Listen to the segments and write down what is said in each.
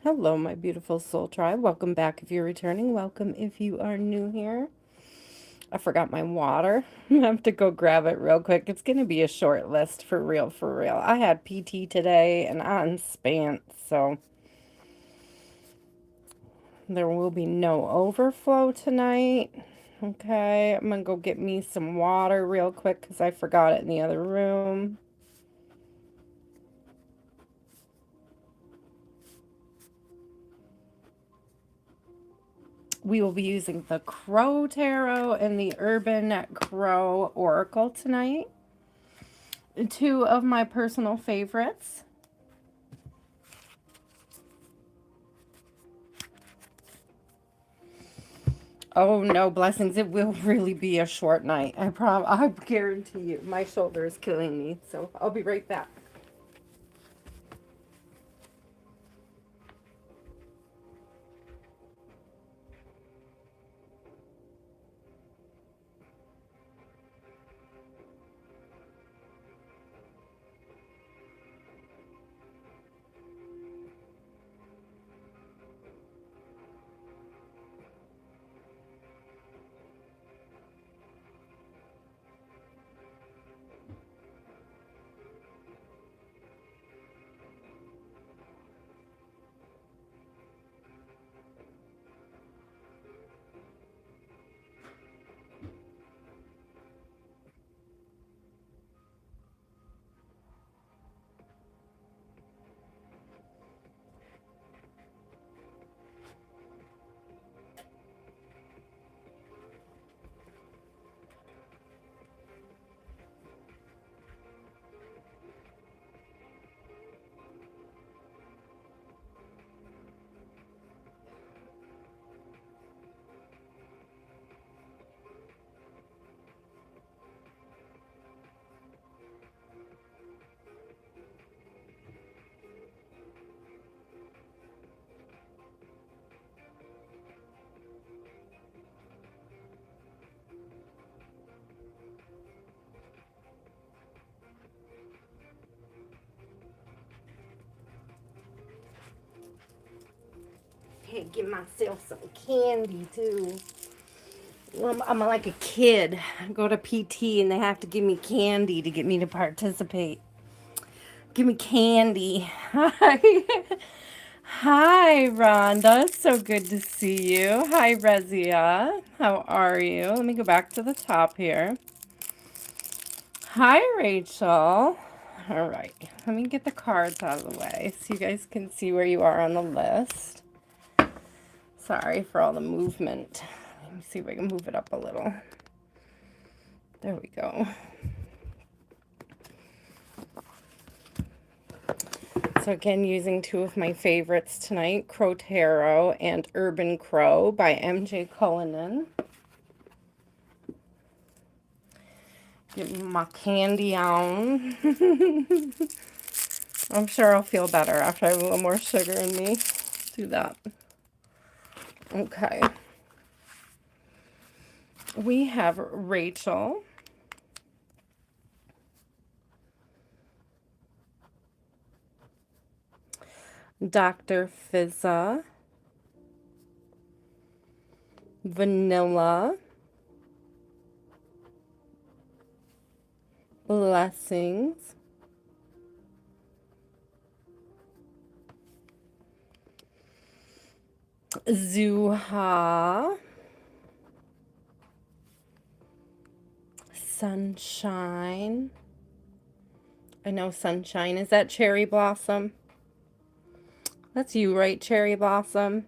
Hello, my beautiful soul tribe. Welcome back if you're returning. Welcome if you are new here. I forgot my water. I have to go grab it real quick. It's going to be a short list for real, for real. I had PT today and I'm spent, so there will be no overflow tonight. Okay, I'm going to go get me some water real quick because I forgot it in the other room. We will be using the Crow Tarot and the Urban Crow Oracle tonight. Two of my personal favorites. Oh no, blessings. It will really be a short night. I guarantee you. My shoulder is killing me, so I'll be right back. Hey, give myself some candy too. I'm like a kid. I go to PT and they have to give me candy to get me to participate. Give me candy. Hi. Hi, Rhonda. It's so good to see you. Hi, Resia. How are you? Let me go back to the top here. Hi, Rachel. All right. Let me get the cards out of the way so you guys can see where you are on the list. Sorry for all the movement. Let me see if I can move it up a little. There we go. So again, using two of my favorites tonight, Crow Tarot and Urban Crow by MJ Cullinan. Get my candy on. I'm sure I'll feel better after I have a little more sugar in me. Do that. Okay. We have Rachel. Dr. Fizza. Vanilla. Blessings. Zuha. Sunshine. I know Sunshine. Is that Cherry Blossom? That's you, right, Cherry Blossom?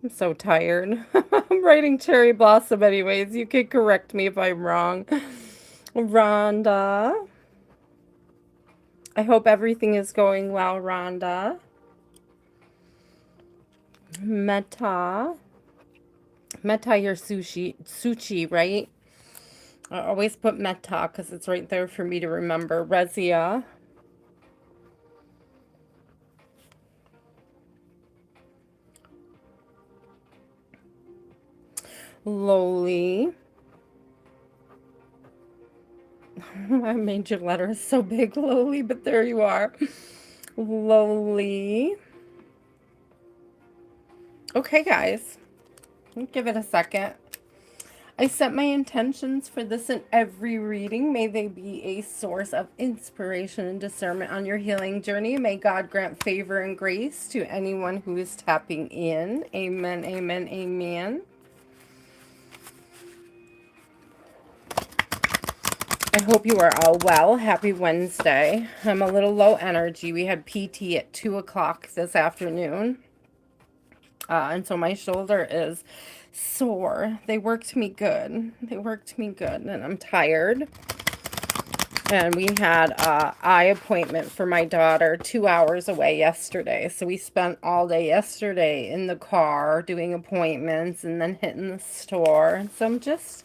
I'm so tired. I'm writing Cherry Blossom anyways. You can correct me if I'm wrong. Rhonda. I hope everything is going well, Rhonda. Meta. Meta, your sushi, right? I always put Meta because it's right there for me to remember. Resia. Lowly. I made your letters so big, Lowly, but there you are. Lowly. Okay, guys, give it a second. I set my intentions for this in every reading. May they be a source of inspiration and discernment on your healing journey. May God grant favor and grace to anyone who is tapping in. Amen, amen, amen. I hope you are all well. Happy Wednesday. I'm a little low energy. We had PT at 2 o'clock this afternoon. And so my shoulder is sore. They worked me good. And I'm tired. And we had an eye appointment for my daughter 2 hours away yesterday. So we spent all day yesterday in the car doing appointments and then hitting the store. So I'm just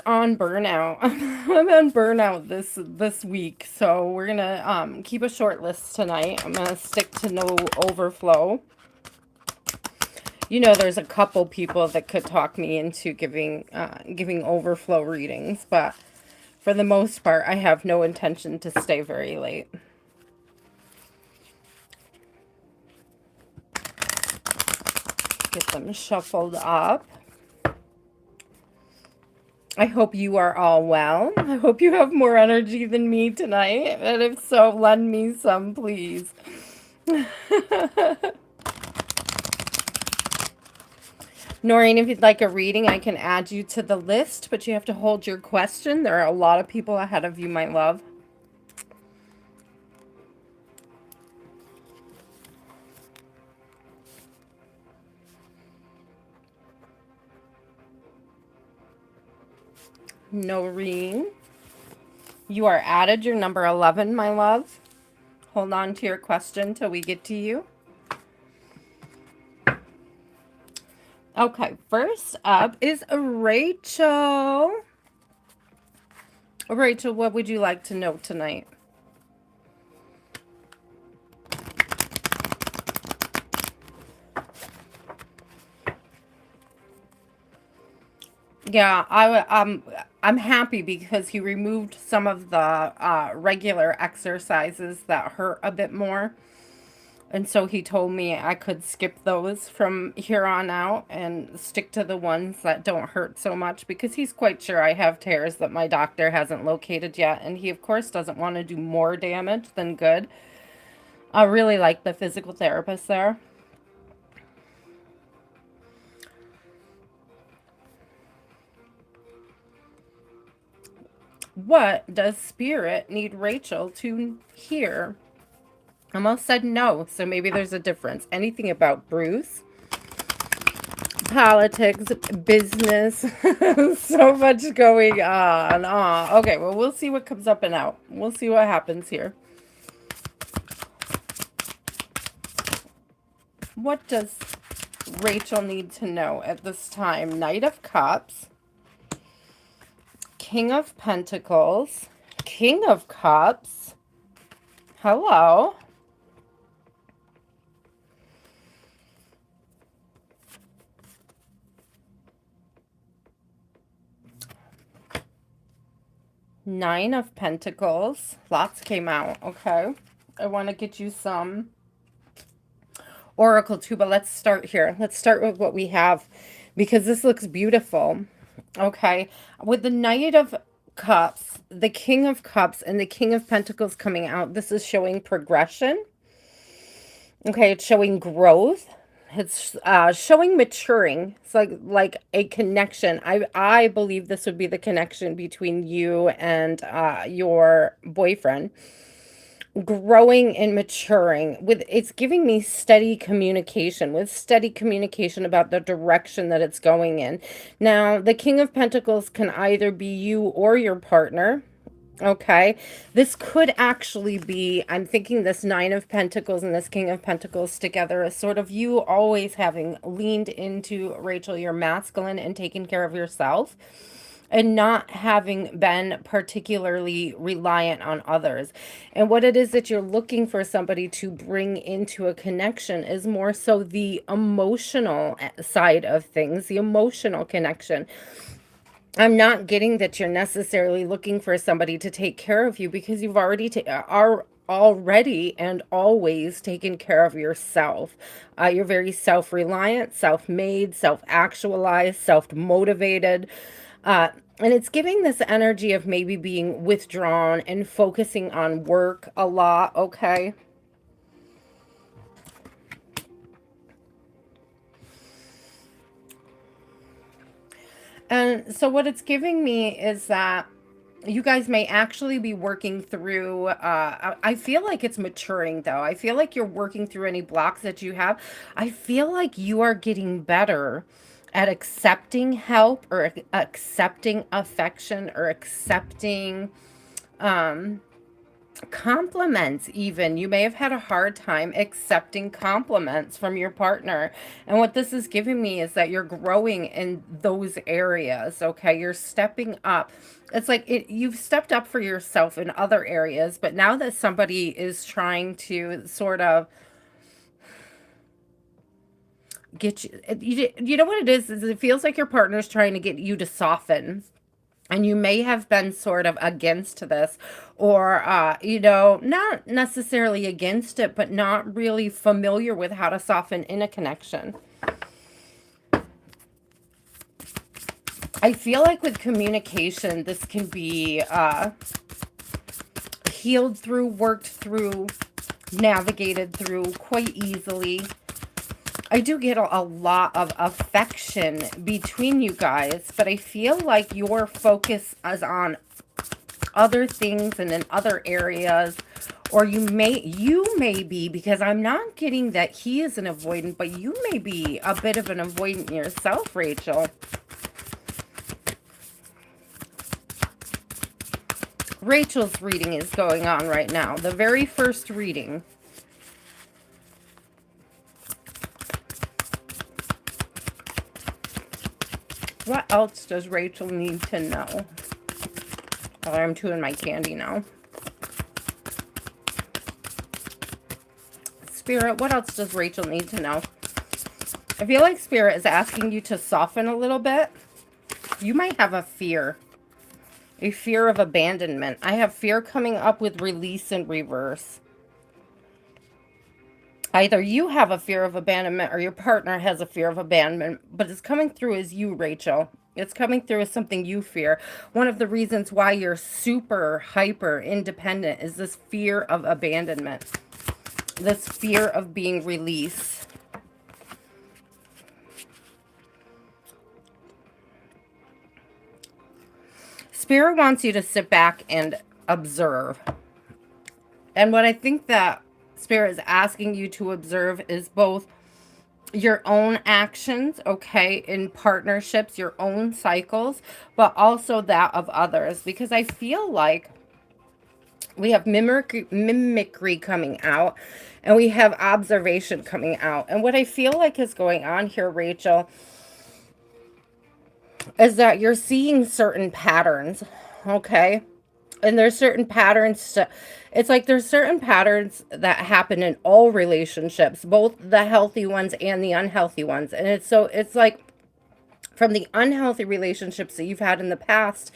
on burnout. I'm on burnout this week. So we're gonna keep a short list tonight. I'm gonna stick to no overflow. You know, there's a couple people that could talk me into giving overflow readings, but for the most part, I have no intention to stay very late. Get them shuffled up. I hope you are all well. I hope you have more energy than me tonight. And if so, lend me some, please. Noreen, if you'd like a reading, I can add you to the list, but you have to hold your question. There are a lot of people ahead of you, my love. Noreen, you are added. You're number 11, my love. Hold on to your question till we get to you. Okay, first up is Rachel. Rachel, what would you like to know tonight? Yeah, I'm happy because he removed some of the regular exercises that hurt a bit more. And so he told me I could skip those from here on out and stick to the ones that don't hurt so much because he's quite sure I have tears that my doctor hasn't located yet. And he, of course, doesn't want to do more damage than good. I really like the physical therapist there. What does Spirit need Rachel to hear? I almost said no, so maybe there's a difference. Anything about Bruce? Politics, business, so much going on. Okay, well, we'll see what comes up and out. We'll see what happens here. What does Rachel need to know at this time? Knight of Cups, King of Pentacles, King of Cups. Hello. Nine of Pentacles. Lots came out. Okay. I want to get you some Oracle too, but let's start here. Let's start with what we have because this looks beautiful. Okay. With the Knight of Cups, the King of Cups, and the King of Pentacles coming out, this is showing progression. Okay. It's showing growth. It's showing maturing. It's like a connection. I believe this would be the connection between you and your boyfriend. Growing and maturing. It's giving me steady communication. With steady communication about the direction that it's going in. Now, the King of Pentacles can either be you or your partner. Okay, this could actually be, I'm thinking this Nine of Pentacles and this King of Pentacles together is sort of you always having leaned into, Rachel, your masculine and taken care of yourself and not having been particularly reliant on others. And what it is that you're looking for somebody to bring into a connection is more so the emotional side of things, the emotional connection. I'm not getting that you're necessarily looking for somebody to take care of you because you've already already and always taken care of yourself. You're very self-reliant, self-made, self-actualized, self-motivated. And it's giving this energy of maybe being withdrawn and focusing on work a lot, okay? And so what it's giving me is that you guys may actually be working through, I feel like it's maturing though. I feel like you're working through any blocks that you have. I feel like you are getting better at accepting help or accepting affection or accepting, um, compliments. Even you may have had a hard time accepting compliments from your partner, and what this is giving me is that you're growing in those areas. Okay, you're stepping up. It's like you've stepped up for yourself in other areas, but now that somebody is trying to sort of get you know what it is it feels like your partner's trying to get you to soften, and you may have been sort of against this, or not necessarily against it, but not really familiar with how to soften in a connection. I feel like with communication, this can be healed through, worked through, navigated through quite easily. I do get a lot of affection between you guys, but I feel like your focus is on other things and in other areas, or you may be, because I'm not getting that he is an avoidant, but you may be a bit of an avoidant yourself, Rachel. Rachel's reading is going on right now, the very first reading. What else does Rachel need to know? Oh, I'm chewing my candy now. Spirit, what else does Rachel need to know? I feel like Spirit is asking you to soften a little bit. You might have a fear of abandonment. I have fear coming up with release in reverse. Either you have a fear of abandonment or your partner has a fear of abandonment, but it's coming through as you, Rachel. It's coming through as something you fear. One of the reasons why you're super hyper independent is this fear of abandonment, this fear of being released. Spirit wants you to sit back and observe. And what I think that Spirit is asking you to observe is both your own actions, okay, in partnerships, your own cycles, but also that of others. Because I feel like we have mimicry coming out, and we have observation coming out. And what I feel like is going on here, Rachel, is that you're seeing certain patterns, okay? And there's certain patterns it's like there's certain patterns that happen in all relationships, both the healthy ones and the unhealthy ones. And it's like from the unhealthy relationships that you've had in the past,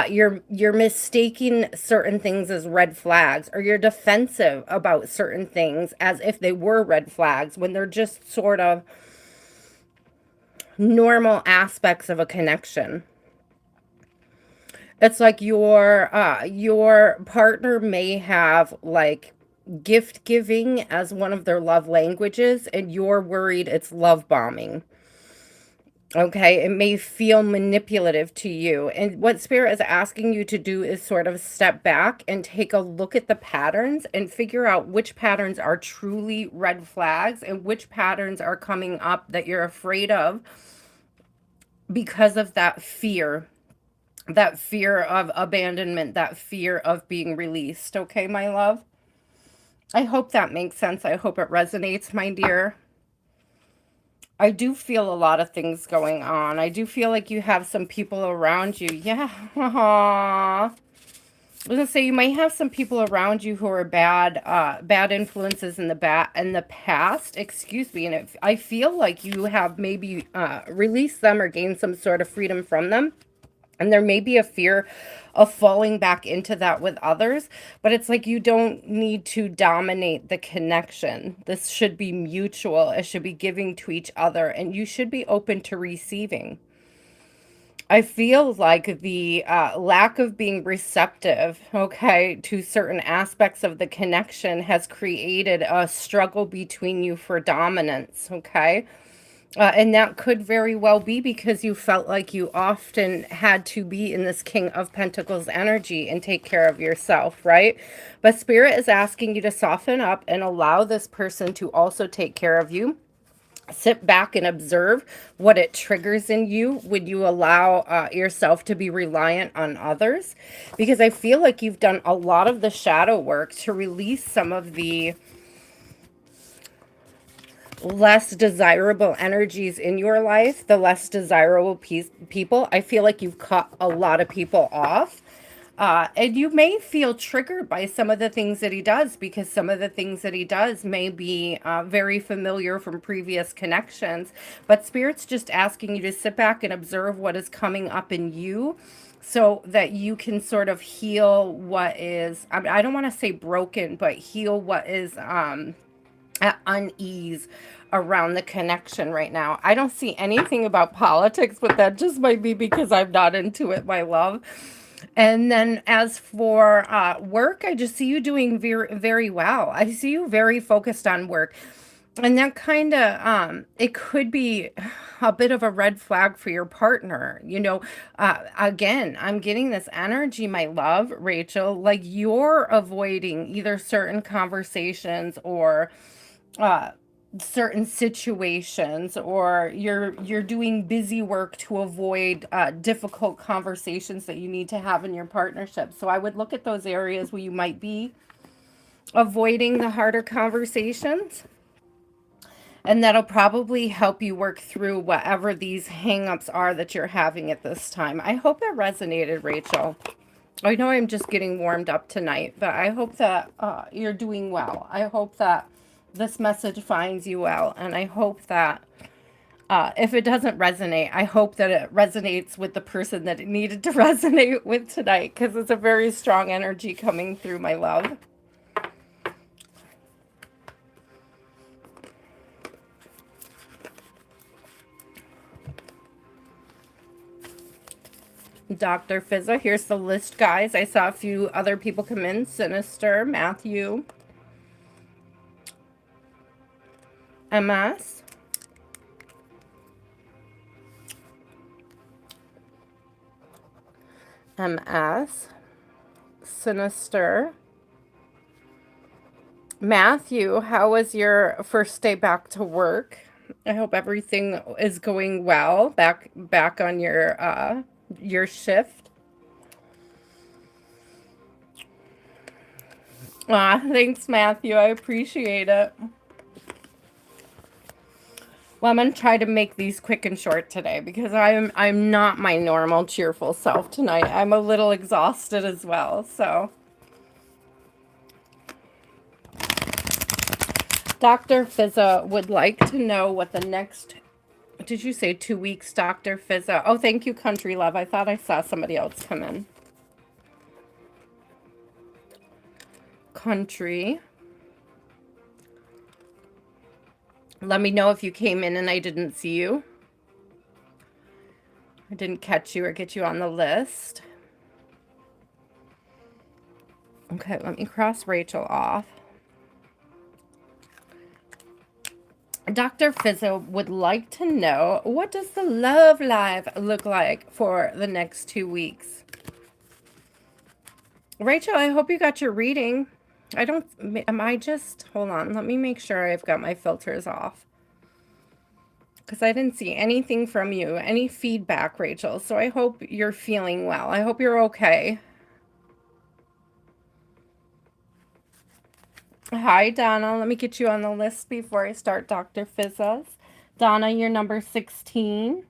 you're mistaking certain things as red flags, or you're defensive about certain things as if they were red flags when they're just sort of normal aspects of a connection. It's like your partner may have like gift giving as one of their love languages, and you're worried it's love bombing. Okay, it may feel manipulative to you. And what Spirit is asking you to do is sort of step back and take a look at the patterns and figure out which patterns are truly red flags and which patterns are coming up that you're afraid of because of that fear of abandonment, that fear of being released. Okay, my love? I hope that makes sense. I hope it resonates, my dear. I do feel a lot of things going on. I do feel like you have some people around you. Yeah. Aww. I was gonna say you might have some people around you who are bad influences in the past. Excuse me. And I feel like you have maybe released them or gained some sort of freedom from them. And there may be a fear of falling back into that with others, but it's like you don't need to dominate the connection. This should be mutual. It should be giving to each other, and you should be open to receiving. I feel like the lack of being receptive, okay, to certain aspects of the connection has created a struggle between you for dominance, okay? And that could very well be because you felt like you often had to be in this King of Pentacles energy and take care of yourself, right? But Spirit is asking you to soften up and allow this person to also take care of you. Sit back and observe what it triggers in you when you allow yourself to be reliant on others. Because I feel like you've done a lot of the shadow work to release some of the less desirable energies in your life, the less desirable people. I feel like you've cut a lot of people off. And you may feel triggered by some of the things that he does, because some of the things that he does may be very familiar from previous connections. But Spirit's just asking you to sit back and observe what is coming up in you, so that you can sort of heal what is, I don't want to say broken, but heal what is at unease around the connection right now. I don't see anything about politics, but that just might be because I'm not into it, my love. And then as for work, I just see you doing very, very well. I see you very focused on work. And that kind of, it could be a bit of a red flag for your partner. You know, again, I'm getting this energy, my love, Rachel, like you're avoiding either certain conversations or uh, certain situations, or you're doing busy work to avoid difficult conversations that you need to have in your partnership. So I would look at those areas where you might be avoiding the harder conversations, and that'll probably help you work through whatever these hangups are that you're having at this time. I hope that resonated, Rachel. I know I'm just getting warmed up tonight, but I hope that you're doing well. I hope that this message finds you well, and I hope that if it doesn't resonate, I hope that it resonates with the person that it needed to resonate with tonight, because it's a very strong energy coming through, my love. Dr. Fizza, here's the list, guys. I saw a few other people come in. Sinister, Matthew, MS, MS, Sinister. Matthew, how was your first day back to work? I hope everything is going well back on your shift. Thanks, Matthew. I appreciate it. Well, I'm gonna try to make these quick and short today, because I'm not my normal cheerful self tonight. I'm a little exhausted as well, so. Dr. Fizza would like to know what the next, did you say 2 weeks, Dr. Fizza? Oh, thank you, Country Love. I thought I saw somebody else come in. Country. Let me know if you came in and I didn't see you. I didn't catch you or get you on the list. Okay, let me cross Rachel off. Dr. Fizza would like to know, what does the love life look like for the next 2 weeks? Rachel, I hope you got your reading. Am I just, hold on, let me make sure I've got my filters off, because I didn't see anything from you, any feedback, Rachel. So I hope you're feeling well. I hope you're okay. Hi, Donna. Let me get you on the list before I start Dr. Fizza's. Donna, you're number 16.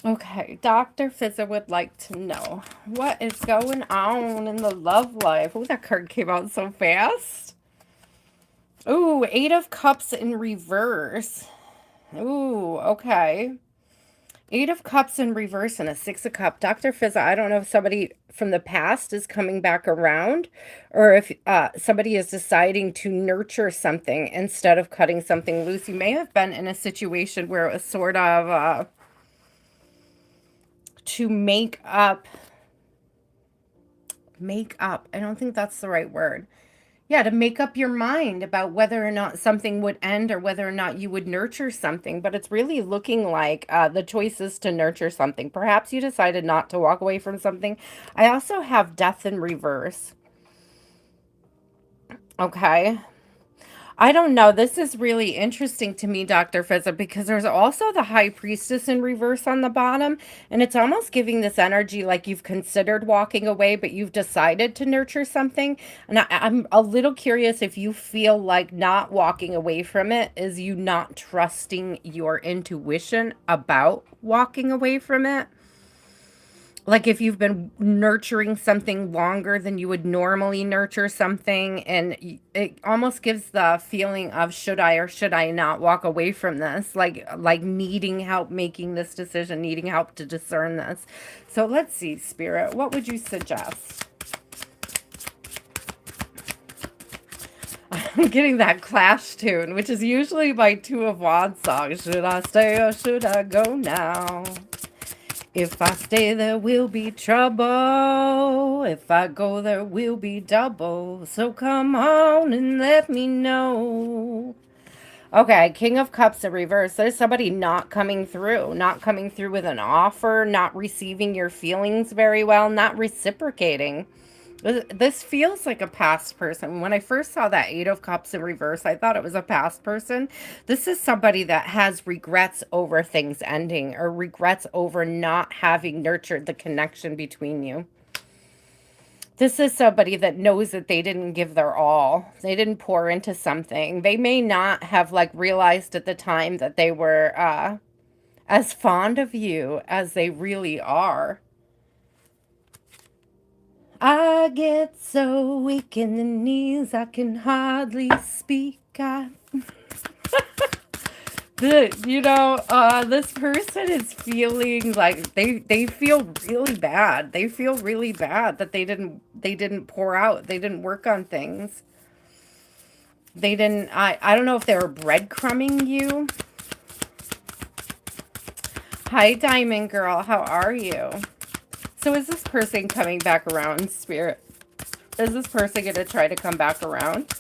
Okay, Dr. Fizza would like to know, what is going on in the love life? Oh, that card came out so fast. Ooh, 8 of Cups in reverse. Ooh, okay. Eight of Cups in reverse and a Six of Cups. Dr. Fizza, I don't know if somebody from the past is coming back around or if somebody is deciding to nurture something instead of cutting something loose. You may have been in a situation where it was sort of to make up. I don't think that's the right word. Yeah, to make up your mind about whether or not something would end or whether or not you would nurture something. But it's really looking like the choice is to nurture something. Perhaps you decided not to walk away from something. I also have death in reverse. Okay. I don't know. This is really interesting to me, Dr. Fizza, because there's also the High Priestess in reverse on the bottom. And it's almost giving this energy like you've considered walking away, but you've decided to nurture something. And I'm a little curious if you feel like not walking away from it is you not trusting your intuition about walking away from it. Like if you've been nurturing something longer than you would normally nurture something, and it almost gives the feeling of should I or should I not walk away from this, like needing help making this decision, needing help to discern this. So let's see, Spirit, what would you suggest? I'm getting that Clash tune, which is usually my Two of Wands song. Should I stay or should I go now? If I stay, there will be trouble. If I go, there will be double. So come on and let me know. Okay, King of Cups in reverse. There's somebody not coming through with an offer, not receiving your feelings very well, not reciprocating. This feels like a past person. When I first saw that Eight of Cups in reverse, I thought it was a past person. This is somebody that has regrets over things ending or regrets over not having nurtured the connection between you. This is somebody that knows that they didn't give their all. They didn't pour into something. They may not have like realized at the time that they were as fond of you as they really are. I get so weak in the knees, I can hardly speak. This person is feeling like they feel really bad. They feel really bad that they didn't pour out. They didn't work on things. They didn't. I don't know if they were breadcrumbing you. Hi, Diamond Girl. How are you? So is this person coming back around, Spirit? Is this person going to try to come back around?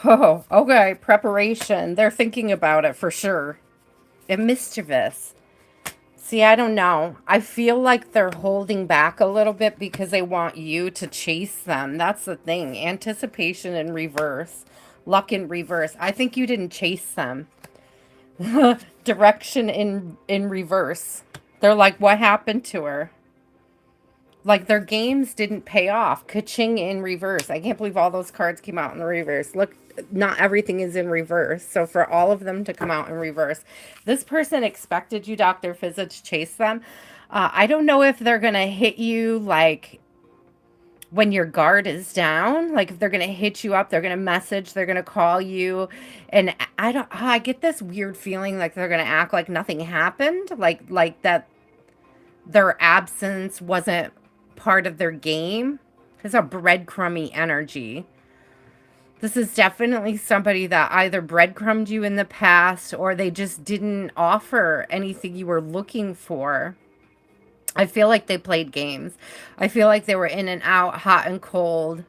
Oh, okay. Preparation. They're thinking about it for sure. And mischievous. See, I don't know. I feel like they're holding back a little bit because they want you to chase them. That's the thing. Anticipation in reverse. Luck in reverse. I think you didn't chase them. Direction in reverse. They're like, what happened to her? Like their games didn't pay off. Ka-ching in reverse. I can't believe all those cards came out in the reverse. Look, not everything is in reverse. So for all of them to come out in reverse, this person expected you, Dr. Fizza, to chase them. I don't know if they're going to hit you like when your guard is down. Like if they're going to hit you up, they're going to message, they're going to call you. And I get this weird feeling like they're going to act like nothing happened. Like that their absence wasn't part of their game. It's a breadcrumby energy. This is definitely somebody that either breadcrumbed you in the past or they just didn't offer anything you were looking for. I feel like they played games. I feel like they were in and out, hot and cold.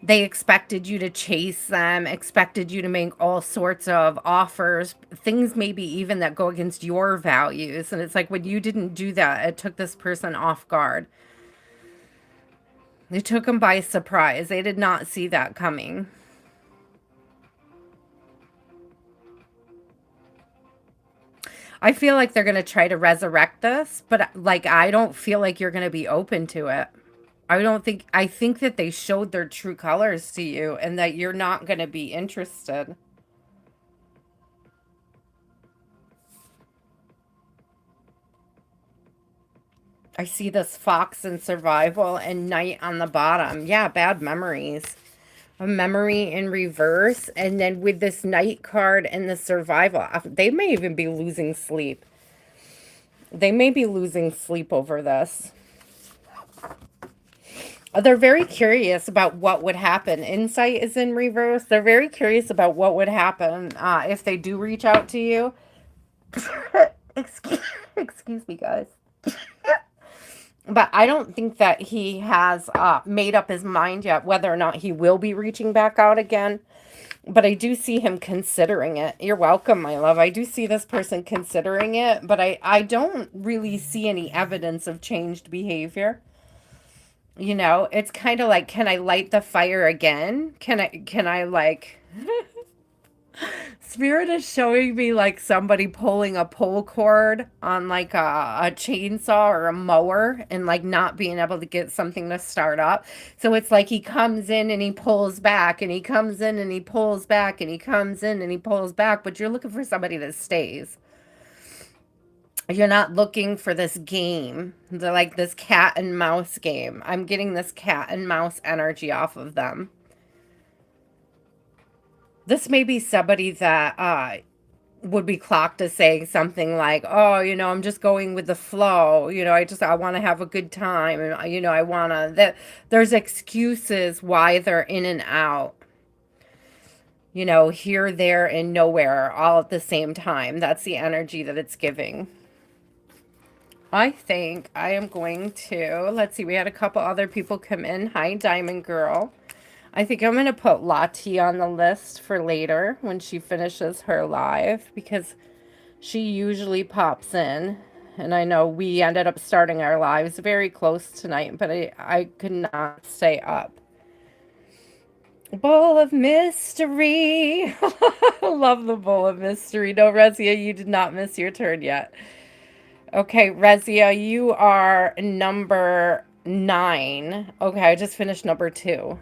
They expected you to chase them, expected you to make all sorts of offers, things maybe even that go against your values. And it's like when you didn't do that, it took this person off guard. It took them by surprise. They did not see that coming. I feel like they're going to try to resurrect this, but like I don't feel like you're going to be open to it. I think that they showed their true colors to you and that you're not going to be interested. I see this fox in survival and knight on the bottom. Yeah, bad memories. A memory in reverse. And then with this knight card and the survival, they may even be losing sleep. They may be losing sleep over this. They're very curious about what would happen. Insight is in reverse. They're very curious about what would happen if they do reach out to you. Excuse me, guys. But I don't think that he has made up his mind yet whether or not he will be reaching back out again. But I do see him considering it. You're welcome, my love. I do see this person considering it, but I don't really see any evidence of changed behavior. You know, it's kind of like, can I light the fire again? Can I like Spirit is showing me like somebody pulling a pull cord on like a chainsaw or a mower and like not being able to get something to start up. So it's like he comes in and he pulls back and he comes in and he pulls back and he comes in and he pulls back, but you're looking for somebody that stays. You're not looking for this game, like this cat and mouse game. I'm getting this cat and mouse energy off of them. This may be somebody that would be clocked as saying something like, oh, you know, I'm just going with the flow. You know, I want to have a good time. And, you know, I want to, that there's excuses why they're in and out. You know, here, there, and nowhere all at the same time. That's the energy that it's giving. I think I am going to, let's see, we had a couple other people come in. Hi, Diamond Girl. I think I'm going to put Lottie on the list for later when she finishes her live because she usually pops in. And I know we ended up starting our lives very close tonight, but I could not stay up. Bowl of Mystery. Love the Bowl of Mystery. No, Resia, you did not miss your turn yet. Okay, Resia, you are number 9. Okay, I just finished number 2.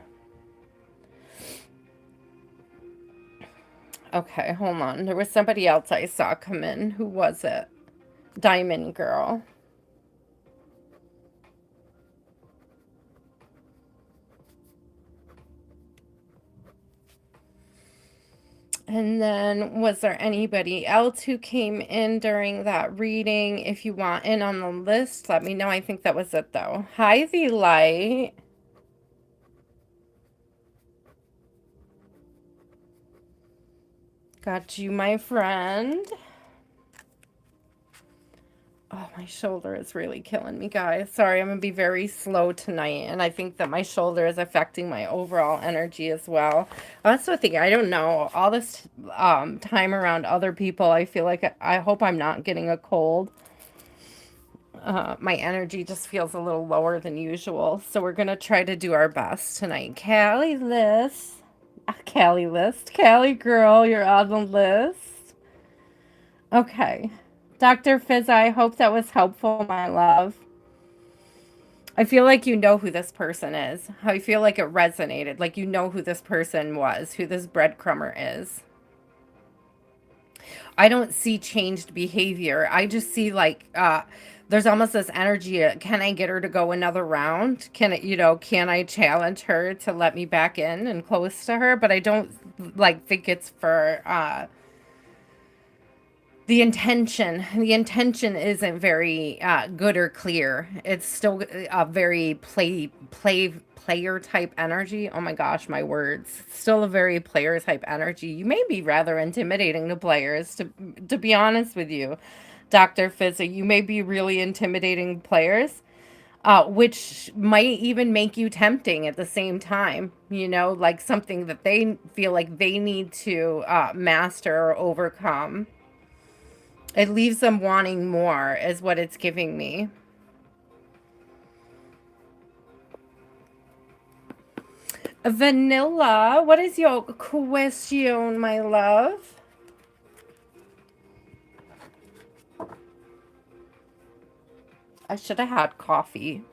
Okay, hold on. There was somebody else I saw come in. Who was it? Diamond Girl. And then was there anybody else who came in during that reading? If you want in on the list, let me know. I think that was it, though. Hi, the light. Got you, my friend. Oh, my shoulder is really killing me, guys. Sorry, I'm going to be very slow tonight. And I think that my shoulder is affecting my overall energy as well. That's the thing. I don't know. All this time around other people, I feel like I hope I'm not getting a cold. My energy just feels a little lower than usual. So we're going to try to do our best tonight. Callie list. Callie list. Callie girl, you're on the list. Okay. Dr. Fizza, I hope that was helpful, my love. I feel like you know who this person is. I feel like it resonated. Like you know who this person was, who this breadcrumber is. I don't see changed behavior. I just see like there's almost this energy. Can I get her to go another round? Can it, you know, can I challenge her to let me back in and close to her? But I don't like think it's for the intention isn't very good or clear. It's still a very player type energy. Oh my gosh, my words. Still a very player type energy. You may be rather intimidating to players, to be honest with you, Dr. Fizza. You may be really intimidating players, which might even make you tempting at the same time. You know, like something that they feel like they need to master or overcome. It leaves them wanting more, is what it's giving me. Vanilla, what is your question, my love? I should have had coffee.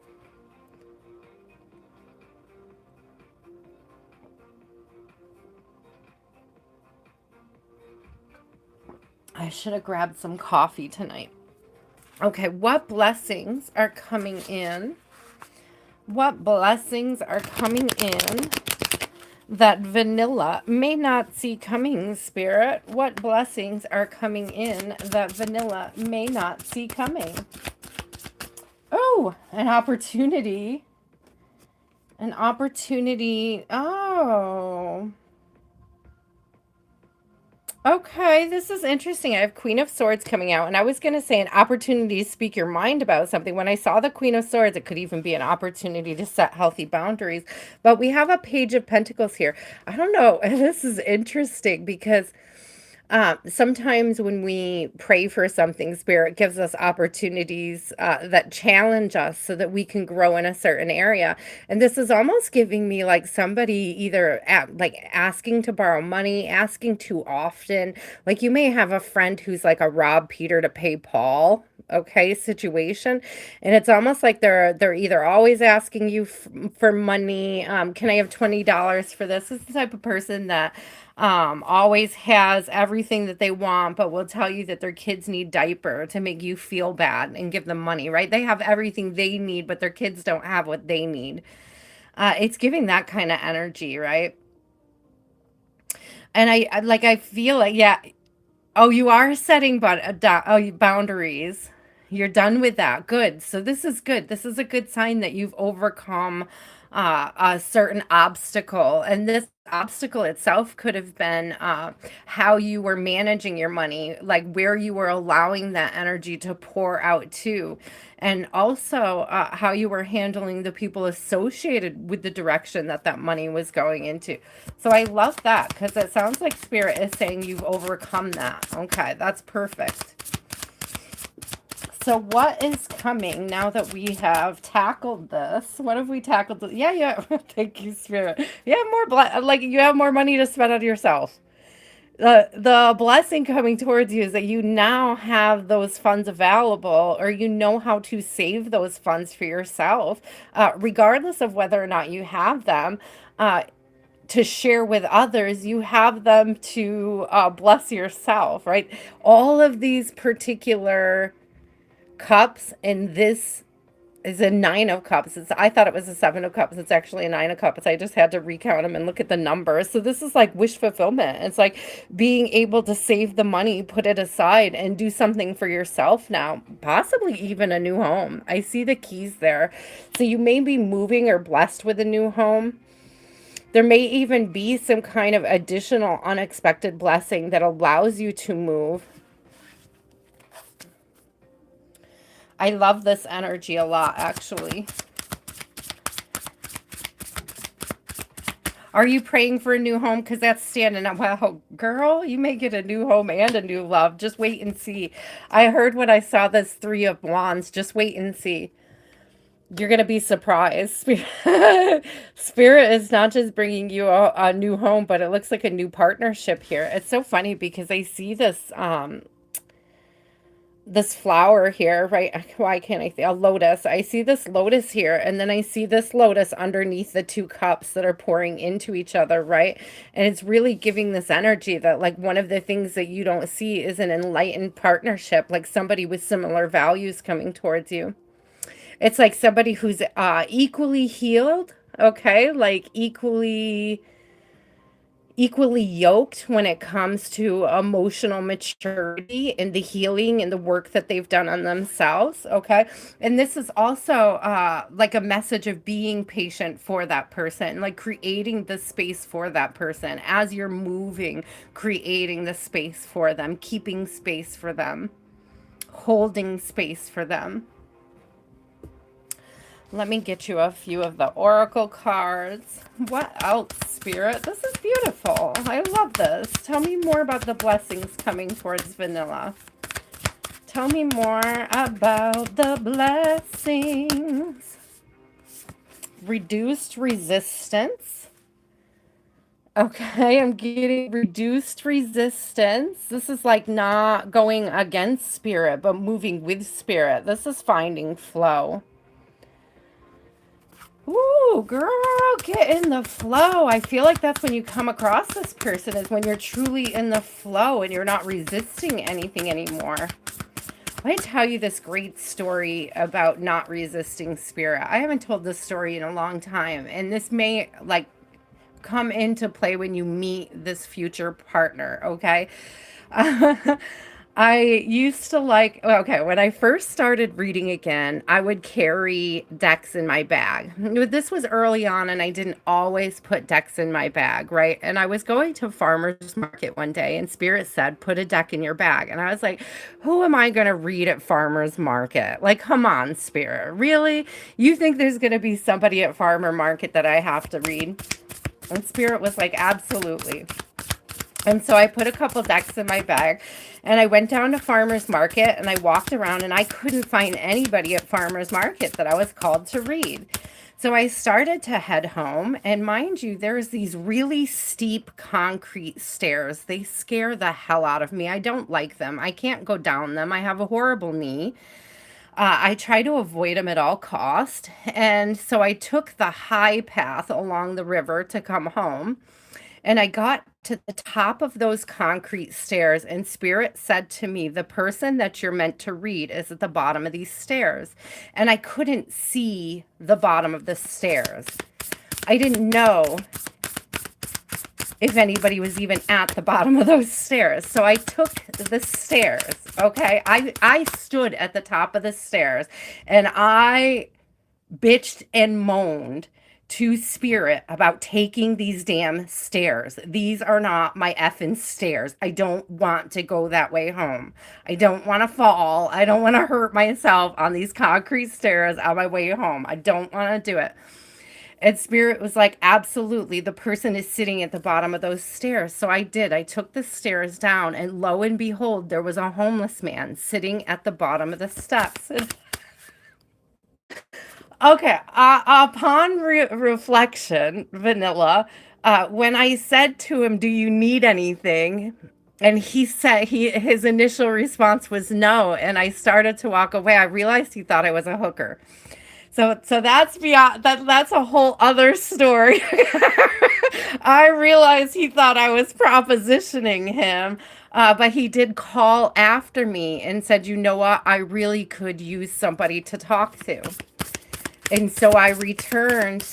I should have grabbed some coffee tonight. Okay, what blessings are coming in? What blessings are coming in that vanilla may not see coming, Spirit? What blessings are coming in that vanilla may not see coming? Oh, an opportunity. An opportunity. Oh. Okay, this is interesting. I have Queen of Swords coming out, and I was going to say an opportunity to speak your mind about something. When I saw the Queen of Swords, it could even be an opportunity to set healthy boundaries. But we have a Page of Pentacles here. I don't know. This is interesting because sometimes when we pray for something, Spirit gives us opportunities that challenge us so that we can grow in a certain area. And this is almost giving me like somebody either like asking to borrow money, asking too often. Like you may have a friend who's like a rob Peter to pay Paul, okay, situation, and it's almost like they're either always asking you for money. Can I have $20 for this? This is the type of person that always has everything that they want, but will tell you that their kids need diaper to make you feel bad and give them money, right? They have everything they need, but their kids don't have what they need. It's giving that kind of energy, right? And I feel like, yeah. Oh, you are setting boundaries. You're done with that. Good. So this is good. This is a good sign that you've overcome a certain obstacle. And this obstacle itself could have been how you were managing your money, like where you were allowing that energy to pour out to. And also how you were handling the people associated with the direction that that money was going into. So I love that because it sounds like Spirit is saying you've overcome that. Okay, that's perfect. So what is coming now that we have tackled this? What have we tackled? Yeah, yeah. Thank you, Spirit. You have more like you have more money to spend on yourself. The blessing coming towards you is that you now have those funds available, or you know how to save those funds for yourself, regardless of whether or not you have them. To share with others, you have them to bless yourself, right? All of these particular cups, and this is a 9 of cups. I thought it was a 7 of cups. It's actually a 9 of cups. I just had to recount them and look at the numbers. So this is like wish fulfillment. It's like being able to save the money, put it aside, and do something for yourself now, possibly even a new home. I see the keys there. So you may be moving or blessed with a new home. There may even be some kind of additional unexpected blessing that allows you to move. I love this energy a lot, actually. Are you praying for a new home? Because that's standing up. Wow, girl, you may get a new home and a new love. Just wait and see. I heard when I saw this 3 of Wands. Just wait and see. You're going to be surprised. Spirit is not just bringing you a new home, but it looks like a new partnership here. It's so funny because I see this this flower here, right? Why can't I see a lotus? I see this lotus here, and then I see this lotus underneath the 2 cups that are pouring into each other, right? And it's really giving this energy that like one of the things that you don't see is an enlightened partnership, like somebody with similar values coming towards you. It's like somebody who's equally healed, okay? Like equally yoked when it comes to emotional maturity and the healing and the work that they've done on themselves, okay? And this is also like a message of being patient for that person, like creating the space for that person as you're moving, creating the space for them, keeping space for them, holding space for them. Let me get you a few of the oracle cards. What else, Spirit? This is beautiful. I love this. Tell me more about the blessings coming towards vanilla. Tell me more about the blessings. Reduced resistance. Okay, I'm getting reduced resistance. This is like not going against Spirit, but moving with Spirit. This is finding flow. Ooh, girl, get in the flow. I feel like that's when you come across this person, is when you're truly in the flow and you're not resisting anything anymore. I tell you this great story about not resisting spirit. I haven't told this story in a long time, and this may like come into play when you meet this future partner, okay? I used to like, okay, when I first started reading again, I would carry decks in my bag. This was early on, and I didn't always put decks in my bag, right? And I was going to farmer's market one day, and Spirit said, put a deck in your bag. And I was like, who am I going to read at farmer's market? Like, come on, Spirit. Really? You think there's going to be somebody at farmer market that I have to read? And Spirit was like, absolutely. And so I put a couple decks in my bag and I went down to farmer's market and I walked around and I couldn't find anybody at farmer's market that I was called to read. So I started to head home, and mind you, there's these really steep concrete stairs. They scare the hell out of me. I don't like them. I can't go down them. I have a horrible knee. I try to avoid them at all cost. And so I took the high path along the river to come home. And I got to the top of those concrete stairs, and Spirit said to me, the person that you're meant to read is at the bottom of these stairs. And I couldn't see the bottom of the stairs. I didn't know if anybody was even at the bottom of those stairs. So I took the stairs, okay? I stood at the top of the stairs, and I bitched and moaned to Spirit about taking these damn stairs. These are not my effing stairs. I don't want to go that way home. I don't want to fall. I don't want to hurt myself on these concrete stairs on my way home. I don't want to do it. And Spirit was like, absolutely, the person is sitting at the bottom of those stairs. So I did. I took the stairs down, and lo and behold, there was a homeless man sitting at the bottom of the steps. Okay, upon reflection, Vanilla, when I said to him, "Do you need anything?" and he said his initial response was no, and I started to walk away, I realized he thought I was a hooker. So that's beyond that's a whole other story. I realized he thought I was propositioning him. But he did call after me and said, you know what? I really could use somebody to talk to. And so I returned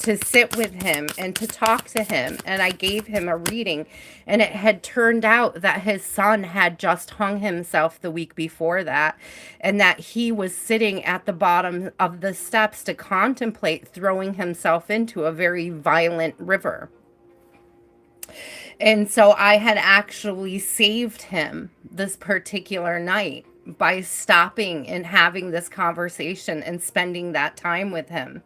to sit with him and to talk to him. And I gave him a reading. And it had turned out that his son had just hung himself the week before that. And that he was sitting at the bottom of the steps to contemplate throwing himself into a very violent river. And so I had actually saved him this particular night by stopping and having this conversation and spending that time with him.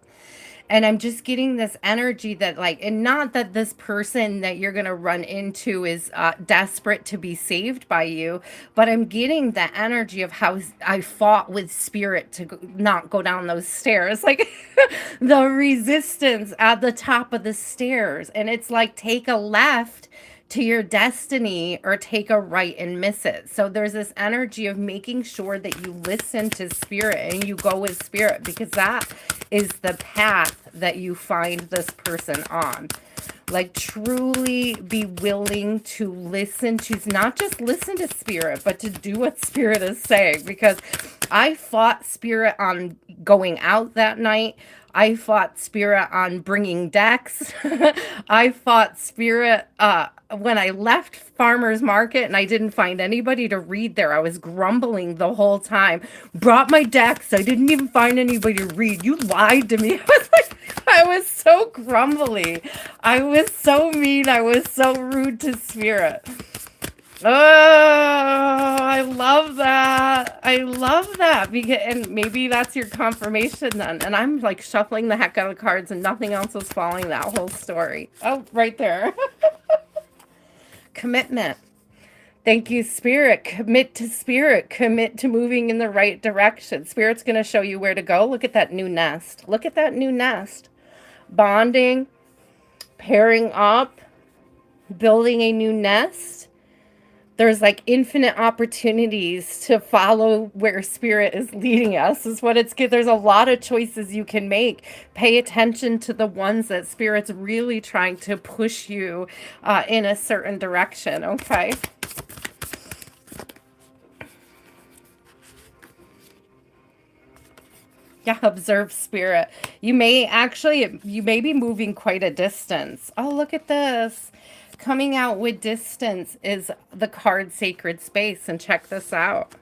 And I'm just getting this energy that, like, and not that this person that you're going to run into is desperate to be saved by you, but I'm getting the energy of how I fought with Spirit to not go down those stairs. Like, the resistance at the top of the stairs. And it's like, take a left to your destiny or take a right and miss it. So there's this energy of making sure that you listen to Spirit and you go with Spirit, because that is the path that you find this person on. Like, truly be willing to listen to, not just listen to Spirit, but to do what Spirit is saying. Because I fought Spirit on going out that night. I fought Spirit on bringing decks. I fought Spirit when I left farmer's market and I didn't find anybody to read there. I was grumbling the whole time. Brought my decks. I didn't even find anybody to read. You lied to me. I was so grumbly. I was so mean. I was so rude to Spirit. Oh, I love that. I love that. Because, and maybe that's your confirmation then. And I'm like shuffling the heck out of cards and nothing else was following that whole story. Oh, right there. Commitment. Thank you, Spirit. Commit to Spirit. Commit to moving in the right direction. Spirit's going to show you where to go. Look at that new nest. Look at that new nest. Bonding, pairing up, building a new nest. There's like infinite opportunities to follow where Spirit is leading us, is what it's good. There's a lot of choices you can make. Pay attention to the ones that Spirit's really trying to push you in a certain direction, okay? Yeah, observe spirit. You may be moving quite a distance. Oh, look at this. Coming out with distance is the card Sacred Space. And check this out.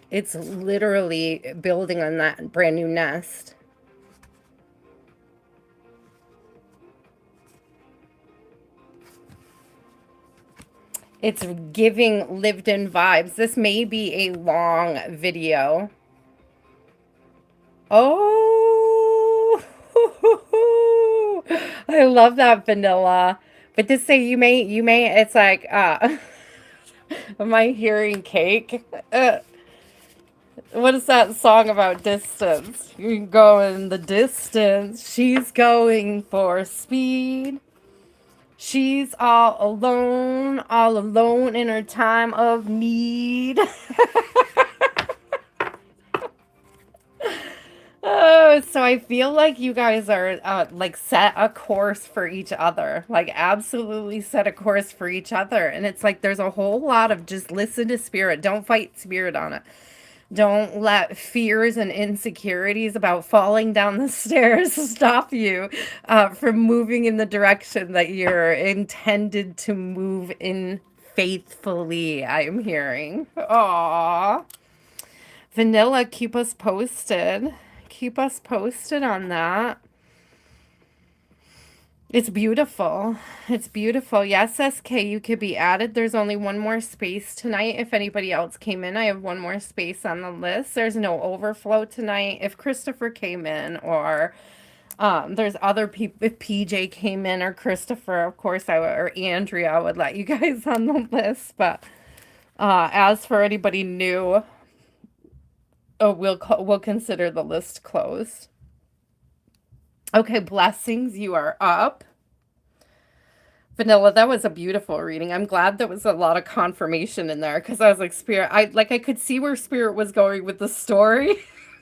It's literally building on that brand new nest. It's giving lived in vibes. This may be a long video. Oh, I love that, Vanilla. But to say it's like, am I hearing cake? What is that song about distance? You can go in the distance. She's going for speed. She's all alone in her time of need. Oh, so I feel like you guys are like set a course for each other, like absolutely set a course for each other. And it's like there's a whole lot of just listen to spirit. Don't fight spirit on it. Don't let fears and insecurities about falling down the stairs stop you from moving in the direction that you're intended to move in faithfully, I'm hearing. Aww. Vanilla, keep us posted. Keep us posted on that. It's beautiful. It's beautiful. Yes, SK, you could be added. There's only one more space tonight. If anybody else came in, I have one more space on the list. There's no overflow tonight. If Christopher came in or there's other people, if PJ came in or Christopher, of course, or Andrea, I would let you guys on the list. But as for anybody new, we'll consider the list closed. Okay, blessings, you are up. Vanilla, that was a beautiful reading. I'm glad there was a lot of confirmation in there because I was like, Spirit, I could see where Spirit was going with the story,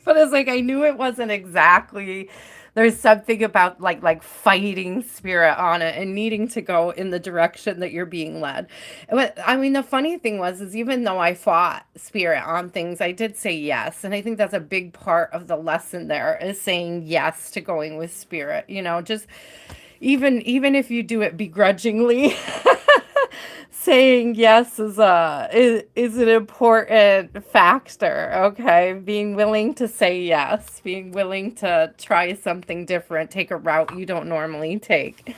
but it's like I knew it wasn't exactly. There's something about like fighting Spirit on it and needing to go in the direction that you're being led. But I mean, the funny thing is even though I fought Spirit on things, I did say yes, and I think that's a big part of the lesson there is saying yes to going with Spirit. You know, just even if you do it begrudgingly, saying yes is an important factor. Okay, being willing to say yes, being willing to try something different, take a route you don't normally take.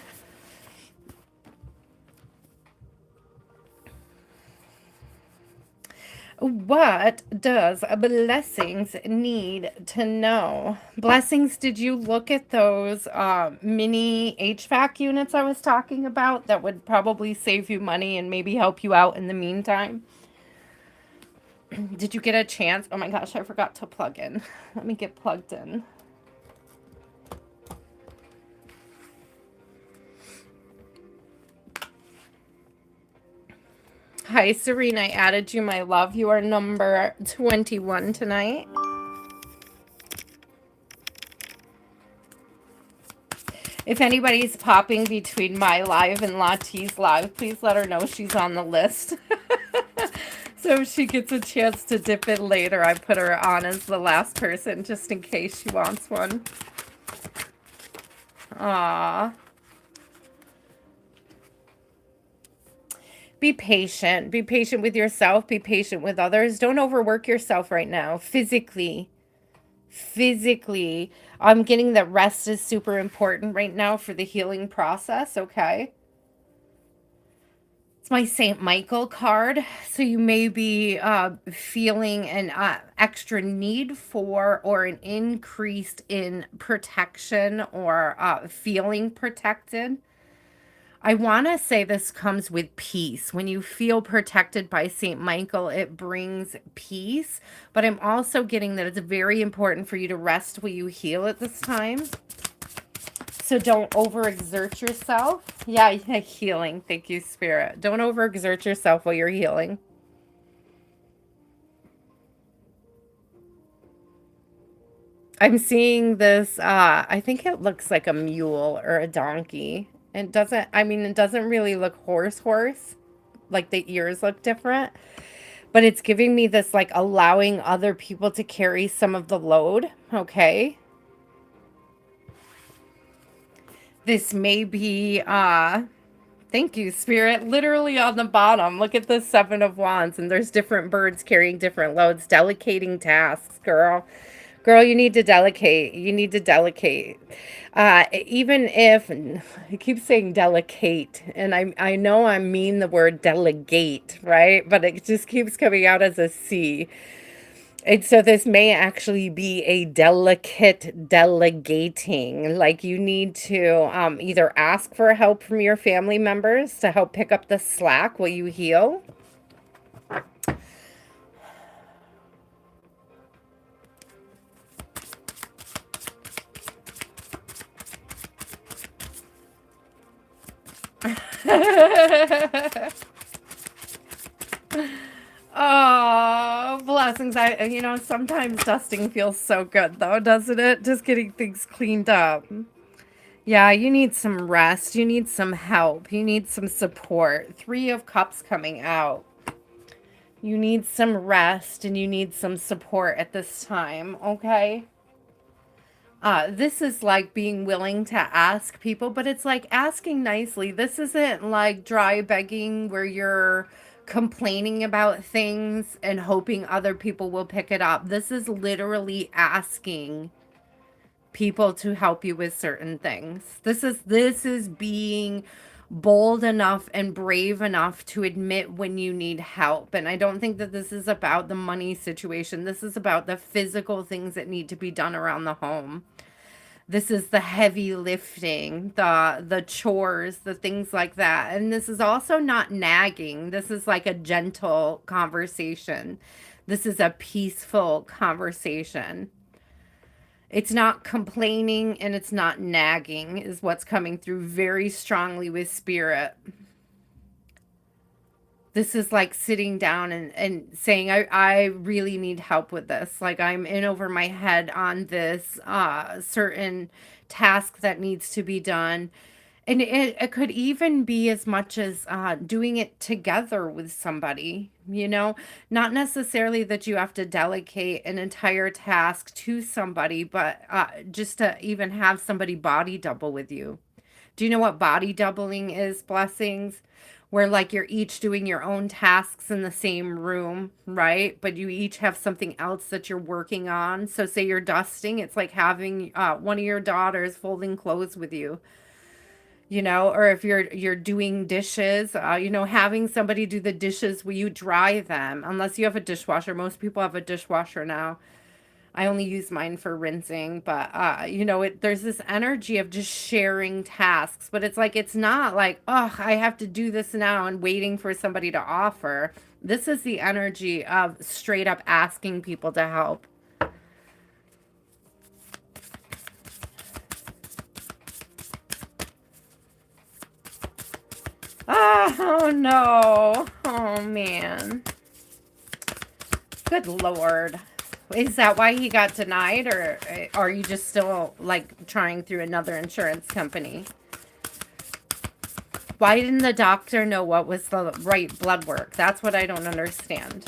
What does Blessings need to know? Blessings, did you look at those mini HVAC units I was talking about that would probably save you money and maybe help you out in the meantime? Did you get a chance? Oh my gosh, I forgot to plug in. Let me get plugged in. Hi, Serena. I added you, my love. You are number 21 tonight. If anybody's popping between my live and Lati's live, please let her know she's on the list. So if she gets a chance to dip in later, I put her on as the last person just in case she wants one. Aww. Be patient. Be patient with yourself. Be patient with others. Don't overwork yourself right now. Physically, I'm getting that rest is super important right now for the healing process. Okay. It's my St. Michael card. So you may be feeling an extra need for or an increase in protection or feeling protected. I want to say this comes with peace. When you feel protected by St. Michael, it brings peace. But I'm also getting that it's very important for you to rest while you heal at this time. So don't overexert yourself. Yeah, healing. Thank you, Spirit. Don't overexert yourself while you're healing. I'm seeing this, I think it looks like a mule or a donkey. It doesn't really look horse, like the ears look different. But it's giving me this like allowing other people to carry some of the load, okay? This may be thank you, Spirit. Literally on the bottom, look at the Seven of Wands, and there's different birds carrying different loads. Delegating tasks, girl. Girl, you need to delegate. You need to delegate. Even if, I keep saying delegate, and I know I mean the word delegate, right? But it just keeps coming out as a C. And so this may actually be a delicate delegating. Like you need to either ask for help from your family members to help pick up the slack while you heal. Oh, blessings. Sometimes dusting feels so good though, doesn't it? Just getting things cleaned up. Yeah, you need some rest. You need some help. You need some support. Three of Cups coming out. You need some rest and you need some support at this time, okay? This is like being willing to ask people, but it's like asking nicely. This isn't like dry begging where you're complaining about things and hoping other people will pick it up. This is literally asking people to help you with certain things. This is being bold enough and brave enough to admit when you need help. And I don't think that this is about the money situation. This is about the physical things that need to be done around the home. This is the heavy lifting, the chores, the things like that. And this is also not nagging. This is like a gentle conversation. This is a peaceful conversation. It's not complaining and it's not nagging is what's coming through very strongly with Spirit. This is like sitting down and saying, I really need help with this. Like I'm in over my head on this certain task that needs to be done. And it could even be as much as doing it together with somebody, not necessarily that you have to delegate an entire task to somebody, but just to even have somebody body double with you. Do you know what body doubling is, blessings? Where like you're each doing your own tasks in the same room, right? But you each have something else that you're working on. So say you're dusting, it's like having one of your daughters folding clothes with you. Or if you're doing dishes, having somebody do the dishes where you dry them, unless you have a dishwasher. Most people have a dishwasher now. I only use mine for rinsing, but there's this energy of just sharing tasks, but it's not like, oh, I have to do this now and waiting for somebody to offer. This is the energy of straight up asking people to help. Oh no. Oh man. Good Lord. Is that why he got denied, or are you just still like trying through another insurance company? Why didn't the doctor know what was the right blood work? That's what I don't understand.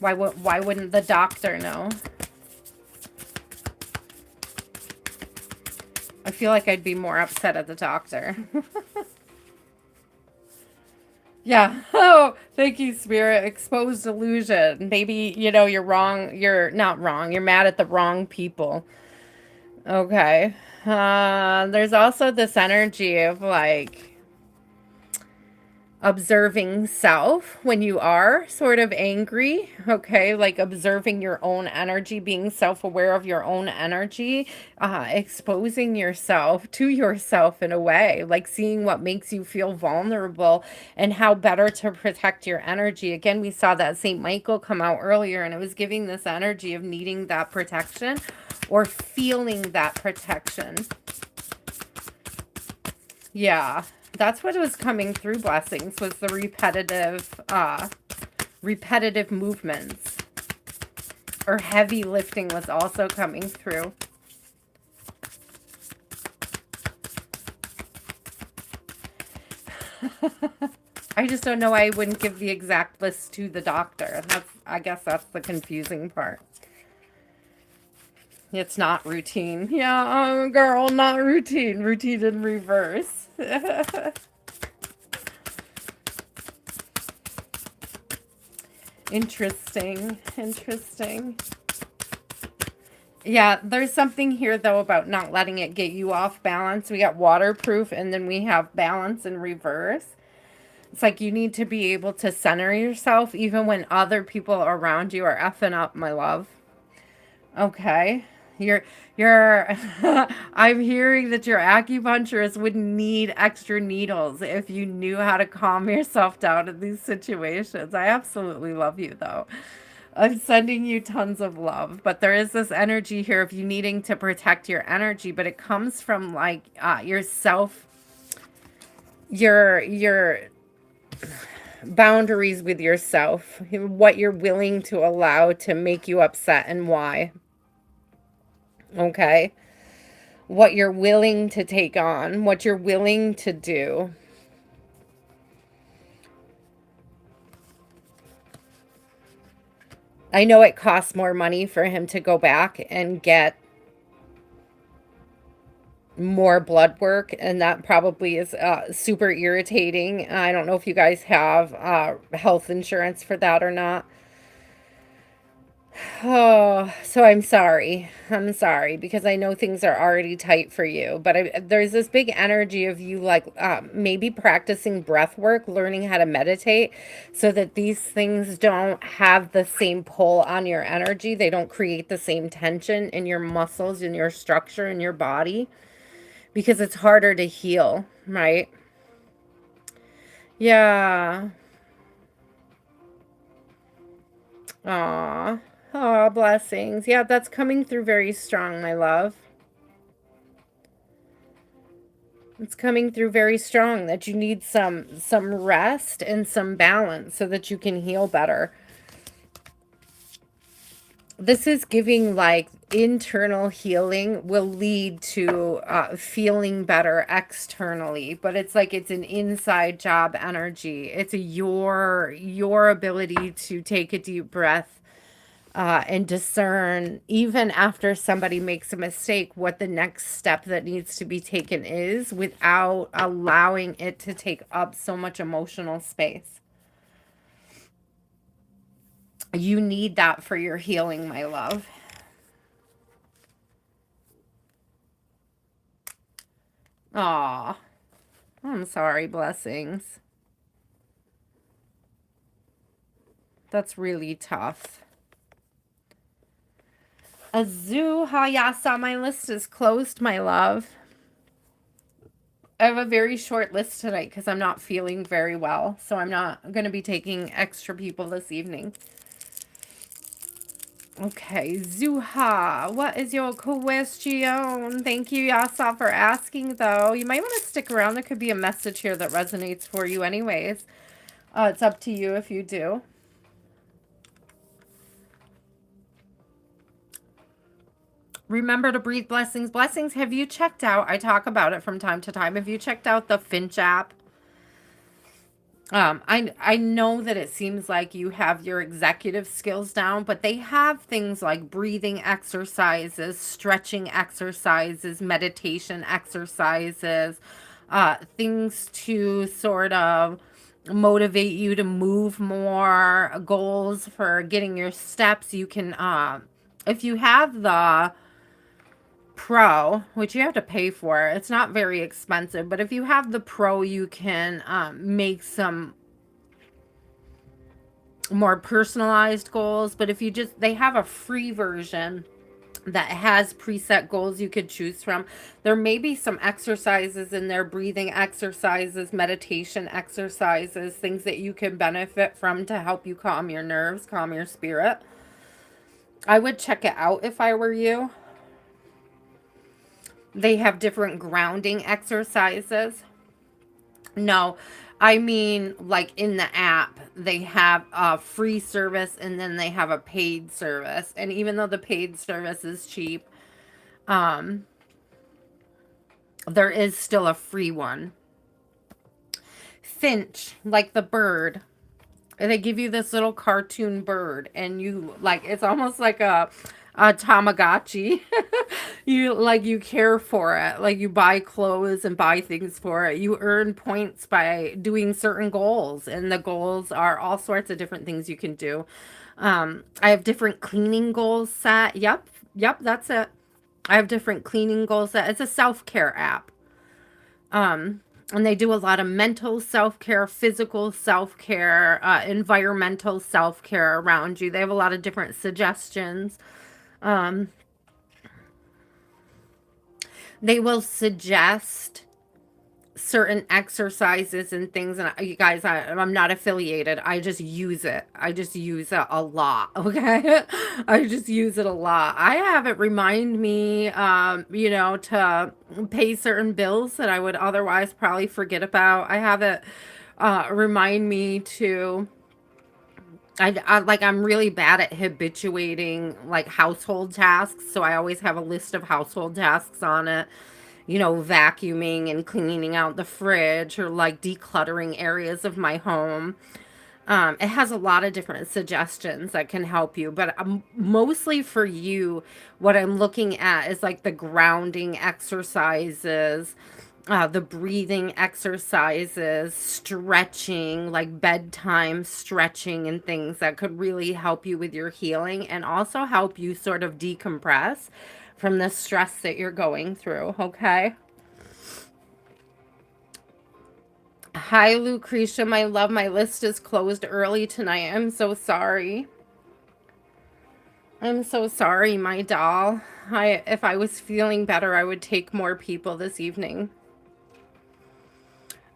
Why wouldn't the doctor know? I feel like I'd be more upset at the doctor. Yeah. Oh, thank you, Spirit. Exposed illusion. Maybe, you're wrong. You're not wrong. You're mad at the wrong people. Okay. There's also this energy of like observing self when you are sort of angry, okay? Like observing your own energy, being self-aware of your own energy, exposing yourself to yourself in a way, like seeing what makes you feel vulnerable and how better to protect your energy. Again, we saw that St. Michael come out earlier, and it was giving this energy of needing that protection or feeling that protection. Yeah. That's what was coming through, blessings, was the repetitive movements. Or heavy lifting was also coming through. I just don't know why I wouldn't give the exact list to the doctor. I guess that's the confusing part. It's not routine. Yeah, girl, not routine. Routine in reverse. Interesting. Interesting. Yeah, there's something here, though, about not letting it get you off balance. We got waterproof, and then we have balance in reverse. It's like you need to be able to center yourself even when other people around you are effing up, my love. Okay. You're I'm hearing that your acupuncturist would need extra needles if you knew how to calm yourself down in these situations. I absolutely love you though. I'm sending you tons of love, but there is this energy here of you needing to protect your energy, but it comes from like yourself, your boundaries with yourself, what you're willing to allow to make you upset and why. Okay. What you're willing to take on, what you're willing to do. I know it costs more money for him to go back and get more blood work, and that probably is super irritating. I don't know if you guys have health insurance for that or not. Oh, so I'm sorry. I'm sorry because I know things are already tight for you. But there's this big energy of you like maybe practicing breath work, learning how to meditate so that these things don't have the same pull on your energy. They don't create the same tension in your muscles, in your structure, in your body because it's harder to heal, right? Yeah. Aw. Aw, blessings. Yeah, that's coming through very strong, my love. It's coming through very strong that you need some rest and some balance so that you can heal better. This is giving like internal healing will lead to feeling better externally, but it's like it's an inside job energy. It's your ability to take a deep breath and discern, even after somebody makes a mistake, what the next step that needs to be taken is without allowing it to take up so much emotional space. You need that for your healing, my love. Aw, I'm sorry, blessings. That's really tough. Azu Hayasa, my list is closed, my love. I have a very short list tonight because I'm not feeling very well. So I'm not going to be taking extra people this evening. Okay, Zuha, what is your question? Thank you, Yasa, for asking, though. You might want to stick around. There could be a message here that resonates for you anyways. It's up to you if you do. Remember to breathe blessings. Blessings, have you checked out, I talk about it from time to time, have you checked out the Finch app? I know that it seems like you have your executive skills down, but they have things like breathing exercises, stretching exercises, meditation exercises, things to sort of motivate you to move more, goals for getting your steps. You can, if you have the Pro, which you have to pay for, it's not very expensive, but if you have the Pro, you can make some more personalized goals. But if you just, they have a free version that has preset goals you could choose from. There may be some exercises in there, breathing exercises, meditation exercises, things that you can benefit from to help you calm your nerves, calm your spirit. I would check it out if I were you. They have different grounding exercises. No, I mean, like in the app, they have a free service and then they have a paid service. And even though the paid service is cheap, there is still a free one. finch, like the bird. And they give you this little cartoon bird, and you like, it's almost like a Tamagotchi. You care for it, like you buy clothes and buy things for it. You earn points by doing certain goals, and the goals are all sorts of different things you can do. I have different cleaning goals set. Yep, that's it. I have different cleaning goals set. It's a self-care app. And they do a lot of mental self-care, physical self-care, environmental self-care around you. They have a lot of different suggestions. Um, they will suggest certain exercises and things, and you guys, I'm not affiliated. I just use it. I just use it a lot. Okay. I just use it a lot. I have it remind me, to pay certain bills that I would otherwise probably forget about. I have it remind me to, I'm really bad at habituating like household tasks, so I always have a list of household tasks on it. Vacuuming and cleaning out the fridge, or like decluttering areas of my home. It has a lot of different suggestions that can help you, but mostly for you, what I'm looking at is like the grounding exercises, the breathing exercises, stretching, like bedtime stretching and things that could really help you with your healing, and also help you sort of decompress from the stress that you're going through, okay? Hi, Lucricia, my love. My list is closed early tonight. I'm so sorry. I'm so sorry, my doll. If I was feeling better, I would take more people this evening.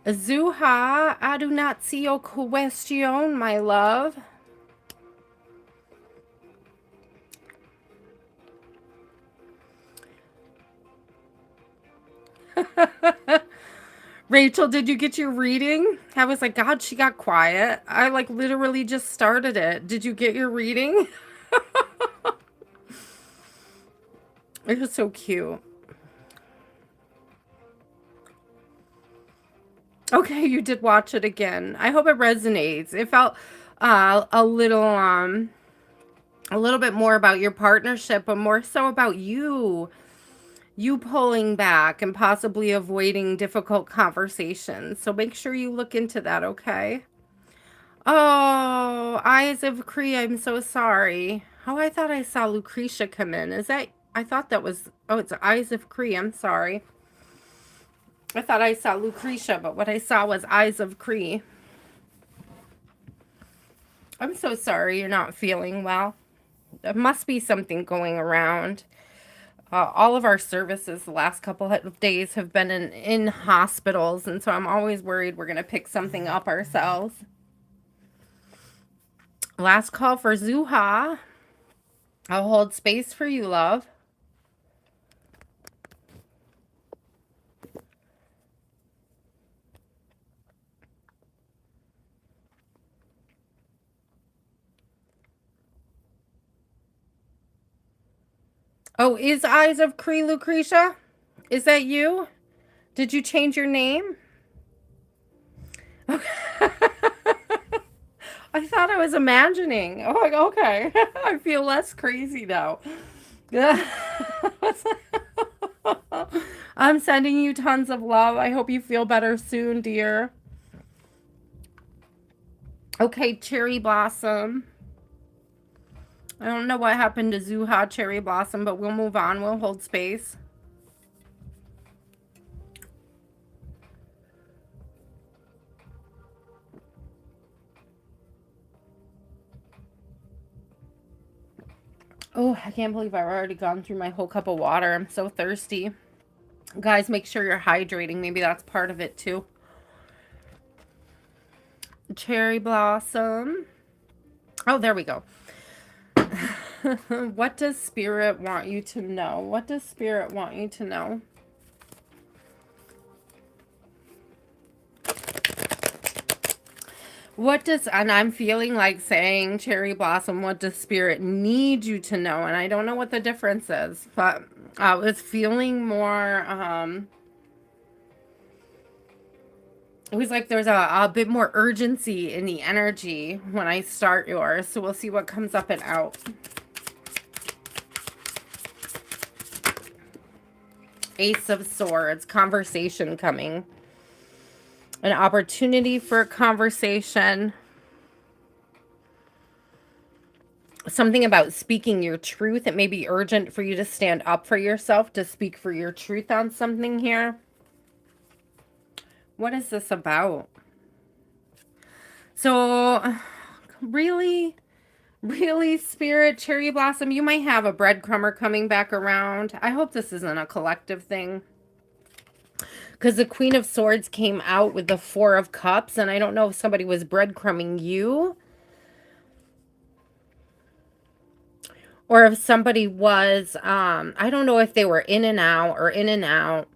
Zuha, I do not see your question, my love. Rachel, did you get your reading? I was like, God, she got quiet. I like literally just started it. Did you get your reading? It was so cute. Okay, you did watch it again. I hope it resonates. It felt a little bit more about your partnership, but more so about you. You pulling back and possibly avoiding difficult conversations. So make sure you look into that, okay? Oh, Eyes of Cree, I'm so sorry. Oh, I thought I saw Lucricia come in. Is that, I thought that was, oh, it's Eyes of Cree. I'm sorry. I thought I saw Lucricia, but what I saw was Eyes of Cree. I'm so sorry you're not feeling well. There must be something going around. All of our services the last couple of days have been in hospitals, and so I'm always worried we're going to pick something up ourselves. Last call for Zuha. I'll hold space for you, love. Oh, is Eyes of Cree Lucretia? Is that you? Did you change your name? I thought I was imagining. Oh, okay. I feel less crazy now. I'm sending you tons of love. I hope you feel better soon, dear. Okay, Cherry Blossom. I don't know what happened to Zuha Cherry Blossom, but we'll move on. We'll hold space. Oh, I can't believe I've already gone through my whole cup of water. I'm so thirsty. Guys, make sure you're hydrating. Maybe that's part of it too. Cherry Blossom. Oh, there we go. What does Spirit want you to know? What does Spirit want you to know? And I'm feeling like saying, Cherry Blossom, what does Spirit need you to know? And I don't know what the difference is, but I was feeling more, It was like there's a bit more urgency in the energy when I start yours. So we'll see what comes up and out. Ace of Swords, conversation coming. An opportunity for a conversation. Something about speaking your truth. It may be urgent for you to stand up for yourself, to speak for your truth on something here. What is this about? So, really, Spirit, Cherry Blossom, you might have a breadcrumber coming back around. I hope this isn't a collective thing. Because the Queen of Swords came out with the Four of Cups, and I don't know if somebody was breadcrumbing you. Or if somebody was, I don't know if they were in and out or in and out.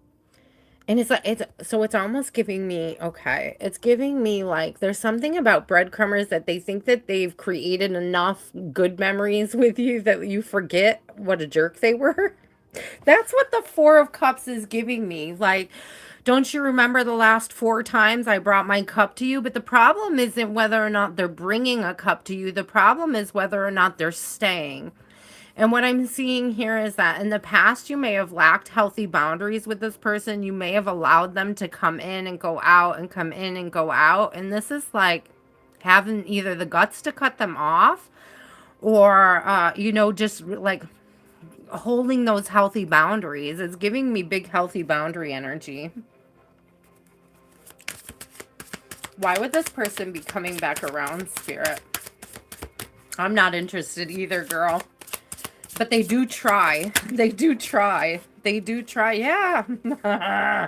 And it's like, it's almost giving me, okay, it's giving me like, there's something about breadcrumbers that they think that they've created enough good memories with you that you forget what a jerk they were. That's what the Four of Cups is giving me. Like, don't you remember the last 4 times I brought my cup to you? But the problem isn't whether or not they're bringing a cup to you. The problem is whether or not they're staying. And what I'm seeing here is that in the past, you may have lacked healthy boundaries with this person. You may have allowed them to come in and go out and come in and go out. And this is like having either the guts to cut them off or, you know, just like holding those healthy boundaries. It's giving me big, healthy boundary energy. Why would this person be coming back around, Spirit? I'm not interested either, girl. But they do try. They do try. They do try. Yeah.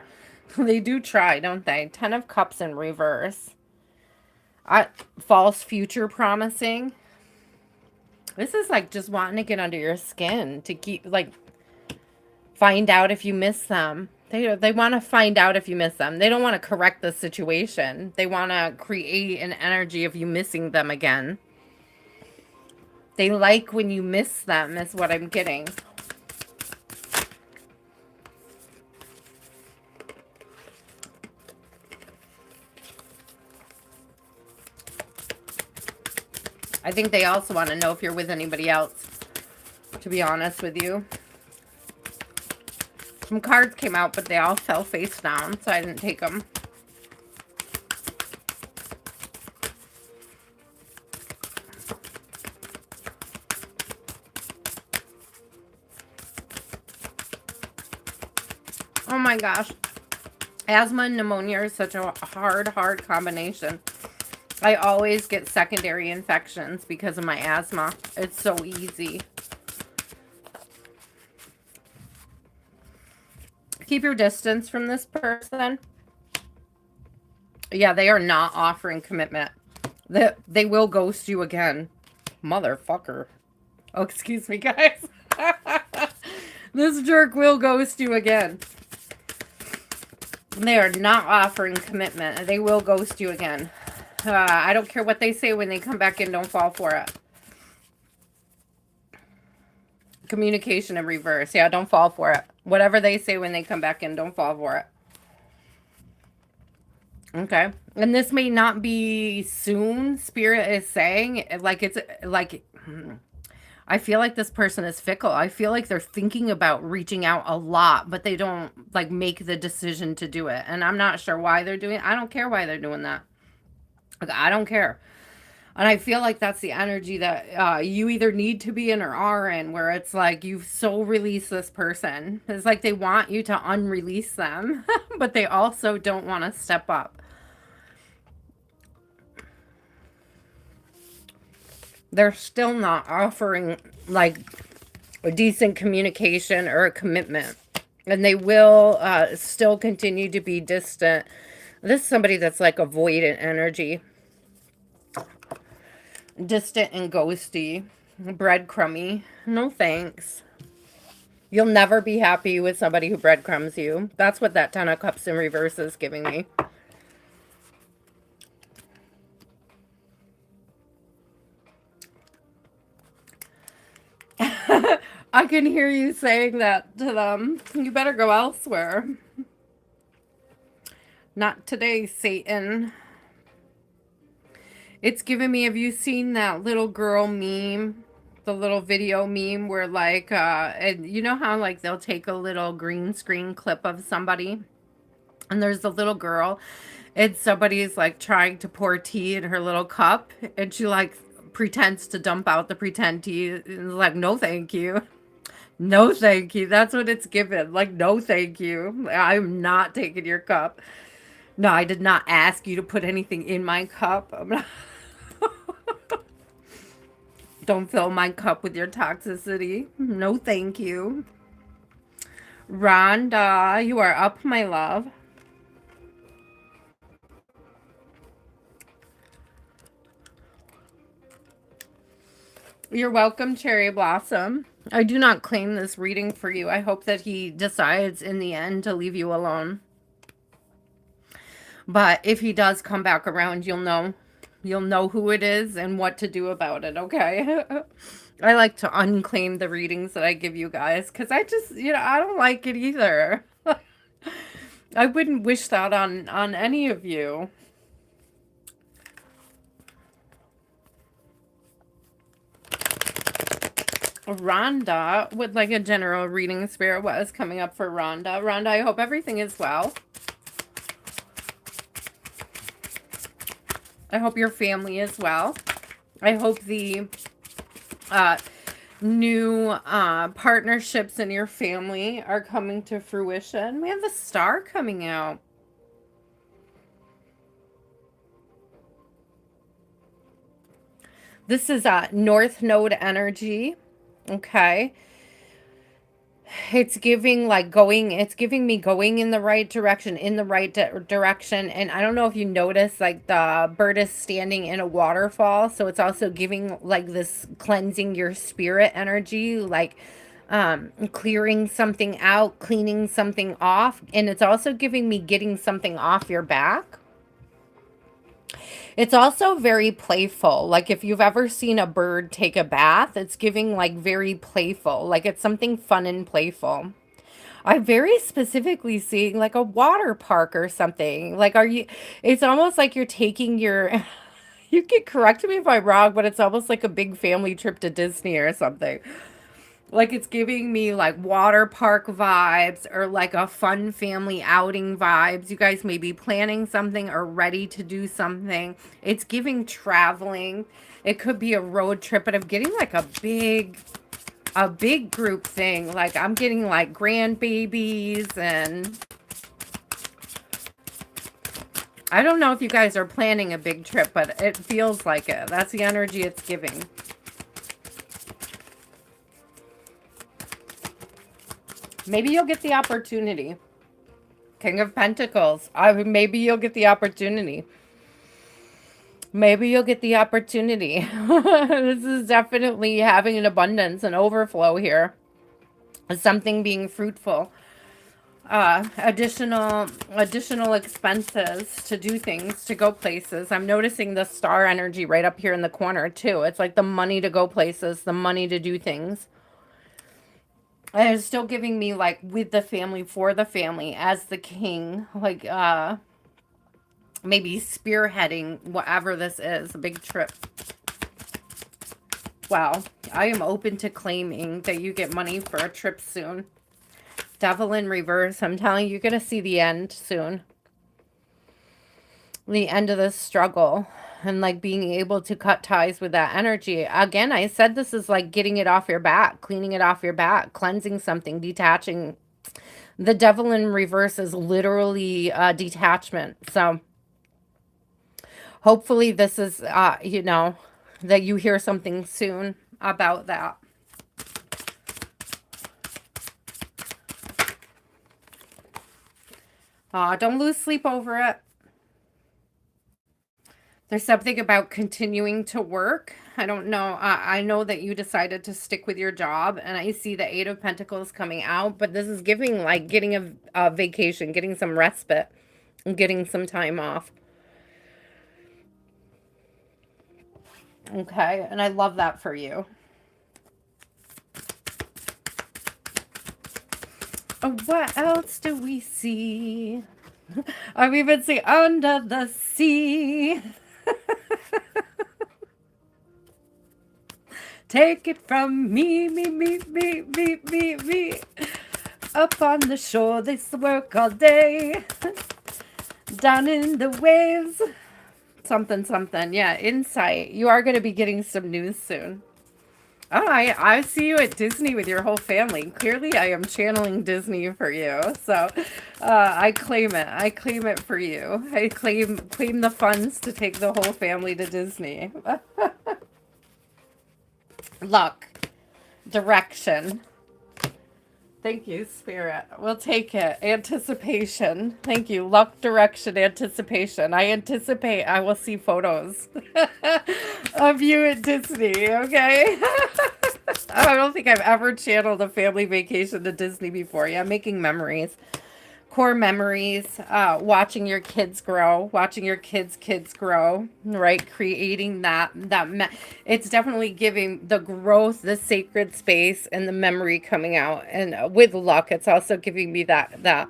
They do try, don't they? 10 of Cups in reverse. False future promising. This is like just wanting to get under your skin. To keep, like, find out if you miss them. They want to find out if you miss them. They don't want to correct the situation. They want to create an energy of you missing them again. They like when you miss them, is what I'm getting. I think they also want to know if you're with anybody else, to be honest with you. Some cards came out, but they all fell face down, so I didn't take them. Oh my gosh. Asthma and pneumonia is such a hard combination. I always get secondary infections because of my asthma. It's so easy. Keep your distance from this person. Yeah, they are not offering commitment. They will ghost you again. Motherfucker. Oh, excuse me, guys. This jerk will ghost you again. They are not offering commitment. They will ghost you again. I don't care what they say when they come back in. Don't fall for it. Communication in reverse. Yeah, don't fall for it. Whatever they say when they come back in, don't fall for it. Okay. And this may not be soon, Spirit is saying. Like, it's like... I feel like this person is fickle. I feel like they're thinking about reaching out a lot, but they don't, like, make the decision to do it. And I'm not sure why they're doing it. I don't care why they're doing that. Like, I don't care. And I feel like that's the energy that you either need to be in or are in, where it's like you've so released this person. It's like they want you to unrelease them, but they also don't want to step up. They're still not offering, like, a decent communication or a commitment. And they will still continue to be distant. This is somebody that's like avoidant energy. Distant and ghosty. Breadcrumby. No thanks. You'll never be happy with somebody who breadcrumbs you. That's what that 10 of Cups in reverse is giving me. I can hear you saying that to them. You better go elsewhere. Not today, Satan. It's giving me, have you seen that little girl meme? The little video meme where like, and you know how like they'll take a little green screen clip of somebody and there's the little girl and somebody's like trying to pour tea in her little cup and she like pretends to dump out the pretend tea and is like, no, thank you. No, thank you. That's what it's given. Like, no, thank you. I'm not taking your cup. No, I did not ask you to put anything in my cup. I'm not. Don't fill my cup with your toxicity. No, thank you. Rhonda, you are up, my love. You're welcome, Cherry Blossom. I do not claim this reading for you. I hope that he decides in the end to leave you alone. But if he does come back around, you'll know. You'll know who it is and what to do about it, okay? I like to unclaim the readings that I give you guys because I just, I don't like it either. I wouldn't wish that on any of you. Rhonda would like a general reading. Spirit, what is coming up for Rhonda? Rhonda, I hope everything is well. I hope your family is well. I hope the new partnerships in your family are coming to fruition. We have the star coming out. This is North Node energy. Okay. It's giving like going, it's giving me going in the right direction, direction. And I don't know if you notice, like the bird is standing in a waterfall. So it's also giving like this cleansing your spirit energy, like clearing something out, cleaning something off. And it's also giving me getting something off your back. It's also very playful. Like if you've ever seen a bird take a bath, it's giving like very playful. Like it's something fun and playful. I'm very specifically seeing like a water park or something. Like it's almost like you're taking your, you can correct me if I'm wrong, but it's almost like a big family trip to Disney or something. Like it's giving me like water park vibes or like a fun family outing vibes. You guys may be planning something or ready to do something. It's giving traveling. It could be a road trip, but I'm getting like a big group thing. Like I'm getting like grandbabies and I don't know if you guys are planning a big trip, but it feels like it. That's the energy it's giving. Maybe you'll get the opportunity. King of Pentacles. Maybe you'll get the opportunity. Maybe you'll get the opportunity. This is definitely having an abundance and overflow here. Something being fruitful. Additional expenses to do things, to go places. I'm noticing the star energy right up here in the corner too. It's like the money to go places, the money to do things. And it's still giving me like with the family, for the family, as the king, like maybe spearheading whatever this is, a big trip. Wow, I am open to claiming that you get money for a trip soon. Devil in reverse, I'm telling you, you're going to see the end soon. The end of this struggle. And like being able to cut ties with that energy. Again, I said this is like getting it off your back, cleaning it off your back, cleansing something, detaching. The devil in reverse is literally detachment. So hopefully this is, you know, that you hear something soon about that. Don't lose sleep over it. There's something about continuing to work. I don't know. I know that you decided to stick with your job, and I see the Eight of Pentacles coming out, but this is giving, like, getting a vacation, getting some respite, and getting some time off. Okay, and I love that for you. What else do we see? I'm even saying under the sea. Take it from me. Up on the shore, they work all day. Down in the waves. Something, something. Yeah, insight. You are going to be getting some news soon. Oh, I see you at Disney with your whole family. Clearly, I am channeling Disney for you. So, I claim it. I claim it for you. I claim the funds to take the whole family to Disney. Luck, direction. Thank you, Spirit. We'll take it. Anticipation. Thank you. Luck, direction, anticipation. I anticipate I will see photos of you at Disney, okay? I don't think I've ever channeled a family vacation to Disney before. Yeah, making memories. Core memories, watching your kids grow, watching your kids grow, right? Creating it's definitely giving the growth, the sacred space, and the memory coming out. And with luck, it's also giving me that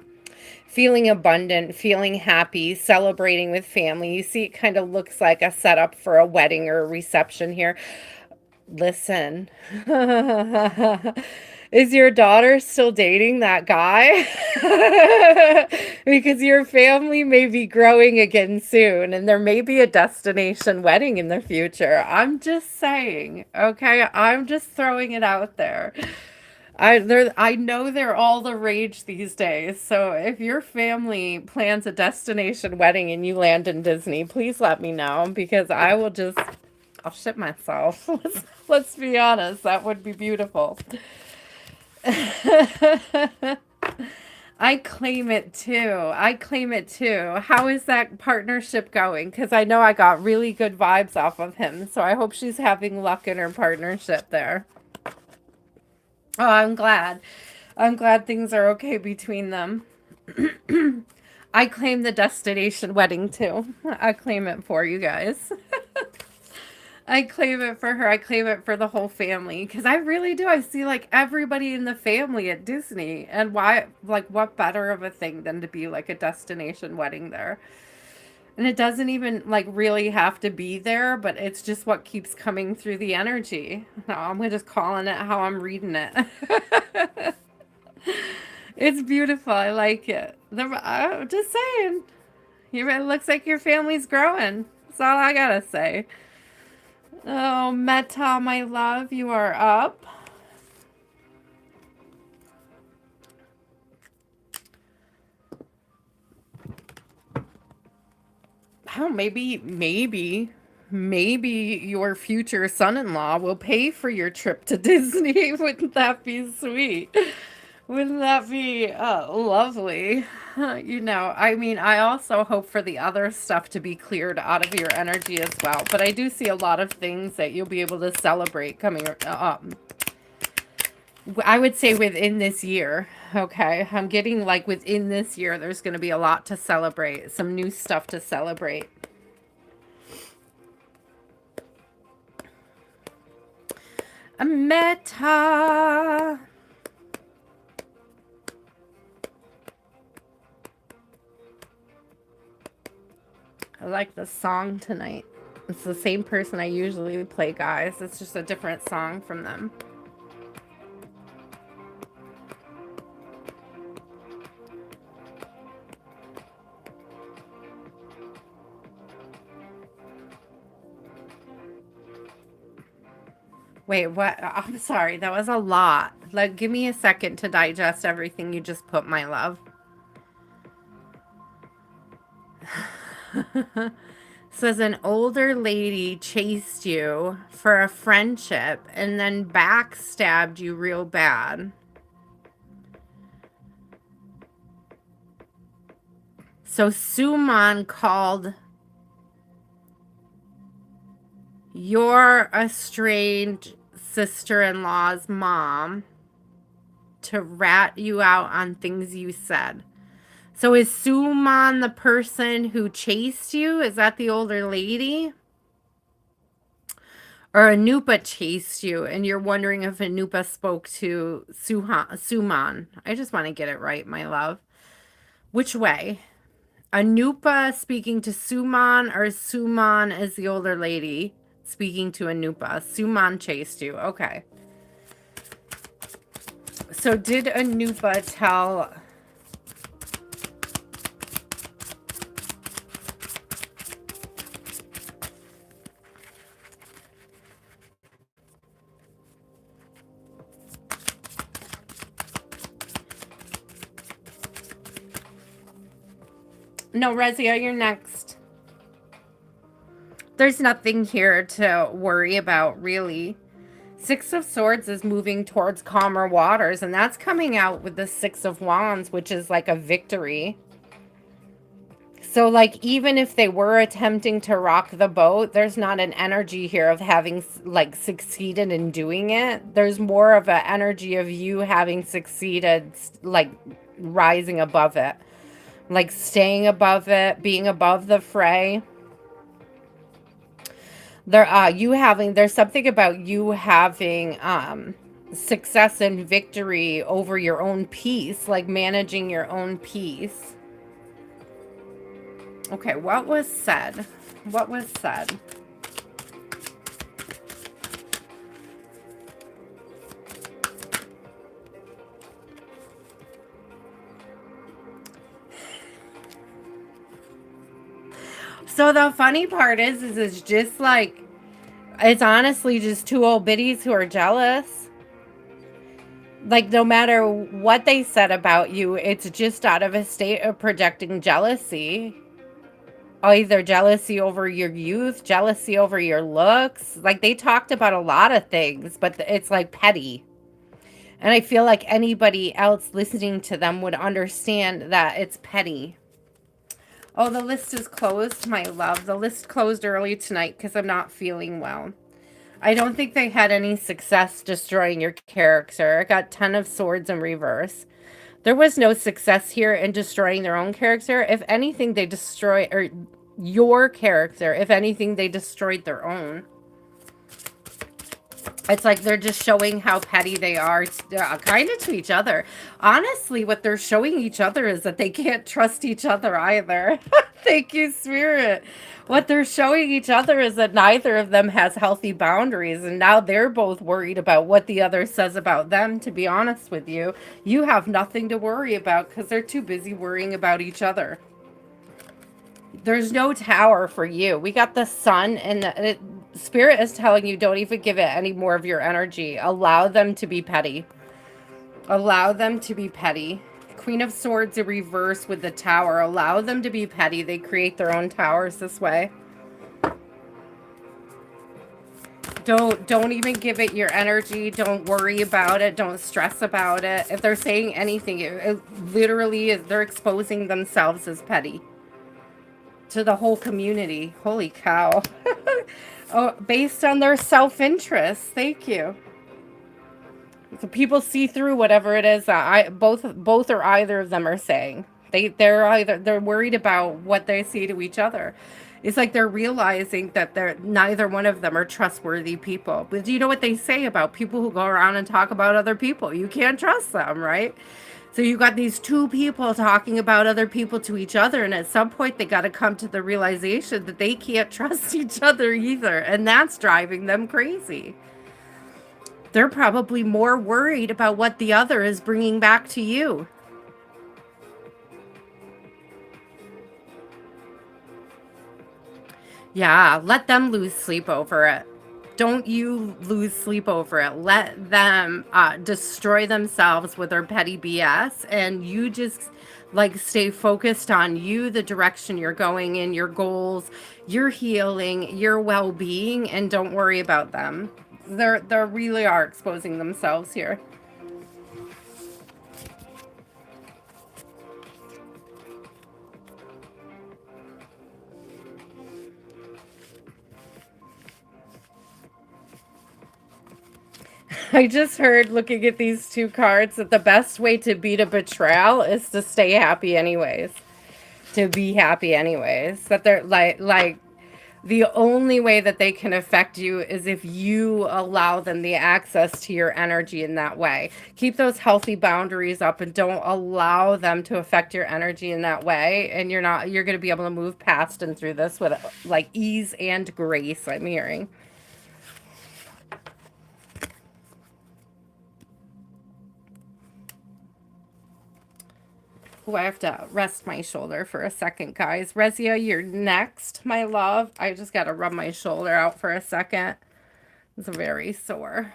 feeling abundant, feeling happy, celebrating with family. You see, it kind of looks like a setup for a wedding or a reception here. Listen, is your daughter still dating that guy? Because your family may be growing again soon and there may be a destination wedding in the future. I'm just saying, okay? I'm just throwing it out there. I know they're all the rage these days. So if your family plans a destination wedding and you land in Disney, please let me know because I'll shit myself. Let's be honest. That would be beautiful. I claim it too. I claim it too. How is that partnership going? Because I know I got really good vibes off of him. So I hope she's having luck in her partnership there. Oh, I'm glad. I'm glad things are okay between them. I claim the destination wedding too. I claim it for you guys. I claim it for her. I claim it for the whole family because I really do. I see like everybody in the family at Disney, and why, like, what better of a thing than to be like a destination wedding there? And it doesn't even like really have to be there, but it's just what keeps coming through the energy. No, I'm just calling it how I'm reading it. It's beautiful. I like it. I'm just saying, it looks like your family's growing. That's all I gotta say. Oh, Meta, my love, you are up. Oh, maybe your future son-in-law will pay for your trip to Disney. Wouldn't that be sweet? Wouldn't that be lovely? You know, I mean, I also hope for the other stuff to be cleared out of your energy as well. But I do see a lot of things that you'll be able to celebrate coming up. I would say within this year, okay? I'm getting like within this year, there's going to be a lot to celebrate, some new stuff to celebrate. A meta. I like the song tonight. It's the same person I usually play, guys. It's just a different song from them. Wait, what? I'm sorry. That was a lot. Like, give me a second to digest everything you just put, my love. Says an older lady chased you for a friendship and then backstabbed you real bad. So Suman called your estranged sister-in-law's mom to rat you out on things you said. So is Suman the person who chased you? Is that the older lady? Or Anupa chased you and you're wondering if Anupa spoke to Suman. I just want to get it right, my love. Which way? Anupa speaking to Suman, or Suman is the older lady speaking to Anupa. Suman chased you. Okay. So did Anupa tell... No, Resia, you're next. There's nothing here to worry about, really. Six of Swords is moving towards calmer waters, and that's coming out with the Six of Wands, which is like a victory. So, like, even if they were attempting to rock the boat, there's not an energy here of having, like, succeeded in doing it. There's more of an energy of you having succeeded, like, rising above it. Like, staying above it, being above the fray. There's something about you having, success and victory over your own peace, like managing your own peace. Okay, what was said? What was said? So the funny part is it's just like, it's honestly just two old biddies who are jealous. Like, no matter what they said about you, it's just out of a state of projecting jealousy. Either jealousy over your youth, jealousy over your looks. Like, they talked about a lot of things, but it's like petty. And I feel like anybody else listening to them would understand that it's petty. Oh, the list is closed, my love. The list closed early tonight because I'm not feeling well. I don't think they had any success destroying your character. I got 10 of Swords in reverse. There was no success here in destroying their own character. If anything, they destroy, or your character, if anything, they destroyed their own. It's like they're just showing how petty they are, kind of to each other. Honestly, what they're showing each other is that they can't trust each other either. Thank you, Spirit. What they're showing each other is that neither of them has healthy boundaries, and now they're both worried about what the other says about them, to be honest with you. You have nothing to worry about because they're too busy worrying about each other. There's no tower for you. We got the sun, and Spirit is telling you don't even give it any more of your energy. Allow them to be petty. Allow them to be petty. Queen of Swords in reverse with the tower. Allow them to be petty. They create their own towers this way. Don't even give it your energy. Don't worry about it. Don't stress about it. If they're saying anything, it literally is, they're exposing themselves as petty to the whole community. Holy cow. Oh, based on their self-interest. Thank you. So people see through whatever it is that both or either of them are saying. They're worried about what they say to each other. It's like they're realizing that neither one of them are trustworthy people. But do you know what they say about people who go around and talk about other people? You can't trust them, right? So you got these two people talking about other people to each other, and at some point they got to come to the realization that they can't trust each other either, and that's driving them crazy. They're probably more worried about what the other is bringing back to you. Yeah, let them lose sleep over it. Don't you lose sleep over it. Let them destroy themselves with their petty BS, and you just like stay focused on you, the direction you're going in, your goals, your healing, your well-being, and don't worry about them. They really are exposing themselves here. I just heard, looking at these two cards, that the best way to beat a betrayal is to stay happy anyways. To be happy anyways. That they're like The only way that they can affect you is if you allow them the access to your energy in that way. Keep those healthy boundaries up and don't allow them to affect your energy in that way. And you're going to be able to move past and through this with like ease and grace, I'm hearing. Oh, I have to rest my shoulder for a second, guys. Resia, you're next, my love. I just got to rub my shoulder out for a second. It's very sore.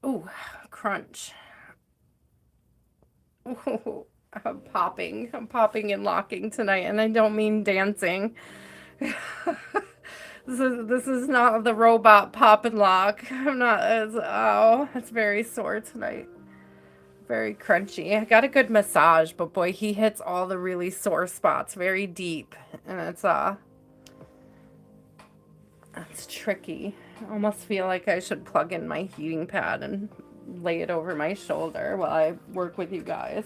Oh, crunch. Oh, I'm popping. I'm popping and locking tonight, and I don't mean dancing. This is not the robot pop and lock. I'm not as, oh, it's very sore tonight. Very crunchy. I got a good massage, but boy, he hits all the really sore spots very deep, and it's tricky. I almost feel like I should plug in my heating pad and lay it over my shoulder while I work with you guys.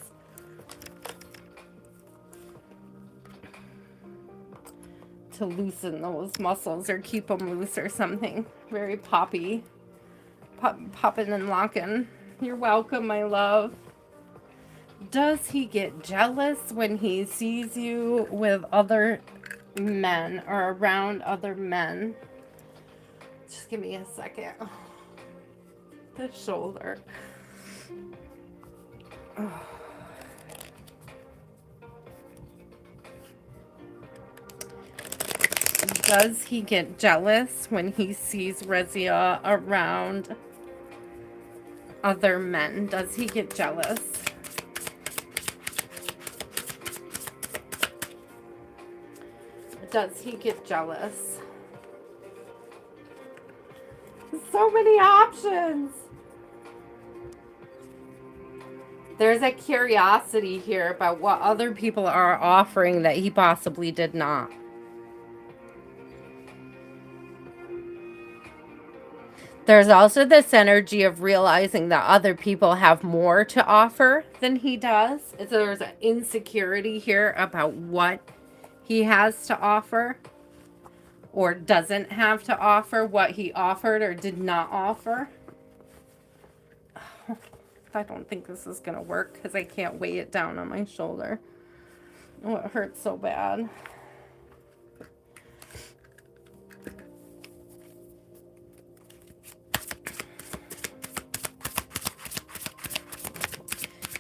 To loosen those muscles or keep them loose or something. Very poppy. Popping and locking. You're welcome, my love. Does he get jealous when he sees you with other men or around other men? Just give me a second. The shoulder. Oh. Does he get jealous when he sees Resia around other men? Does he get jealous? Does he get jealous? So many options. There's a curiosity here about what other people are offering that he possibly did not. There's also this energy of realizing that other people have more to offer than he does. There's an insecurity here about what he has to offer or doesn't have to offer, what he offered or did not offer. I don't think this is going to work because I can't weigh it down on my shoulder. Oh, it hurts so bad.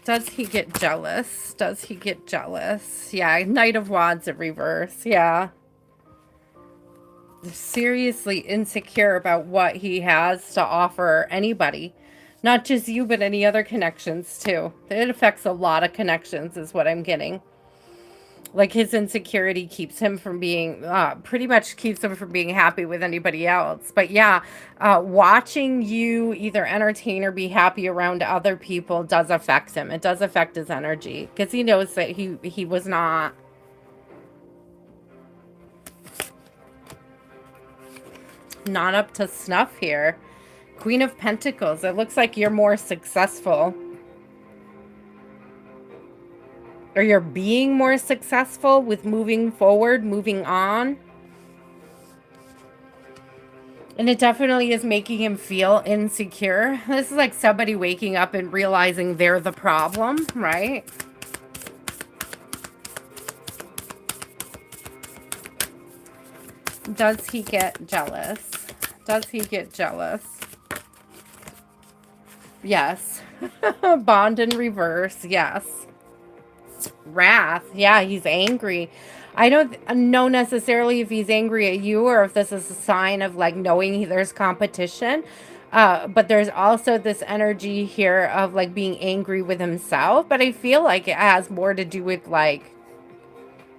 Does he get jealous? Does he get jealous? Yeah, Knight of Wands in reverse. Yeah. Seriously insecure about what he has to offer anybody. Not just you, but any other connections too. It affects a lot of connections is what I'm getting. Like his insecurity keeps him from being, pretty much keeps him from being happy with anybody else. But yeah, watching you either entertain or be happy around other people does affect him. It does affect his energy because he knows that he was not up to snuff here. Queen of Pentacles. It looks like you're more successful. Or you're being more successful with moving forward, moving on. And it definitely is making him feel insecure. This is like somebody waking up and realizing they're the problem, right? Does he get jealous? Does he get jealous? Yes. Bond in reverse. Yes. Wrath. Yeah, he's angry. I don't know necessarily if he's angry at you or if this is a sign of like knowing there's competition. But there's also this energy here of like being angry with himself. But I feel like it has more to do with like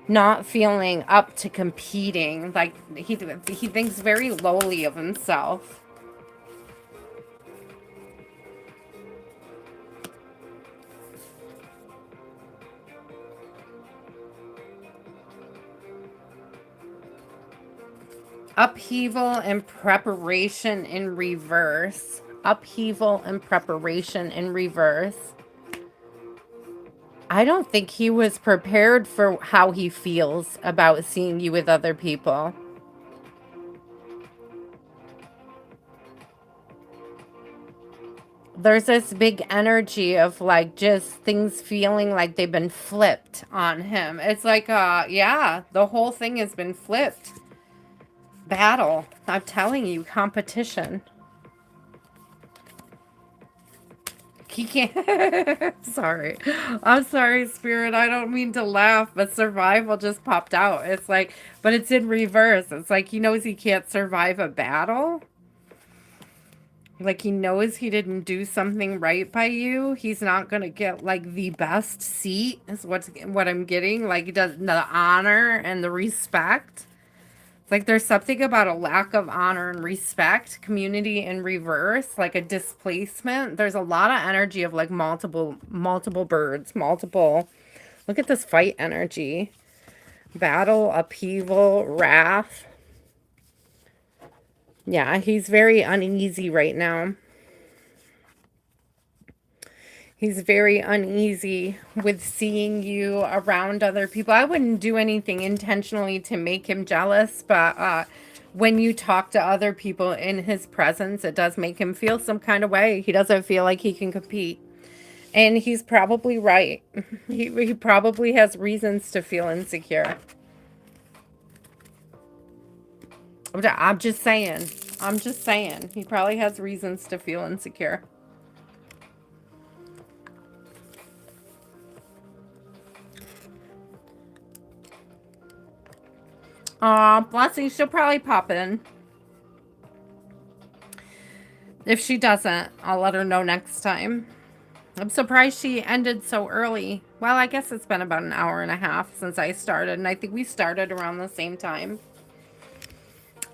not feeling up to competing. Like he thinks very lowly of himself. Upheaval and preparation in reverse. Upheaval and preparation in reverse. I don't think he was prepared for how he feels about seeing you with other people. There's this big energy of like just things feeling like they've been flipped on him. It's like, yeah, the whole thing has been flipped. Battle. I'm telling you, competition. He can't. Sorry. I'm sorry, Spirit. I don't mean to laugh, but survival just popped out. It's like, but it's in reverse. It's like he knows he can't survive a battle. Like he knows he didn't do something right by you. He's not gonna get like the best seat. Is what I'm getting. Like he does the honor and the respect. It's like there's something about a lack of honor and respect. Community in reverse, like a displacement. There's a lot of energy of like multiple birds, multiple. Look at this fight energy. Battle, upheaval, wrath. Yeah, he's very uneasy right now. He's very uneasy with seeing you around other people. I wouldn't do anything intentionally to make him jealous, but when you talk to other people in his presence, it does make him feel some kind of way. He doesn't feel like he can compete. And he's probably right. He probably has reasons to feel insecure. I'm just saying. I'm just saying. He probably has reasons to feel insecure. Blessing, she'll probably pop in. If she doesn't, I'll let her know next time. I'm surprised she ended so early. Well, I guess it's been about an hour and a half since I started, and I think we started around the same time.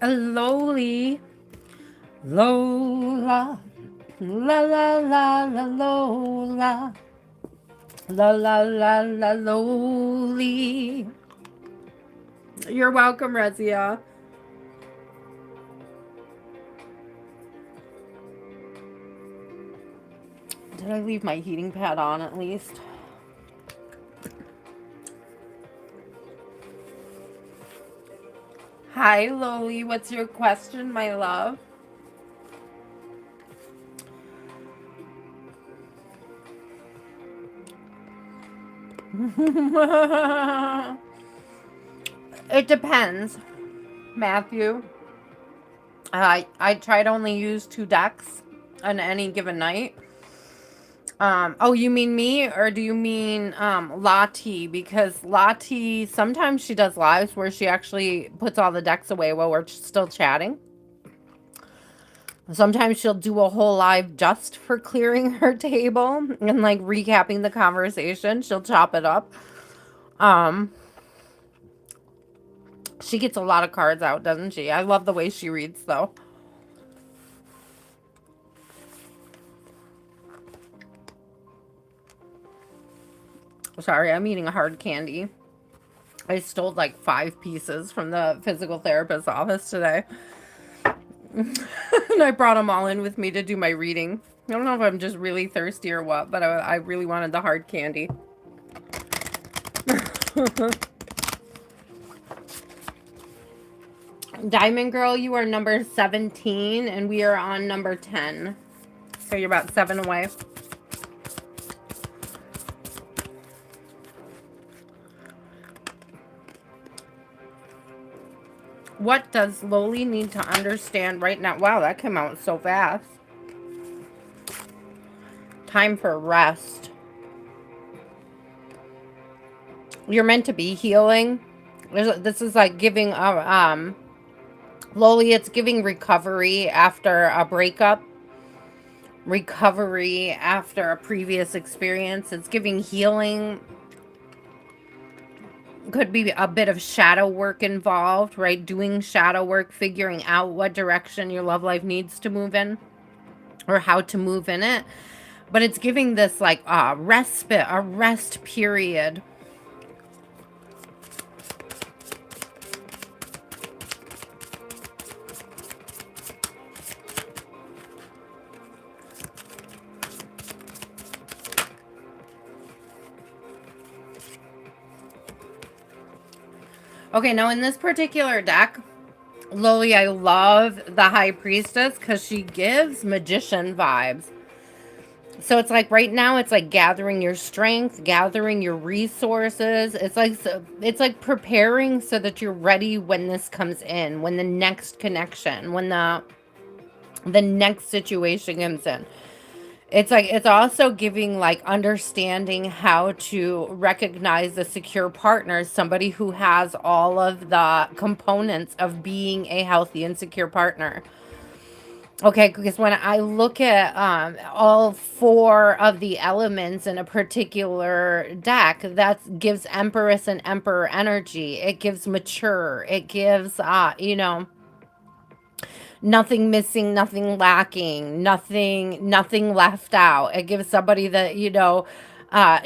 Loli. Lola. La la la la Lola. La la la la Loli. You're welcome, Resia. Did I leave my heating pad on at least? Hi, Loli. What's your question, my love? It depends, Matthew. I try to only use 2 decks on any given night. Oh, you mean me, or do you mean Lottie? Because Lottie, sometimes she does lives where she actually puts all the decks away while we're still chatting. Sometimes she'll do a whole live just for clearing her table and like recapping the conversation. She'll chop it up. She gets a lot of cards out, doesn't she? I love the way she reads, though. Sorry, I'm eating a hard candy. I stole like 5 pieces from the physical therapist's office today. And I brought them all in with me to do my reading. I don't know if I'm just really thirsty or what, but I really wanted the hard candy. Diamond Girl, you are number 17, and we are on number 10. So you're about 7 away. What does Loli need to understand right now? Wow, that came out so fast. Time for rest. You're meant to be healing. This is like giving Loli, it's giving recovery after a breakup. Recovery after a previous experience. It's giving healing. Could be a bit of shadow work involved, right? Doing shadow work, figuring out what direction your love life needs to move in or how to move in it. But it's giving this like respite, a rest period. Okay, now in this particular deck, Lily, I love the High Priestess because she gives magician vibes. So it's like right now it's like gathering your strength, gathering your resources. It's like preparing so that you're ready when this comes in, when the next connection, when the next situation comes in. It's like it's also giving like understanding how to recognize a secure partner, somebody who has all of the components of being a healthy and secure partner. Okay, because when I look at all four of the elements in a particular deck, that gives Empress and Emperor energy. It gives mature. It gives, nothing missing, nothing lacking, nothing left out. It gives somebody that,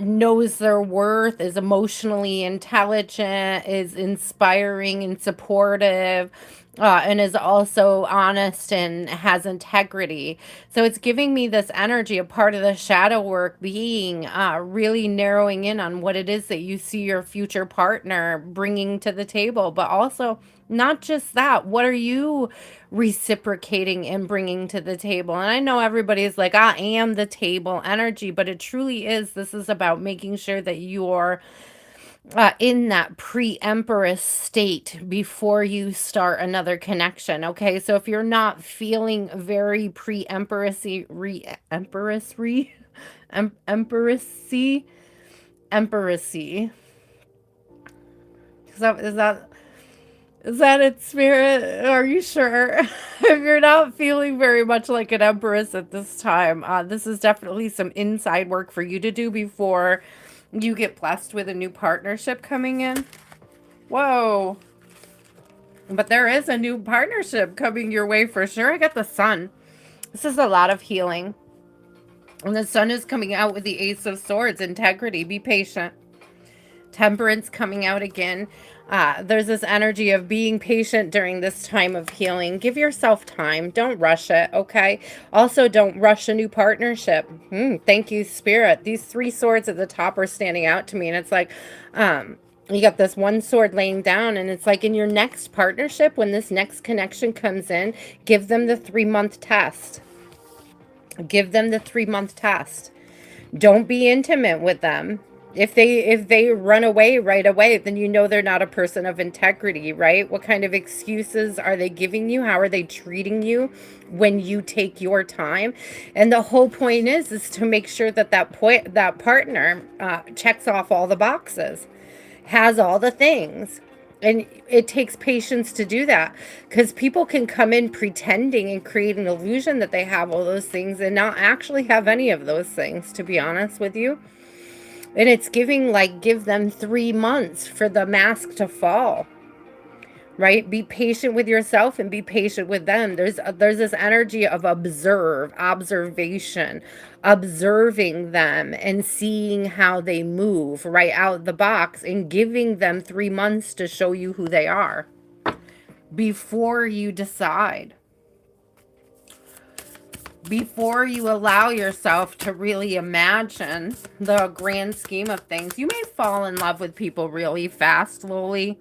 knows their worth, is emotionally intelligent, is inspiring and supportive, and is also honest and has integrity. So it's giving me this energy, a part of the shadow work being really narrowing in on what it is that you see your future partner bringing to the table, but also not just that, what are you reciprocating and bringing to the table? And I know everybody's like, I am the table energy, but it truly is. This is about making sure that you're in that pre-empress state before you start another connection. Okay, so if you're not feeling very pre-empressy, empressy, empressy, is that it, Spirit? Are you sure? If you're not feeling very much like an empress at this time, this is definitely some inside work for you to do before you get blessed with a new partnership coming in. Whoa. But there is a new partnership coming your way for sure. I got the sun. This is a lot of healing. And the sun is coming out with the Ace of Swords. Integrity. Be patient. Temperance coming out again. There's this energy of being patient during this time of healing. Give yourself time. Don't rush it, okay? Also, don't rush a new partnership. Thank you, Spirit. These three swords at the top are standing out to me, and it's like, you got this one sword laying down, and it's like in your next partnership, when this next connection comes in, give them the 3-month test. Give them the 3-month test. Don't be intimate with them. If they run away right away, then you know they're not a person of integrity, right? What kind of excuses are they giving you? How are they treating you when you take your time? And the whole point is to make sure that that partner checks off all the boxes, has all the things. And it takes patience to do that, because people can come in pretending and create an illusion that they have all those things and not actually have any of those things, to be honest with you. And it's giving, like, give them 3 months for the mask to fall, right? Be patient with yourself and be patient with them. There's this energy of observation, observing them and seeing how they move right out the box, and giving them 3 months to show you who they are before you decide. Before you allow yourself to really imagine the grand scheme of things. You may fall in love with people really fast, Loli.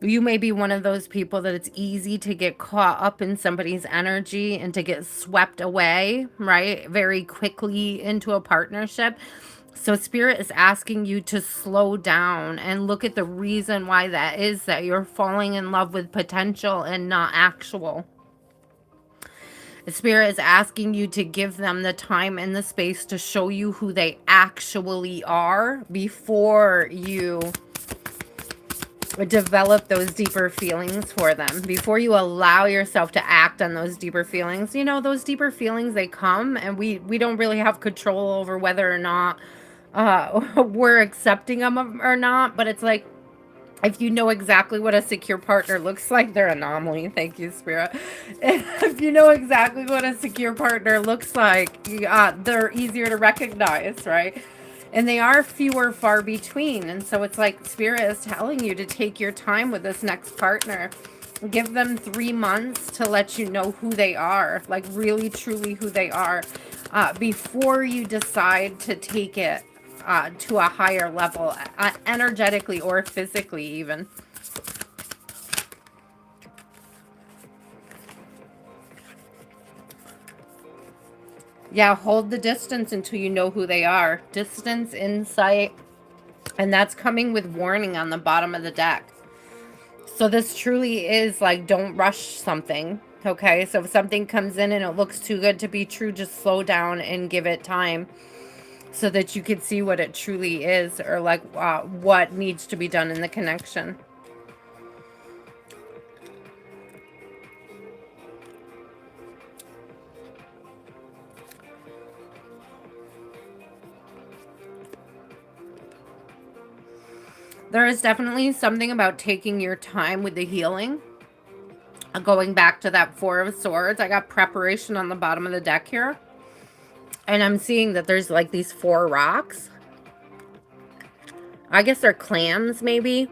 You may be one of those people that it's easy to get caught up in somebody's energy and to get swept away, right? Very quickly into a partnership. So Spirit is asking you to slow down and look at the reason why that is, that you're falling in love with potential and not actual. The Spirit is asking you to give them the time and the space to show you who they actually are before you develop those deeper feelings for them, before you allow yourself to act on those deeper feelings. You know, those deeper feelings, they come, and we don't really have control over whether or not we're accepting them or not. But it's like, if you know exactly what a secure partner looks like, they're anomaly. Thank you, Spirit. If you know exactly what a secure partner looks like, they're easier to recognize, right? And they are fewer far between. And so it's like Spirit is telling you to take your time with this next partner. Give them 3 months to let you know who they are, like really, truly who they are, before you decide to take it to a higher level, energetically or physically even. Yeah, hold the distance until you know who they are. Distance, insight, and that's coming with warning on the bottom of the deck. So this truly is like, don't rush something, okay? So if something comes in and it looks too good to be true, just slow down and give it time so that you can see what it truly is, or like what needs to be done in the connection. There is definitely something about taking your time with the healing. Going back to that Four of Swords, I got preparation on the bottom of the deck here. And I'm seeing that there's like these 4 rocks. I guess they're clams, maybe.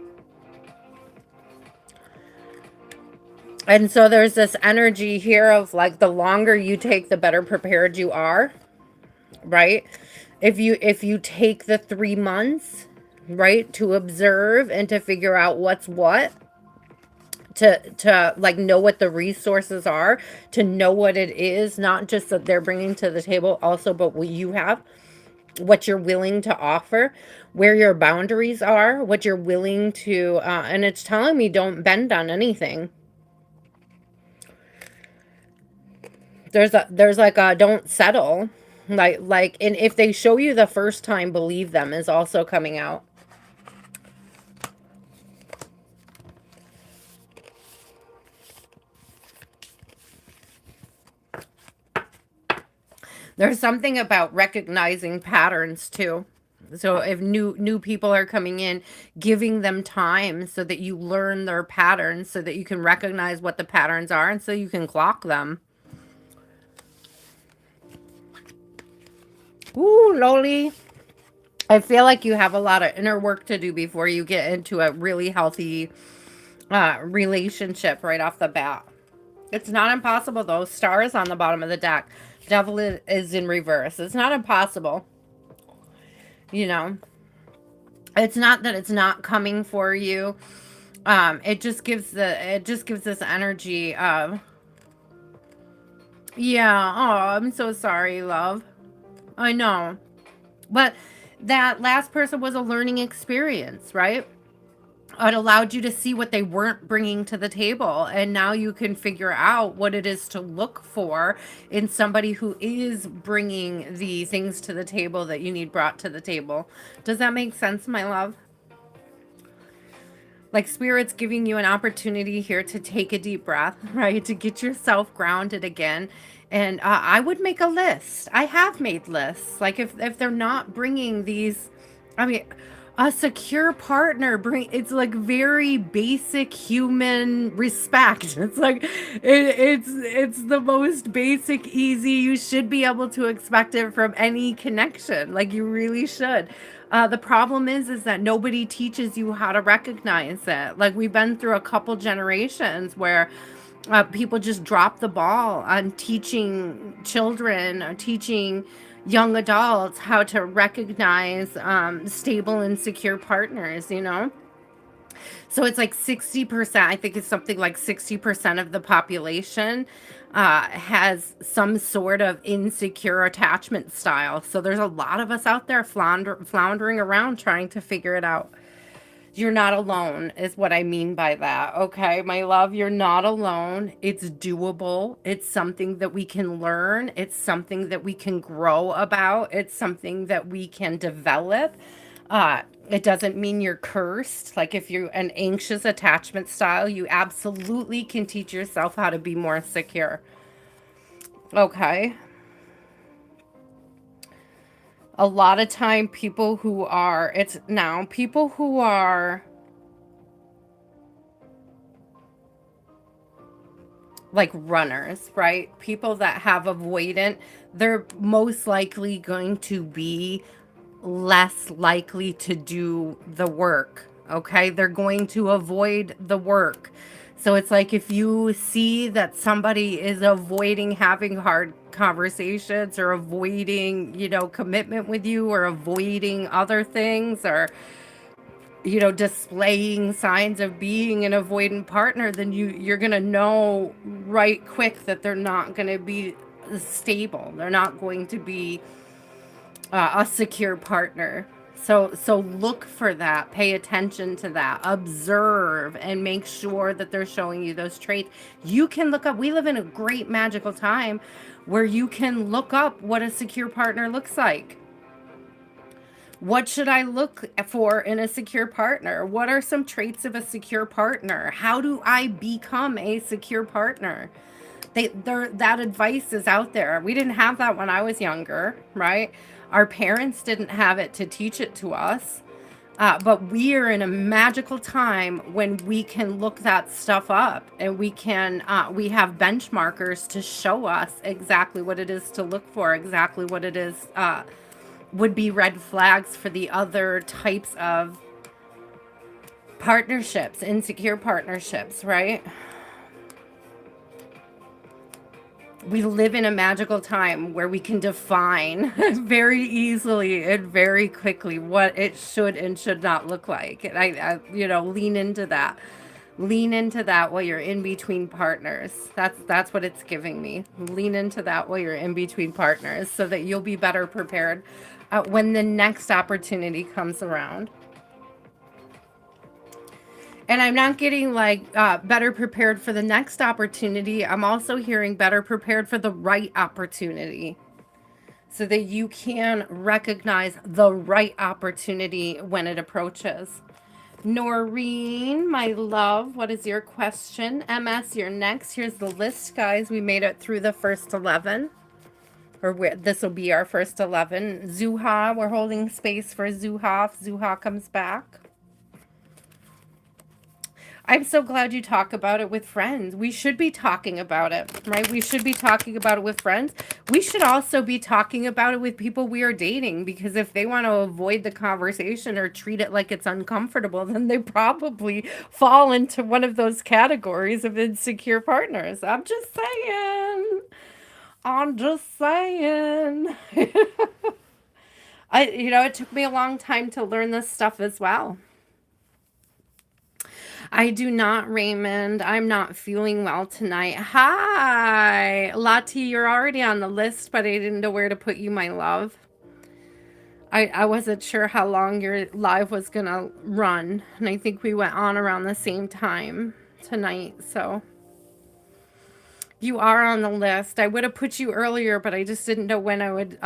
And so there's this energy here of like, the longer you take, the better prepared you are, right? If you take the 3 months, right, to observe and to figure out what's what, to like know what the resources are, to know what it is, not just that they're bringing to the table also, but what you have, what you're willing to offer, where your boundaries are, what you're willing to, and it's telling me don't bend on anything. There's like a don't settle, like, and if they show you the first time, believe them is also coming out. There's something about recognizing patterns too. So if new people are coming in, giving them time so that you learn their patterns, so that you can recognize what the patterns are, and so you can clock them. Ooh, Loli. I feel like you have a lot of inner work to do before you get into a really healthy relationship right off the bat. It's not impossible though. Star is on the bottom of the deck. Devil is in reverse. It's not impossible. You know, it's not that it's not coming for you. It just gives this energy of, yeah, oh, I'm so sorry, love. I know. But that last person was a learning experience, right? It allowed you to see what they weren't bringing to the table, and now you can figure out what it is to look for in somebody who is bringing the things to the table that you need brought to the table. Does that make sense, my love? Like, Spirit's giving you an opportunity here to take a deep breath, right? To get yourself grounded again. And I would make a list. I have made lists. Like, if they're not bringing these, I mean, a secure partner it's like very basic human respect. It's like it's the most basic, easy. You should be able to expect it from any connection. Like, you really should. The problem is that nobody teaches you how to recognize it. Like, we've been through a couple generations where people just drop the ball on teaching children, or teaching young adults how to recognize stable and secure partners, you know? So it's like 60%, I think it's something like 60% of the population has some sort of insecure attachment style. So there's a lot of us out there floundering around trying to figure it out. You're not alone is what I mean by that. Okay, my love, you're not alone. It's doable. It's something that we can learn. It's something that we can grow about. It's something that we can develop. It doesn't mean you're cursed. Like, if you're an anxious attachment style, you absolutely can teach yourself how to be more secure. Okay. A lot of time people who are like runners, right? People that have avoidant, they're most likely going to be less likely to do the work. Okay, they're going to avoid the work. So it's like, if you see that somebody is avoiding having hard conversations, or avoiding, you know, commitment with you, or avoiding other things, or you know, displaying signs of being an avoidant partner, then you're going to know right quick that they're not going to be stable. They're not going to be a secure partner. So look for that, pay attention to that, observe, and make sure that they're showing you those traits. You can look up, we live in a great magical time where you can look up what a secure partner looks like. What should I look for in a secure partner? What are some traits of a secure partner? How do I become a secure partner? That advice is out there. We didn't have that when I was younger, right? Our parents didn't have it to teach it to us. But we are in a magical time when we can look that stuff up, and we have benchmarkers to show us exactly what it is to look for, exactly what it is would be red flags for the other types of partnerships, insecure partnerships, right? We live in a magical time where we can define very easily and very quickly what it should and should not look like. And you know, lean into that. Lean into that while you're in between partners. That's what it's giving me. Lean into that while you're in between partners so that you'll be better prepared when the next opportunity comes around. And I'm not getting like better prepared for the next opportunity. I'm also hearing better prepared for the right opportunity so that you can recognize the right opportunity when it approaches. Noreen, my love, what is your question? MS, you're next. Here's the list, guys. We made it through the first 11. This will be our first 11. Zuha, we're holding space for Zuha if Zuha comes back. I'm so glad you talk about it with friends. We should be talking about it, right? We should be talking about it with friends. We should also be talking about it with people we are dating, because if they want to avoid the conversation or treat it like it's uncomfortable, then they probably fall into one of those categories of insecure partners. I'm just saying. I'm just saying. You know, it took me a long time to learn this stuff as well. I do not, Raymond. I'm not feeling well tonight. Hi. Lati, you're already on the list, but I didn't know where to put you, my love. I wasn't sure how long your live was going to run, and I think we went on around the same time tonight, so you are on the list. I would have put you earlier, but I just didn't know when I would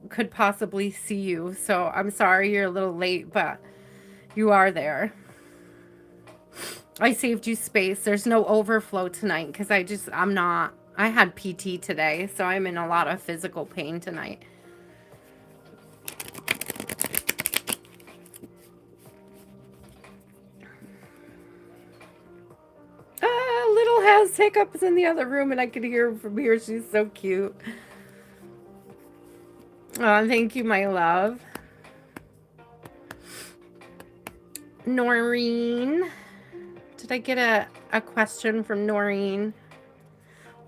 could possibly see you, so I'm sorry you're a little late, but you are there. I saved you space. There's no overflow tonight because I had PT today, so I'm in a lot of physical pain tonight. Little has hiccups in the other room, and I could hear her from here. She's so cute. Oh, thank you, my love. Noreen. Did I get a question from Noreen?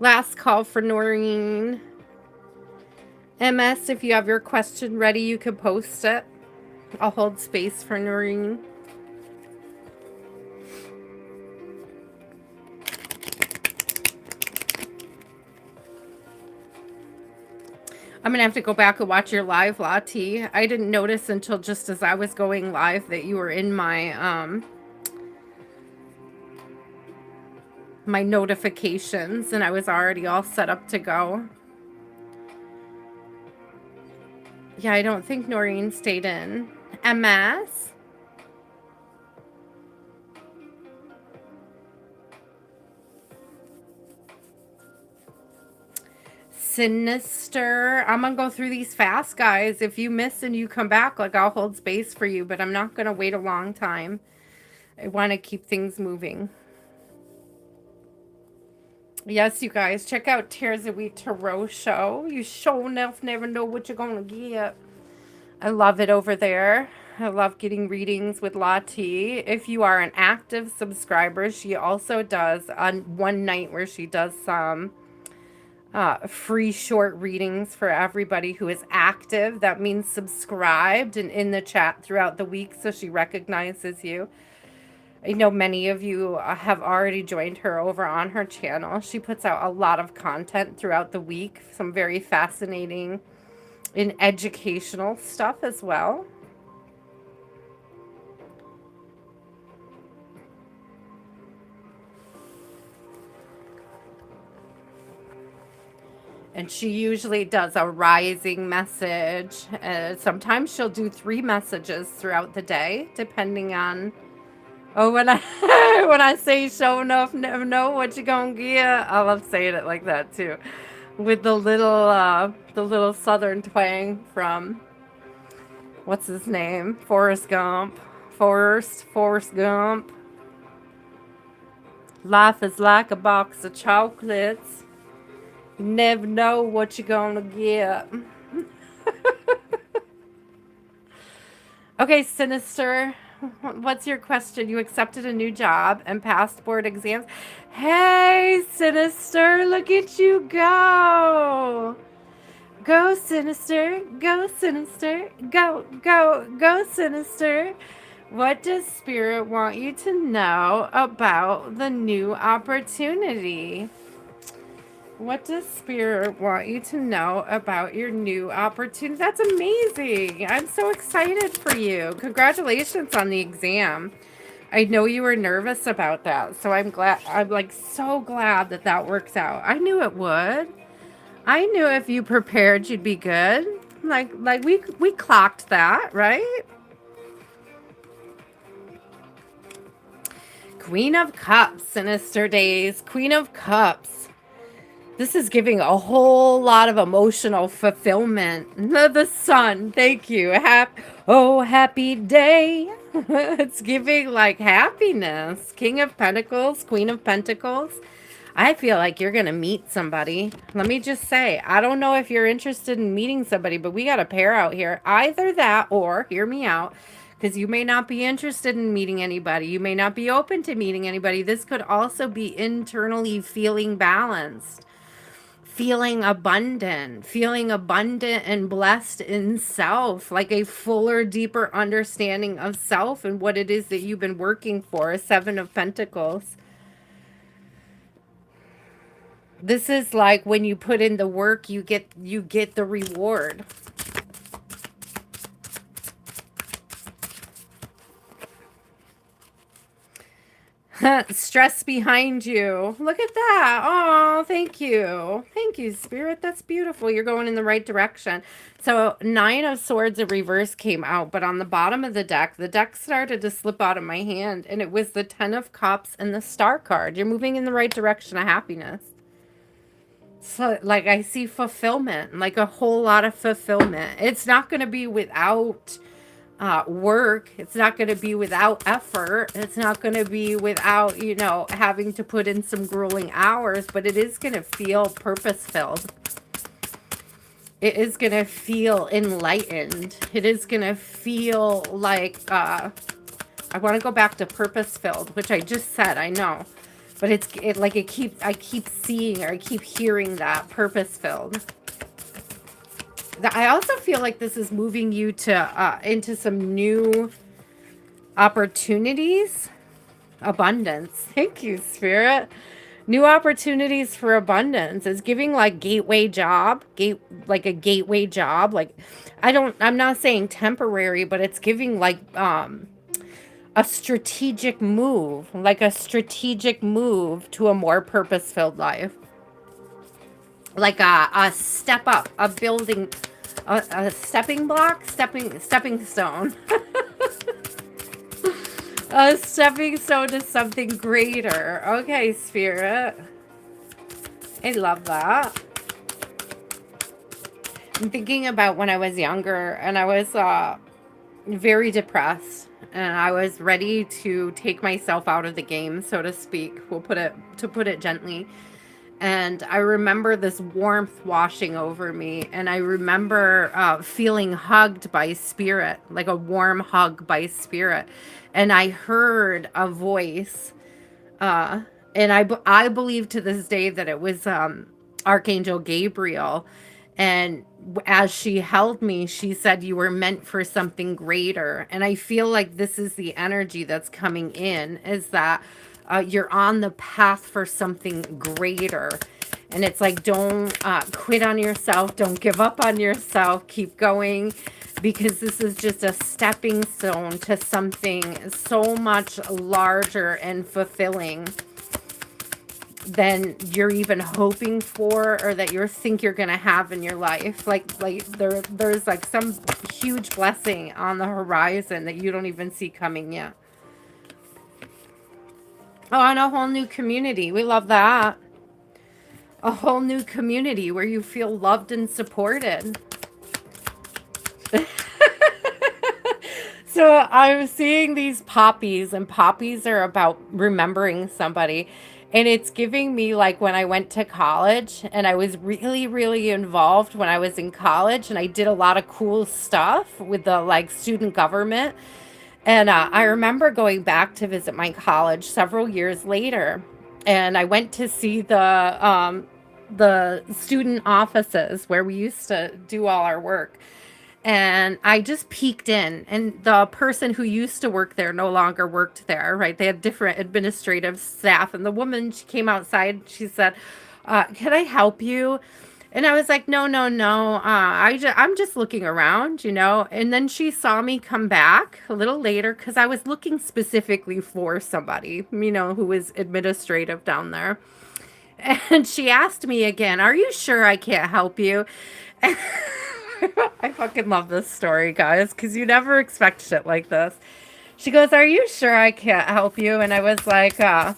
Last call for Noreen. MS, if you have your question ready, you could post it. I'll hold space for Noreen. I'm going to have to go back and watch your live, Lati. I didn't notice until just as I was going live that you were in my my notifications, and I was already all set up to go. Yeah, I don't think Noreen stayed in. MS? Sinister. I'm gonna go through these fast, guys. If you miss and you come back, like, I'll hold space for you, but I'm not gonna wait a long time. I want to keep things moving. Yes, you guys, check out Tears of Wheat Tarot Show. You sure enough never know what you're gonna get. I love it over there. I love getting readings with Lati. If you are an active subscriber, she also does on one night where she does some free short readings for everybody who is active. That means subscribed and in the chat throughout the week so she recognizes you. I know many of you have already joined her over on her channel. She puts out a lot of content throughout the week, some very fascinating and educational stuff as well. And she usually does a rising message. Sometimes she'll do 3 messages throughout the day, depending on. Oh, when I when I say show enough, never know what you gonna get. I love saying it like that too, with the little southern twang from what's his name, Forrest Gump. Forrest Gump. Life is like a box of chocolates. You never know what you're gonna get. Okay, Sinister, what's your question? You accepted a new job and passed board exams. Hey, Sinister, look at you go. Go, Sinister. Go, Sinister. Go, go, go, Sinister. What does Spirit want you to know about the new opportunity? What does Spirit want you to know about your new opportunity? That's amazing. I'm so excited for you. Congratulations on the exam. I know you were nervous about that, so I'm glad. I'm like so glad that that works out. I knew it would. I knew if you prepared, you'd be good. Like we clocked that, right? Queen of Cups, Sinister Days, Queen of Cups. This is giving a whole lot of emotional fulfillment. The sun, thank you. Happy day. It's giving like happiness. King of Pentacles, Queen of Pentacles. I feel like you're going to meet somebody. Let me just say, I don't know if you're interested in meeting somebody, but we got a pair out here. Either that or, hear me out, because you may not be interested in meeting anybody. You may not be open to meeting anybody. This could also be internally feeling balanced. Feeling abundant and blessed in self, like a fuller, deeper understanding of self and what it is that you've been working for. 7 of Pentacles. This is like when you put in the work, you get the reward. Stress behind you. Look at that. Oh, thank you. Thank you, Spirit. That's beautiful. You're going in the right direction. So 9 of Swords in reverse came out, but on the bottom of the deck started to slip out of my hand, and it was the 10 of Cups and the Star card. You're moving in the right direction of happiness. So, like, I see fulfillment, like a whole lot of fulfillment. It's not going to be without work. It's not going to be without effort. It's not going to be without, you know, having to put in some grueling hours, but it is going to feel purpose-filled. It is going to feel enlightened. It is going to feel like, I want to go back to purpose-filled, which I just said, I know. But I keep seeing, or I keep hearing that purpose-filled. I also feel like this is moving you to into some new opportunities. Abundance. Thank you, Spirit. New opportunities for abundance. It's giving like gateway job, like a gateway job. Like I'm not saying temporary, but it's giving like a strategic move, to a more purpose-filled life. Like a step up, a building, a stepping block, stepping stone. A stepping stone to something greater. Okay, Spirit. I love that. I'm thinking about when I was younger and I was very depressed and I was ready to take myself out of the game, so to speak. We'll put it gently. And I remember this warmth washing over me. And I remember feeling hugged by Spirit, like a warm hug by Spirit. And I heard a voice. And I believe to this day that it was Archangel Gabriel. And as she held me, she said, you were meant for something greater. And I feel like this is the energy that's coming in, is that you're on the path for something greater. And it's like, don't quit on yourself. Don't give up on yourself. Keep going, because this is just a stepping stone to something so much larger and fulfilling than you're even hoping for, or that you think you're gonna have in your life. Like there's like some huge blessing on the horizon that you don't even see coming yet. Oh, and a whole new community. We love that. A whole new community where you feel loved and supported. So I'm seeing these poppies, and poppies are about remembering somebody. And it's giving me like when I went to college, and I was really, really involved when I was in college, and I did a lot of cool stuff with the like student government. And I remember going back to visit my college several years later, and I went to see the student offices where we used to do all our work. And I just peeked in, and the person who used to work there no longer worked there, right? They had different administrative staff. And the woman, she came outside, she said, can I help you? And I was like, no, no, no. I'm just looking around, you know? And then she saw me come back a little later, because I was looking specifically for somebody, you know, who was administrative down there. And she asked me again, are you sure I can't help you? I fucking love this story, guys, because you never expect shit like this. She goes, are you sure I can't help you? And I was like, oh,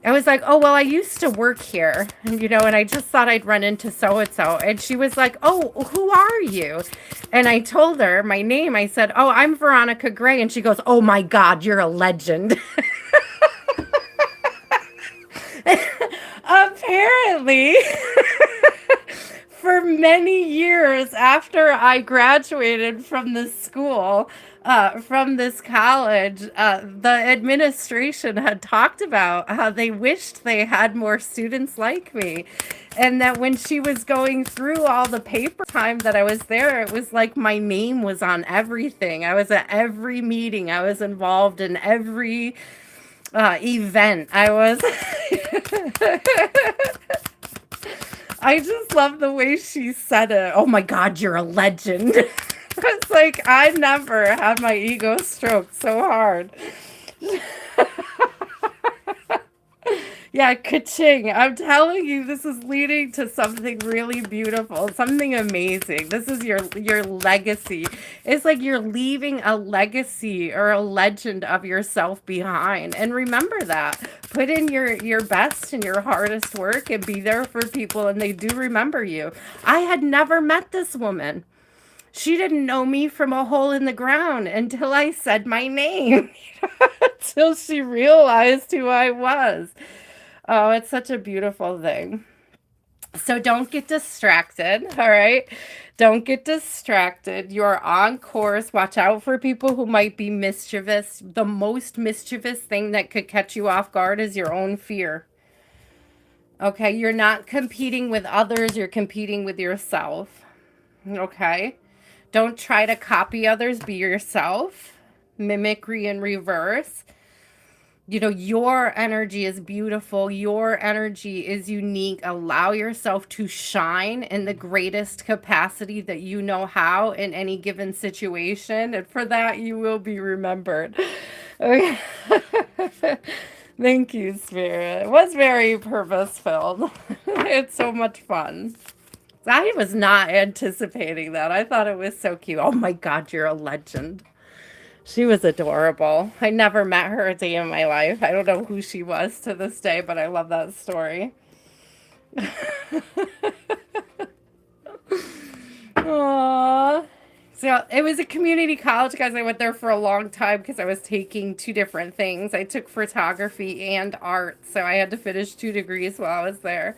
well, I used to work here, and, you know, and I just thought I'd run into so-and-so. And she was like, oh, who are you? And I told her my name. I said, oh, I'm Veronica Gray. And she goes, oh my God, you're a legend. Apparently, for many years after I graduated from this school, from this college, the administration had talked about how they wished they had more students like me. And that when she was going through all the paper time that I was there, it was like my name was on everything. I was at every meeting. I was involved in every event. I was. I just love the way she said it. Oh my God, you're a legend. It's like, I never had my ego stroked so hard. Yeah, ka-ching. I'm telling you, this is leading to something really beautiful, something amazing. This is your legacy. It's like you're leaving a legacy or a legend of yourself behind. And remember that. Put in your best and your hardest work, and be there for people, and they do remember you. I had never met this woman. She didn't know me from a hole in the ground until I said my name. Until she realized who I was. Oh, it's such a beautiful thing. So don't get distracted, all right? Don't get distracted. You're on course. Watch out for people who might be mischievous. The most mischievous thing that could catch you off guard is your own fear. Okay, you're not competing with others, you're competing with yourself. Okay? Don't try to copy others, be yourself. Mimicry in reverse. You know, your energy is beautiful. Your energy is unique. Allow yourself to shine in the greatest capacity that you know how in any given situation. And for that, you will be remembered. Okay. Thank you, Spirit. It was very purpose-filled. It's so much fun. I was not anticipating that. I thought it was so cute. Oh my God, you're a legend. She was adorable. I never met her a day in my life. I don't know who she was to this day, but I love that story. Aww. So it was a community college, guys. I went there for a long time because I was taking two different things. I took photography and art, so I had to finish 2 degrees while I was there.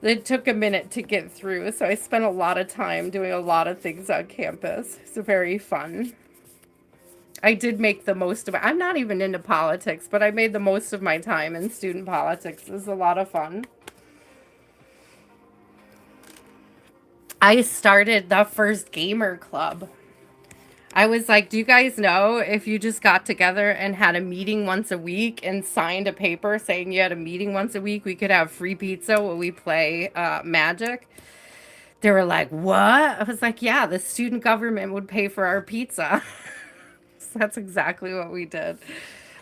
It took a minute to get through, so I spent a lot of time doing a lot of things on campus. It's very fun. I did make the most of it. I'm not even into politics, but I made the most of my time in student politics. It was a lot of fun. I started the first gamer club. I was like, do you guys know if you just got together and had a meeting once a week and signed a paper saying you had a meeting once a week, we could have free pizza while we play Magic? They were like, what? I was like, yeah, the student government would pay for our pizza. So that's exactly what we did.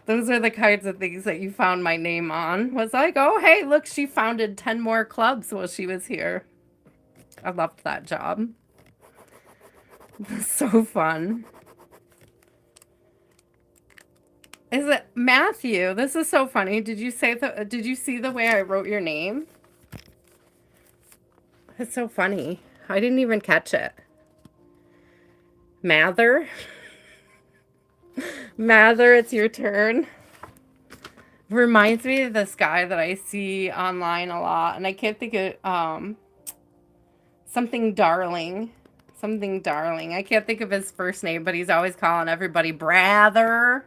Those are the kinds of things that you found my name on. Was like, oh, hey, look, she founded 10 more clubs while she was here. I loved that job. So fun. Is it Matthew? This is so funny. Did you see the way I wrote your name? It's so funny. I didn't even catch it. Mather? Mather, it's your turn. Reminds me of this guy that I see online a lot, and I can't think of something Darling. Something Darling. I can't think of his first name, but he's always calling everybody brother.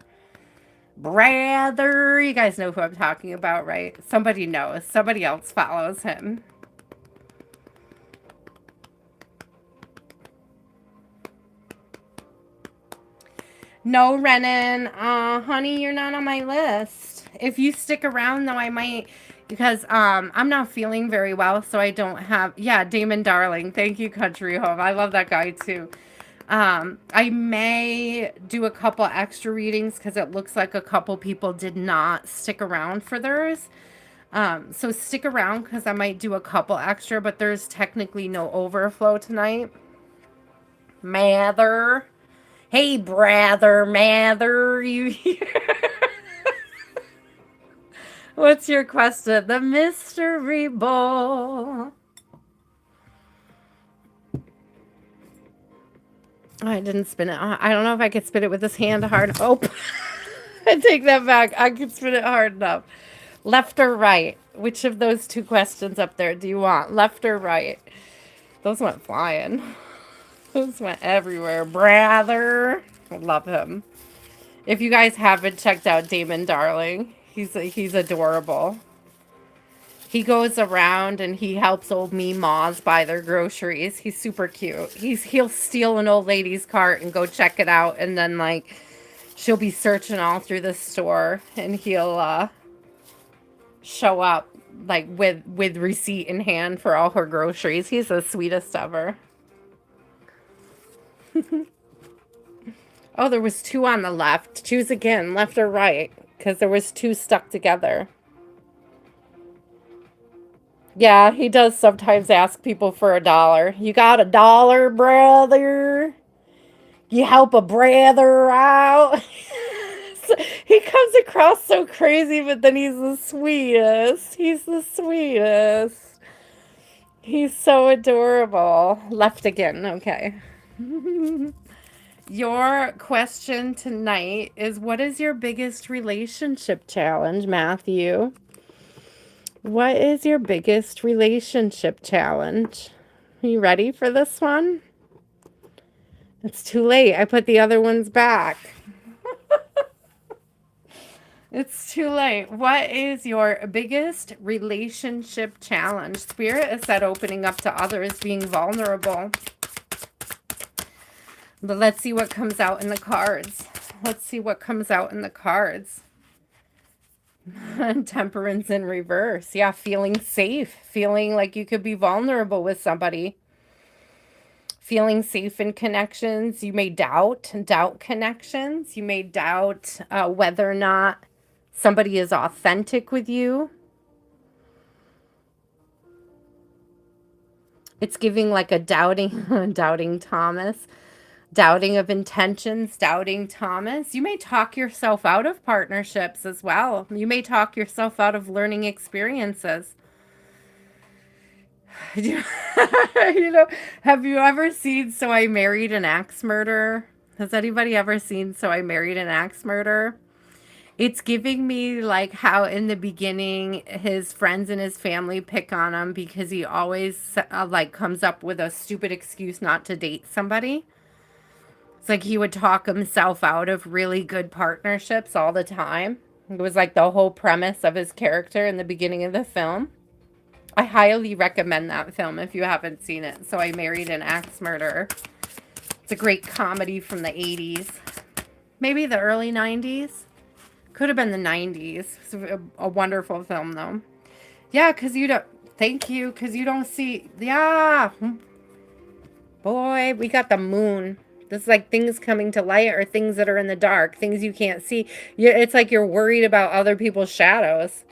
Brother. You guys know who I'm talking about, right? Somebody knows. Somebody else follows him. No, Renan. Honey, you're not on my list. If you stick around, though, I might, because I'm not feeling very well, so I don't have, yeah, Damon Darling. Thank you, Country Home. I love that guy, too. I may do a couple extra readings because it looks like a couple people did not stick around for theirs. So stick around because I might do a couple extra, but there's technically no overflow tonight. Mather. Hey, brother, Mather, you here? What's your question? The mystery ball. I didn't spin it. I don't know if I could spin it with this hand hard. Oh, I take that back. I could spin it hard enough. Left or right? Which of those two questions up there do you want? Left or right? Those went flying. Those went everywhere. Brother. I love him. If you guys haven't checked out Damon Darling, he's adorable. He goes around and he helps old Meemaws buy their groceries. He's super cute. He'll steal an old lady's cart and go check it out, and then like she'll be searching all through the store and he'll show up like with receipt in hand for all her groceries. He's the sweetest ever. Oh, there was two on the left. Choose again, left or right, because there was two stuck together. Yeah, he does sometimes ask people for $1. You got $1, brother? You help a brother out? He comes across so crazy, but then he's the sweetest. He's the sweetest. He's so adorable. Left again, okay. Your question tonight is, what is your biggest relationship challenge, Matthew? What is your biggest relationship challenge? Are you ready for this one? It's too late. I put the other ones back. It's too late. What is your biggest relationship challenge? Spirit is said opening up to others, being vulnerable. But let's see what comes out in the cards. Let's see what comes out in the cards. Temperance in reverse. Yeah, feeling safe. Feeling like you could be vulnerable with somebody. Feeling safe in connections. You may doubt connections. You may doubt whether or not somebody is authentic with you. It's giving like a doubting, doubting Thomas. Doubting of intentions, doubting Thomas. You may talk yourself out of partnerships as well. You may talk yourself out of learning experiences. You know, have you ever seen So I Married an Axe Murderer? Has anybody ever seen So I Married an Axe Murderer? It's giving me like how in the beginning his friends and his family pick on him because he always like comes up with a stupid excuse not to date somebody. It's like he would talk himself out of really good partnerships all the time. It was like the whole premise of his character in the beginning of the film. I highly recommend that film if you haven't seen it. So I Married an Axe Murderer. It's a great comedy from the 80s. Maybe the early 90s. Could have been the 90s. It's a wonderful film, though. Yeah, because you don't... Thank you, because you don't see... Yeah. Boy, we got the moon. This is like things coming to light or things that are in the dark. Things you can't see. It's like you're worried about other people's shadows.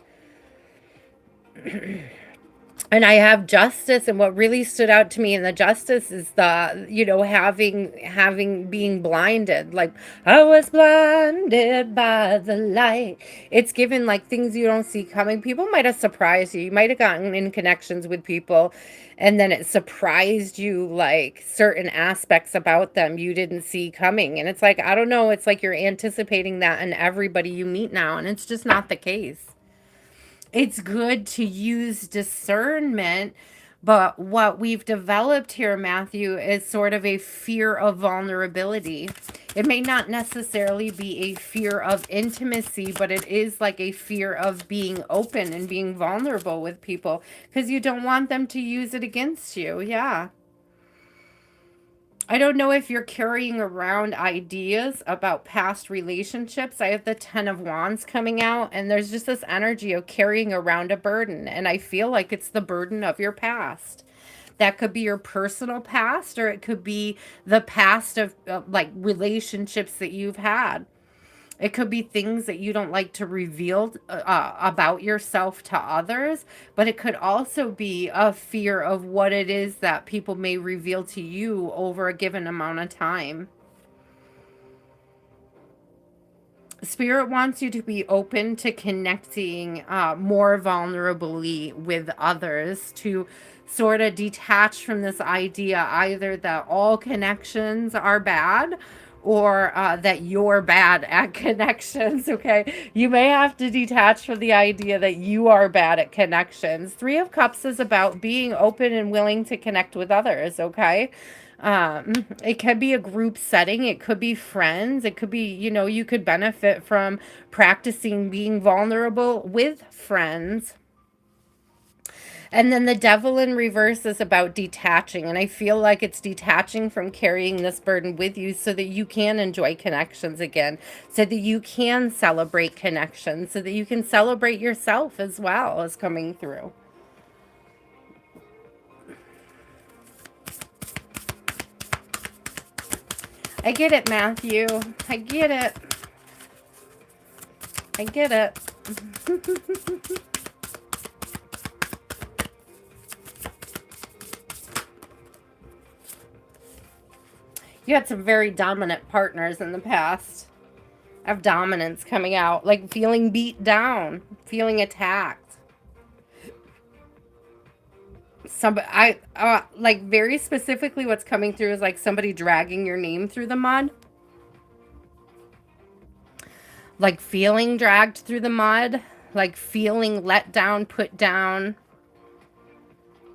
And I have justice, and what really stood out to me in the justice is the, being blinded. Like, I was blinded by the light. It's given like things you don't see coming. People might have surprised you. You might have gotten in connections with people, and then it surprised you, like certain aspects about them you didn't see coming. And it's like, I don't know, it's like you're anticipating that in everybody you meet now, and it's just not the case. It's good to use discernment, but what we've developed here, Matthew, is sort of a fear of vulnerability. It may not necessarily be a fear of intimacy, but it is like a fear of being open and being vulnerable with people because you don't want them to use it against you. Yeah. I don't know if you're carrying around ideas about past relationships. I have the 10 of Wands coming out, and there's just this energy of carrying around a burden. And I feel like it's the burden of your past. That could be your personal past, or it could be the past of like relationships that you've had. It could be things that you don't like to reveal about yourself to others, but it could also be a fear of what it is that people may reveal to you over a given amount of time. Spirit wants you to be open to connecting more vulnerably with others, to sort of detach from this idea either that all connections are bad or that you're bad at connections, okay? You may have to detach from the idea that you are bad at connections. Three of Cups is about being open and willing to connect with others, okay? It could be a group setting. It could be friends. It could be, you could benefit from practicing being vulnerable with friends. And then the Devil in reverse is about detaching. And I feel like it's detaching from carrying this burden with you so that you can enjoy connections again, so that you can celebrate connections, so that you can celebrate yourself as well as coming through. I get it, Matthew. I get it. I get it. You had some very dominant partners in the past. I have dominance coming out, like feeling beat down, feeling attacked. Like very specifically what's coming through is like somebody dragging your name through the mud. Like feeling dragged through the mud, like feeling let down, put down,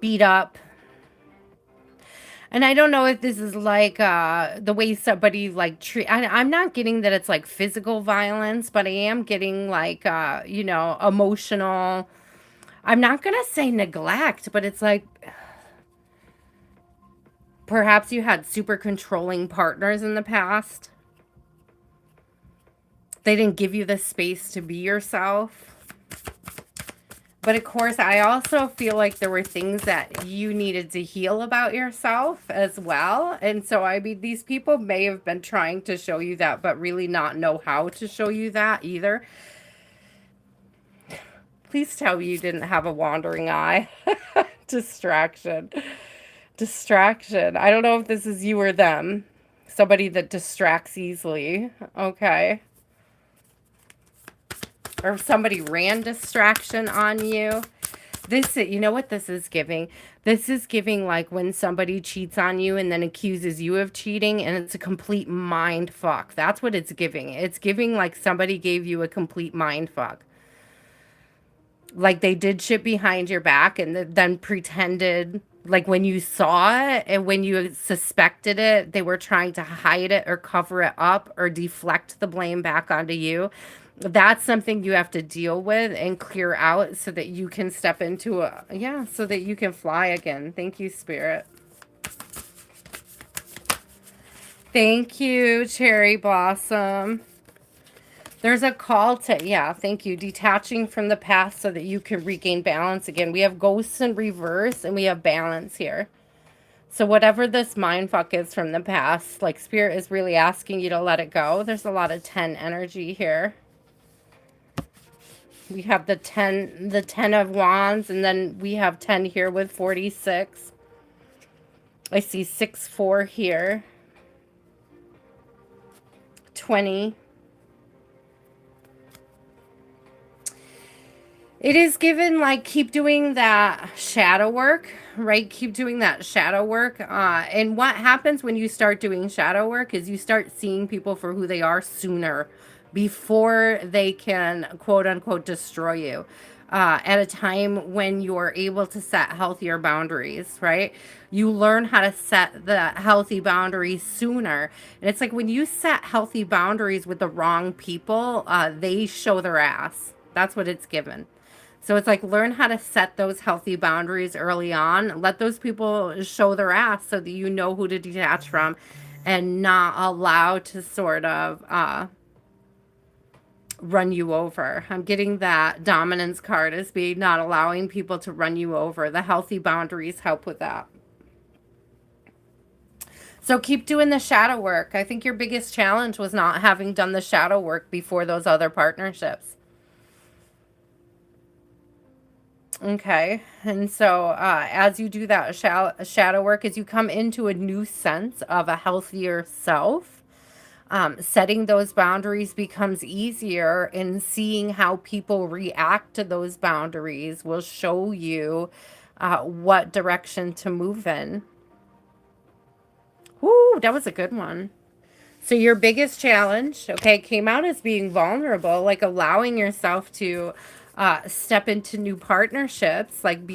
beat up. And I don't know if this is like the way somebody like I'm not getting that it's like physical violence, but I am getting like emotional. I'm not gonna say neglect, but it's like perhaps you had super controlling partners in the past. They didn't give you the space to be yourself. But of course, I also feel like there were things that you needed to heal about yourself as well. And so, I mean, these people may have been trying to show you that, but really not know how to show you that either. Please tell me you didn't have a wandering eye. Distraction. Distraction. I don't know if this is you or them. Somebody that distracts easily. Okay. Or somebody ran distraction on you. You know what this is giving? This is giving like when somebody cheats on you and then accuses you of cheating, and it's a complete mind fuck. That's what it's giving. It's giving like somebody gave you a complete mind fuck. Like they did shit behind your back and then pretended like when you saw it and when you suspected it, they were trying to hide it or cover it up or deflect the blame back onto you. That's something you have to deal with and clear out so that you can step into a, yeah, so that you can fly again. Thank you, Spirit. Thank you, Cherry Blossom. There's a call to, yeah, thank you, detaching from the past so that you can regain balance again. We have ghosts in reverse and we have balance here. So whatever this mind fuck is from the past, like Spirit is really asking you to let it go. There's a lot of 10 energy here. We have the 10 of wands, and then we have 10 here with 46. I see 6-4 here. 20. It is given like keep doing that shadow work, right? Keep doing that shadow work. And what happens when you start doing shadow work is you start seeing people for who they are sooner before they can quote unquote destroy you. At a time when you're able to set healthier boundaries, right? You learn how to set the healthy boundaries sooner. And it's like when you set healthy boundaries with the wrong people, they show their ass. That's what it's given. So it's like learn how to set those healthy boundaries early on. Let those people show their ass so that you know who to detach from and not allow to sort of run you over. I'm getting that dominance card as being not allowing people to run you over. The healthy boundaries help with that. So keep doing the shadow work. I think your biggest challenge was not having done the shadow work before those other partnerships. Okay. And so as you do that shadow work, as you come into a new sense of a healthier self, setting those boundaries becomes easier, and seeing how people react to those boundaries will show you what direction to move in. Woo, that was a good one. So your biggest challenge, okay, came out as being vulnerable, like allowing yourself to step into new partnerships, like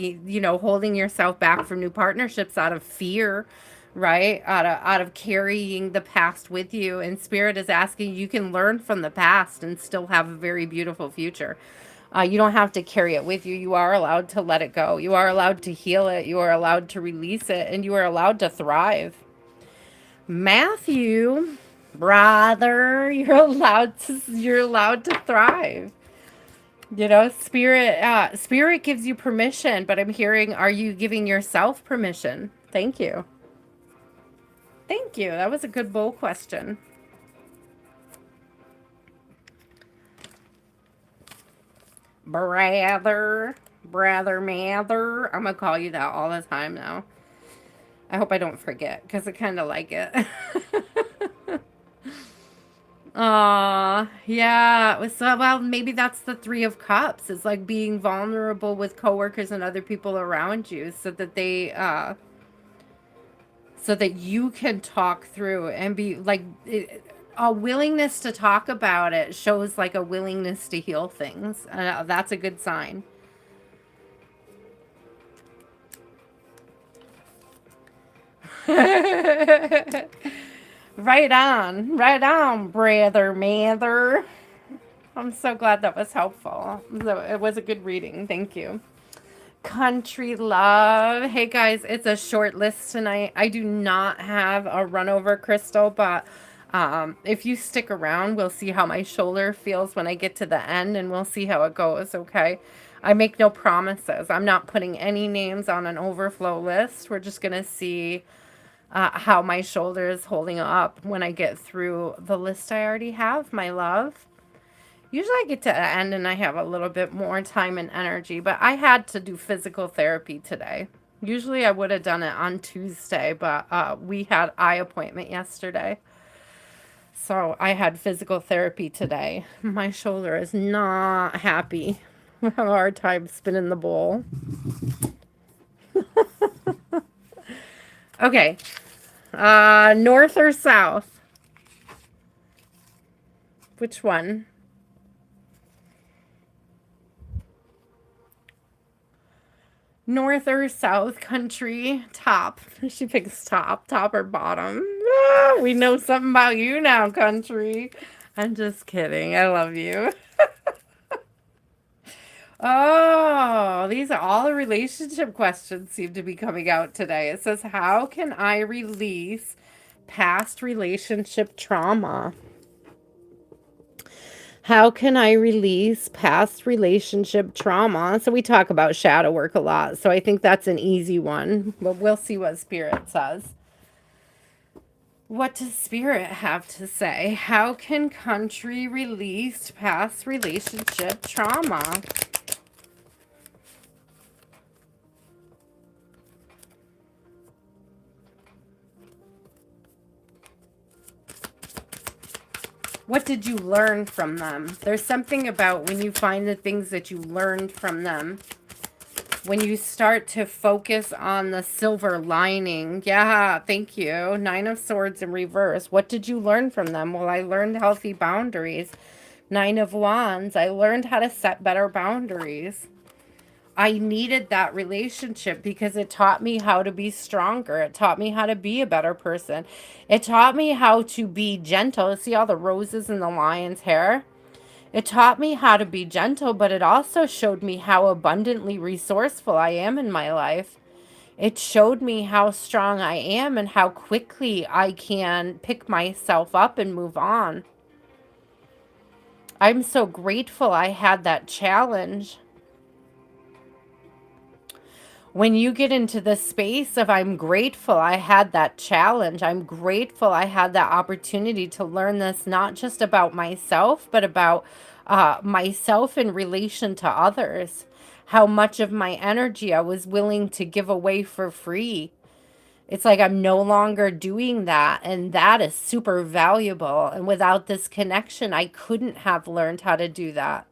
holding yourself back from new partnerships out of fear, right? Out of carrying the past with you. And Spirit is asking you can learn from the past and still have a very beautiful future. You don't have to carry it with you. You are allowed to let it go. You are allowed to heal it. You are allowed to release it, and you are allowed to thrive. Matthew, brother, you're allowed to thrive. Spirit gives you permission, but I'm hearing, are you giving yourself permission? Thank you. Thank you. That was a good bowl question. Brother, mather. I'm gonna call you that all the time now. I hope I don't forget, because I kind of like it. Yeah. So, well, maybe that's the Three of Cups. It's like being vulnerable with coworkers and other people around you, so that you can talk through and be like a willingness to talk about it shows like a willingness to heal things. That's a good sign. Right on, brother, mother. I'm so glad that was helpful. So it was a good reading. Thank you. Country love. Hey guys, it's a short list tonight. I do not have a run over crystal, but if you stick around, we'll see how my shoulder feels when I get to the end, and we'll see how it goes, okay? I make no promises. I'm not putting any names on an overflow list. We're just going to see how my shoulder is holding up when I get through the list I already have, my love. Usually I get to the end and I have a little bit more time and energy, but I had to do physical therapy today. Usually I would have done it on Tuesday, but we had eye appointment yesterday. So I had physical therapy today. My shoulder is not happy. I have a hard time spinning the bowl. Okay. North or south? Which one? North or south country? Top. She picks top. Top or bottom? Ah, we know something about you now, country. I'm just kidding. I love you. Oh, these are all the relationship questions seem to be coming out today. It says, how can I release past relationship trauma? How can I release past relationship trauma? So we talk about shadow work a lot. So I think that's an easy one, but we'll see what Spirit says. What does Spirit have to say? How can country release past relationship trauma? What did you learn from them? There's something about when you find the things that you learned from them, when you start to focus on the silver lining. Yeah, thank you. Nine of Swords in reverse. What did you learn from them? Well, I learned healthy boundaries. Nine of Wands. I learned how to set better boundaries. I needed that relationship because it taught me how to be stronger. It taught me how to be a better person. It taught me how to be gentle. See all the roses in the lion's hair? It taught me how to be gentle, but it also showed me how abundantly resourceful I am in my life. It showed me how strong I am and how quickly I can pick myself up and move on. I'm so grateful I had that challenge. When you get into the space of I'm grateful I had that challenge, I'm grateful I had that opportunity to learn this, not just about myself, but about myself in relation to others. How much of my energy I was willing to give away for free. It's like I'm no longer doing that, and that is super valuable. And without this connection, I couldn't have learned how to do that.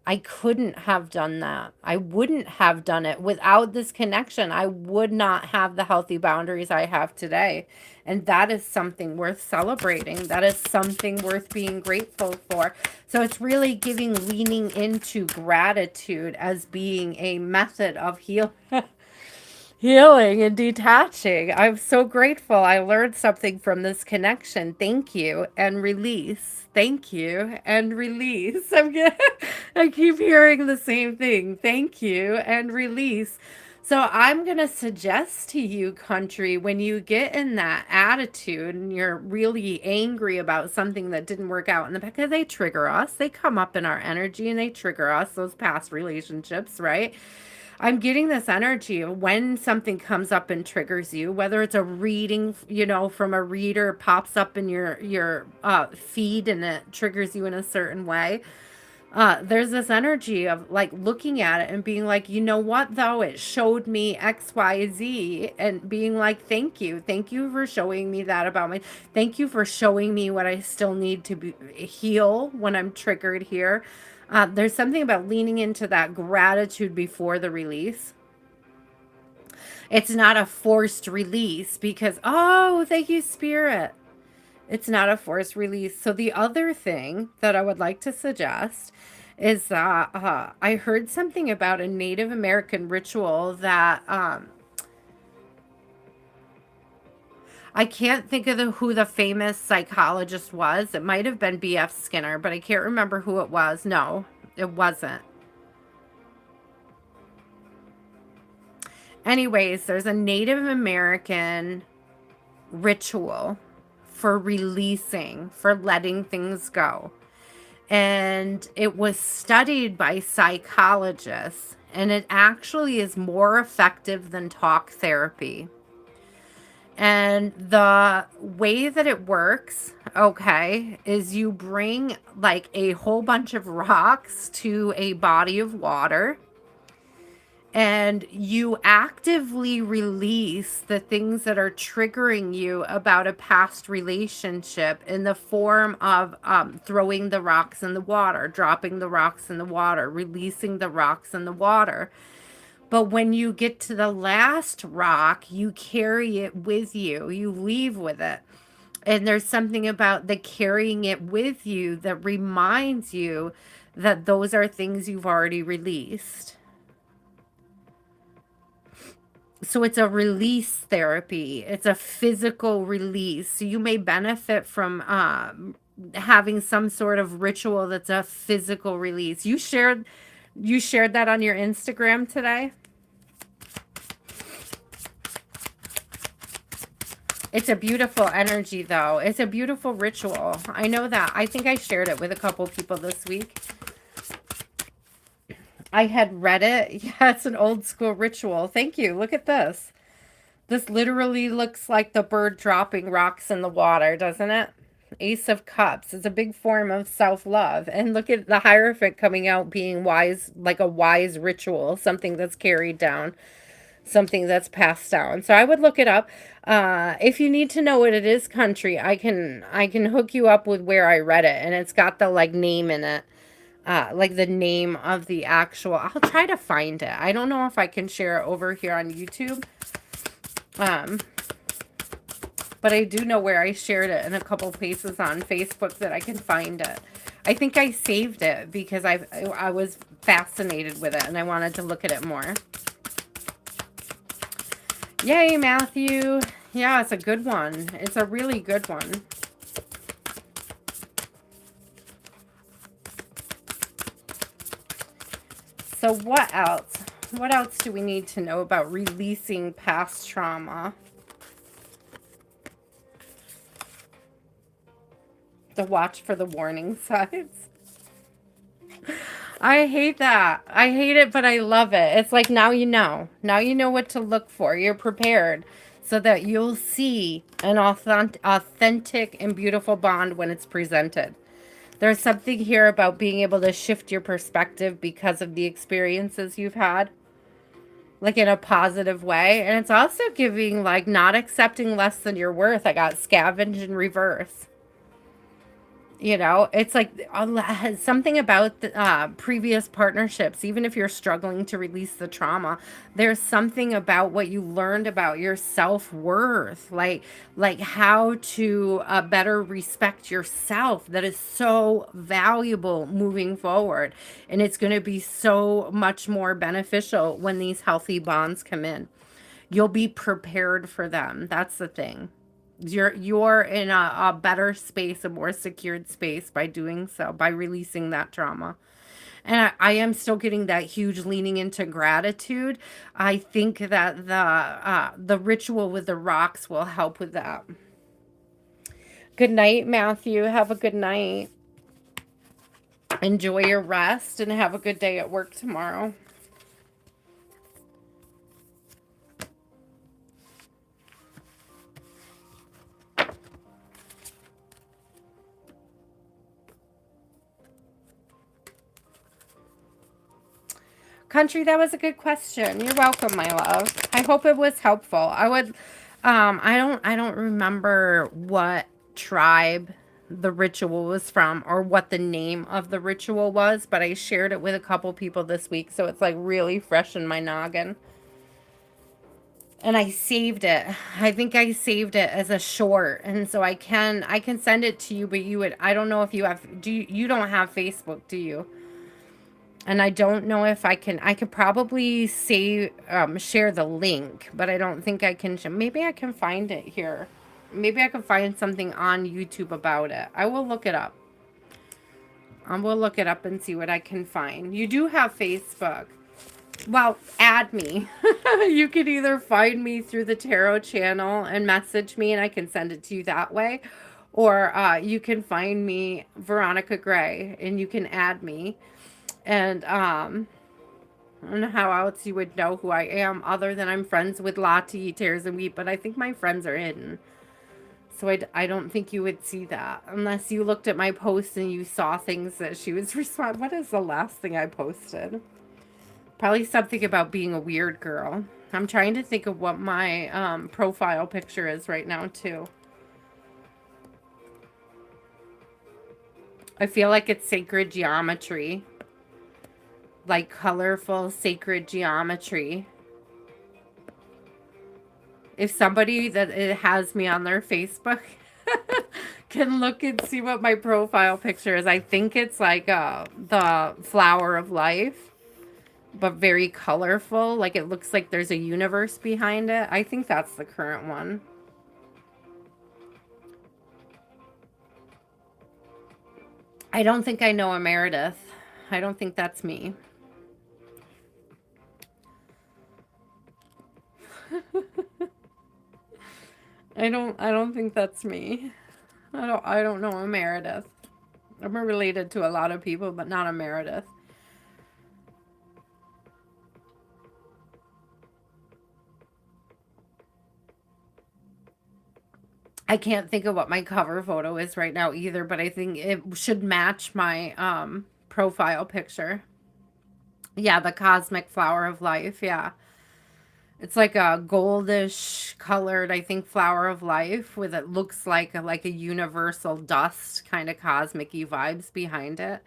I couldn't have done that. I wouldn't have done it without this connection. I would not have the healthy boundaries I have today. And that is something worth celebrating. That is something worth being grateful for. So it's really leaning into gratitude as being a method of healing and detaching. I'm so grateful I learned something from this connection. Thank you. And release. Thank you. And release. I keep hearing the same thing. Thank you. And release. So I'm going to suggest to you, country, when you get in that attitude and you're really angry about something that didn't work out in the past, because they trigger us, they come up in our energy and they trigger us, those past relationships, right? I'm getting this energy of when something comes up and triggers you, whether it's a reading, from a reader pops up in your feed and it triggers you in a certain way. There's this energy of like looking at it and being like, you know what, though, it showed me XYZ, and being like, thank you. Thank you for showing me that about me. Thank you for showing me what I still need to heal when I'm triggered here. There's something about leaning into that gratitude before the release. It's not a forced release because, oh, thank you, Spirit. It's not a forced release. So the other thing that I would like to suggest is that I heard something about a Native American ritual that I can't think of who the famous psychologist was. It might have been B.F. Skinner, but I can't remember who it was. No, it wasn't. Anyways, there's a Native American ritual for releasing, for letting things go. And it was studied by psychologists, and it actually is more effective than talk therapy. And the way that it works, okay, is you bring like a whole bunch of rocks to a body of water, and you actively release the things that are triggering you about a past relationship in the form of throwing the rocks in the water, dropping the rocks in the water, releasing the rocks in the water. But when you get to the last rock, you carry it with you. You leave with it. And there's something about the carrying it with you that reminds you that those are things you've already released. So it's a release therapy. It's a physical release. So you may benefit from having some sort of ritual that's a physical release. You shared You shared that on your Instagram today? It's a beautiful energy, though. It's a beautiful ritual. I know that. I think I shared it with a couple people this week. I had read it. Yeah, it's an old school ritual. Thank you. Look at this. This literally looks like the bird dropping rocks in the water, doesn't it? Ace of Cups is a big form of self-love. And look at the Hierophant coming out being wise, like a wise ritual, something that's carried down, something that's passed down. So I would look it up. If you need to know what it is, country, I can hook you up with where I read it, and it's got the like name in it. Like the name of the actual, I'll try to find it. I don't know if I can share it over here on YouTube. But I do know where I shared it in a couple places on Facebook that I can find it. I think I saved it because I was fascinated with it and I wanted to look at it more. Yay, Matthew. Yeah, it's a good one. It's a really good one. So what else? What else do we need to know about releasing past trauma? To watch for the warning signs. I hate that. I hate it, but I love it. It's like now you know. Now you know what to look for. You're prepared so that you'll see an authentic and beautiful bond when it's presented. There's something here about being able to shift your perspective because of the experiences you've had, like in a positive way. And it's also giving like not accepting less than your worth. I got scavenge in reverse. You know, it's like something about the, previous partnerships, even if you're struggling to release the trauma, there's something about what you learned about your self-worth, like how to better respect yourself, that is so valuable moving forward. And it's going to be so much more beneficial when these healthy bonds come in. You'll be prepared for them. That's the thing. You're in a better space, a more secured space by doing so, by releasing that trauma. And I am still getting that huge leaning into gratitude. I think that the ritual with the rocks will help with that. Good night, Matthew. Have a good night. Enjoy your rest and have a good day at work tomorrow. Country, that was a good question. You're welcome, my love. I hope it was helpful. I would I don't remember what tribe the ritual was from or what the name of the ritual was, but I shared it with a couple people this week, so it's like really fresh in my noggin. And I saved it. I think I saved it as a short, and so I can send it to you, but I don't know if you have, you don't have Facebook, do you? And I don't know if I could probably say, share the link, but I don't think I can. Maybe I can find it here. Maybe I can find something on YouTube about it. I will look it up. I will look it up and see what I can find. You do have Facebook. Well, add me. You could either find me through the tarot channel and message me and I can send it to you that way. Or you can find me, Veronica Gray, and you can add me. And I don't know how else you would know who I am other than I'm friends with Lottie, Tears and Wheat, but I think my friends are hidden. So I don't think you would see that unless you looked at my posts and you saw things that she was responding. What is the last thing I posted? Probably something about being a weird girl. I'm trying to think of what my profile picture is right now too. I feel like it's sacred geometry. Like colorful sacred geometry. If somebody that it has me on their Facebook can look and see what my profile picture is, I think it's like the flower of life, but very colorful. Like it looks like there's a universe behind it. I think that's the current one. I don't think I know a Meredith. I don't think that's me. I don't think that's me. I don't know a Meredith. I'm related to a lot of people, but not a Meredith. I can't think of what my cover photo is right now either, but I think it should match my profile picture. Yeah, the cosmic flower of life. Yeah. It's like a goldish colored, I think, flower of life with it looks like a universal dust kind of cosmic-y vibes behind it.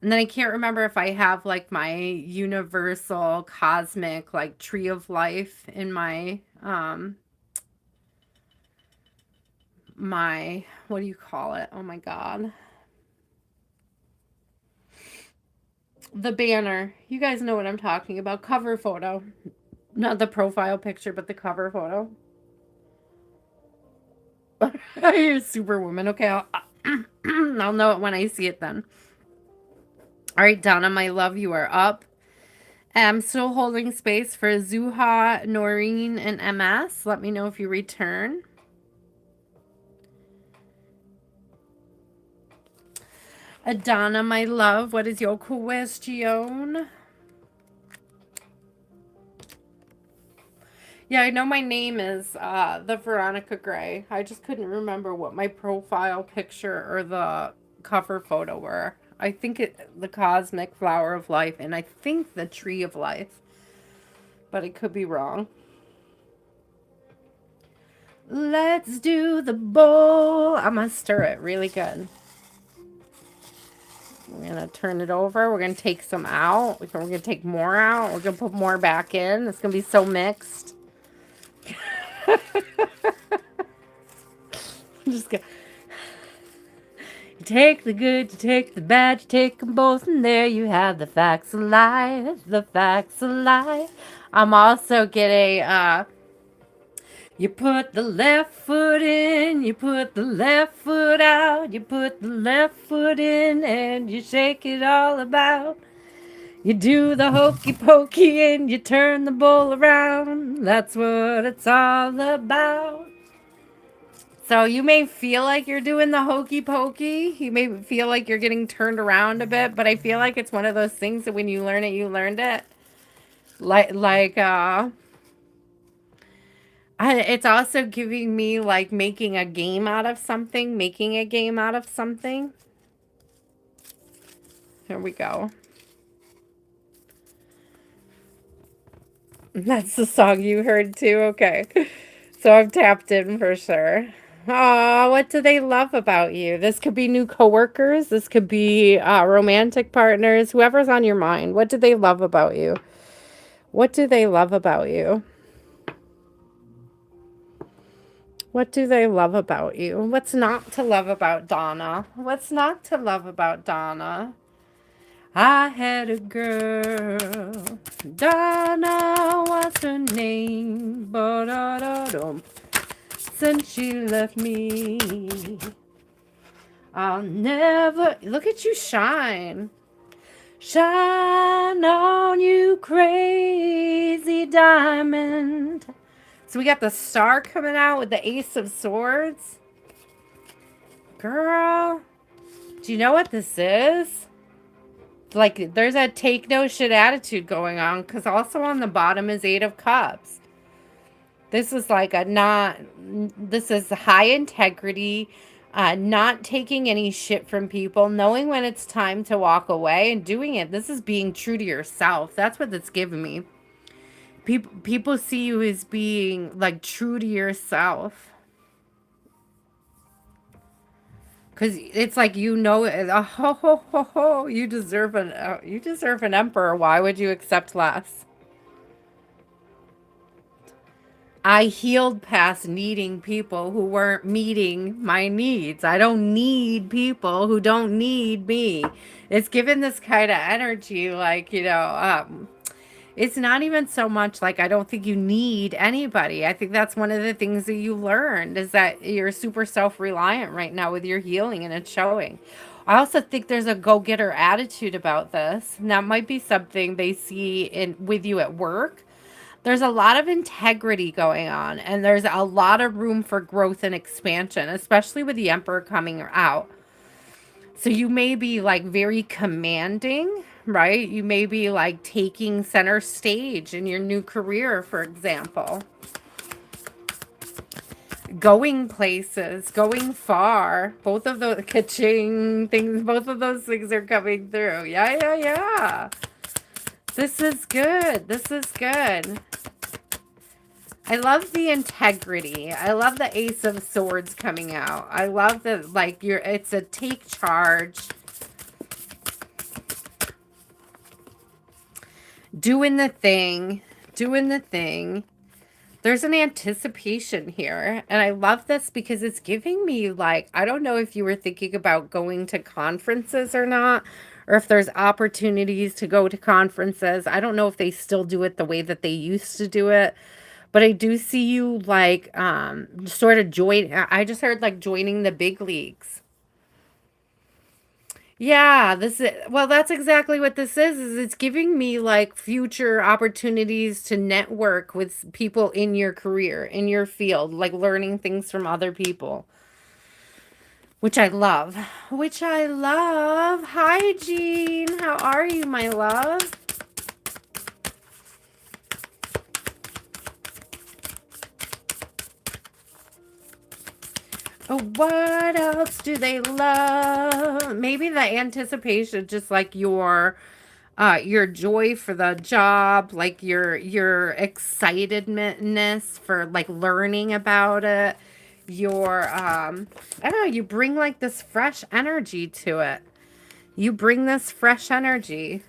And then I can't remember if I have like my universal cosmic like tree of life in my what do you call it? Oh my God. The banner. You guys know what I'm talking about. Cover photo. Not the profile picture, but the cover photo. You're Superwoman. Okay, I'll know it when I see it then. All right, Donna, my love, you are up. I'm still holding space for Zuha, Noreen, and MS. Let me know if you return. Adana, my love, what is your question? Yeah, I know my name is the Veronica Gray. I just couldn't remember what my profile picture or the cover photo were. I think the cosmic flower of life, and I think the tree of life, but I could be wrong. Let's do the bowl. I'm gonna stir it really good. We're gonna turn it over. We're gonna take some out. We're gonna take more out. We're gonna put more back in. It's gonna be so mixed. I'm just gonna. You take the good, you take the bad, you take them both, and there you have the facts of life. The facts of life. I'm also getting you put the left foot in, you put the left foot out, you put the left foot in, and you shake it all about. You do the hokey pokey and you turn the bowl around. That's what it's all about. So you may feel like you're doing the hokey pokey. You may feel like you're getting turned around a bit, but I feel like it's one of those things that when you learn it, you learned it. It's also giving me like making a game out of something, making a game out of something. Here we go. That's the song you heard too? Okay. So I've tapped in for sure. Oh, what do they love about you? This could be new coworkers. This could be romantic partners. Whoever's on your mind. What do they love about you? What do they love about you? What do they love about you? What's not to love about Donna? What's not to love about Donna? I had a girl, Donna, what's her name? Ba-da-da-dum. Since she left me, I'll never... Look at you shine. Shine on, you crazy diamond. So we got the star coming out with the Ace of Swords. Girl, do you know what this is? Like, there's a take no shit attitude going on, because also on the bottom is Eight of Cups. This is like this is high integrity, not taking any shit from people, knowing when it's time to walk away and doing it. This is being true to yourself. That's what it's giving me. People see you as being like true to yourself. Because it's like, you deserve an emperor. Why would you accept less? I healed past needing people who weren't meeting my needs. I don't need people who don't need me. It's given this kind of energy, like, it's not even so much like I don't think you need anybody. I think that's one of the things that you learned, is that you're super self-reliant right now with your healing, and it's showing. I also think there's a go-getter attitude about this, and that might be something they see with you at work. There's a lot of integrity going on, and there's a lot of room for growth and expansion, especially with the Emperor coming out. So you may be like very commanding, right? You may be like taking center stage in your new career, for example. Going places, going far. Both of those catching things, both of those things are coming through. Yeah, yeah, yeah. This is good. This is good. I love the integrity. I love the Ace of Swords coming out. I love that, like, it's a take charge. Doing the thing. Doing the thing. There's an anticipation here. And I love this because it's giving me, like, I don't know if you were thinking about going to conferences or not, or if there's opportunities to go to conferences. I don't know if they still do it the way that they used to do it. But I do see you like sort of join. I just heard like joining the big leagues. Yeah, this is well, that's exactly what this is it's giving me like future opportunities to network with people in your career, in your field, like learning things from other people. Which I love. Which I love. Hi, Jean. How are you, my love? Oh, what else do they love? Maybe the anticipation, just like your joy for the job, like your excitedness for like learning about it. Your I don't know, you bring like this fresh energy to it. You bring this fresh energy.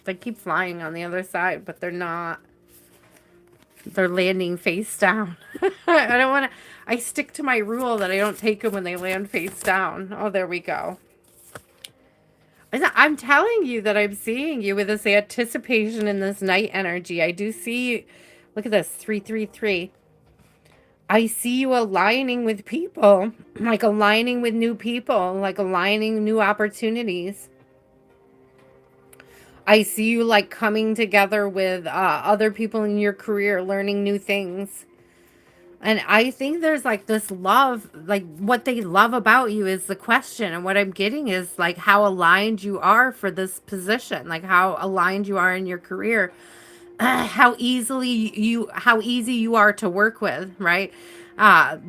They keep flying on the other side, but they're not. They're landing face down. I don't want to. I stick to my rule that I don't take them when they land face down. Oh, there we go. I'm telling you that I'm seeing you with this anticipation and this night energy. I do see. Look at this 333. I see you aligning with people, like aligning with new people, like aligning new opportunities. I see you like coming together with other people in your career, learning new things. And I think there's like this love, like what they love about you is the question. And what I'm getting is like how aligned you are for this position, like how aligned you are in your career, how easy you are to work with, right?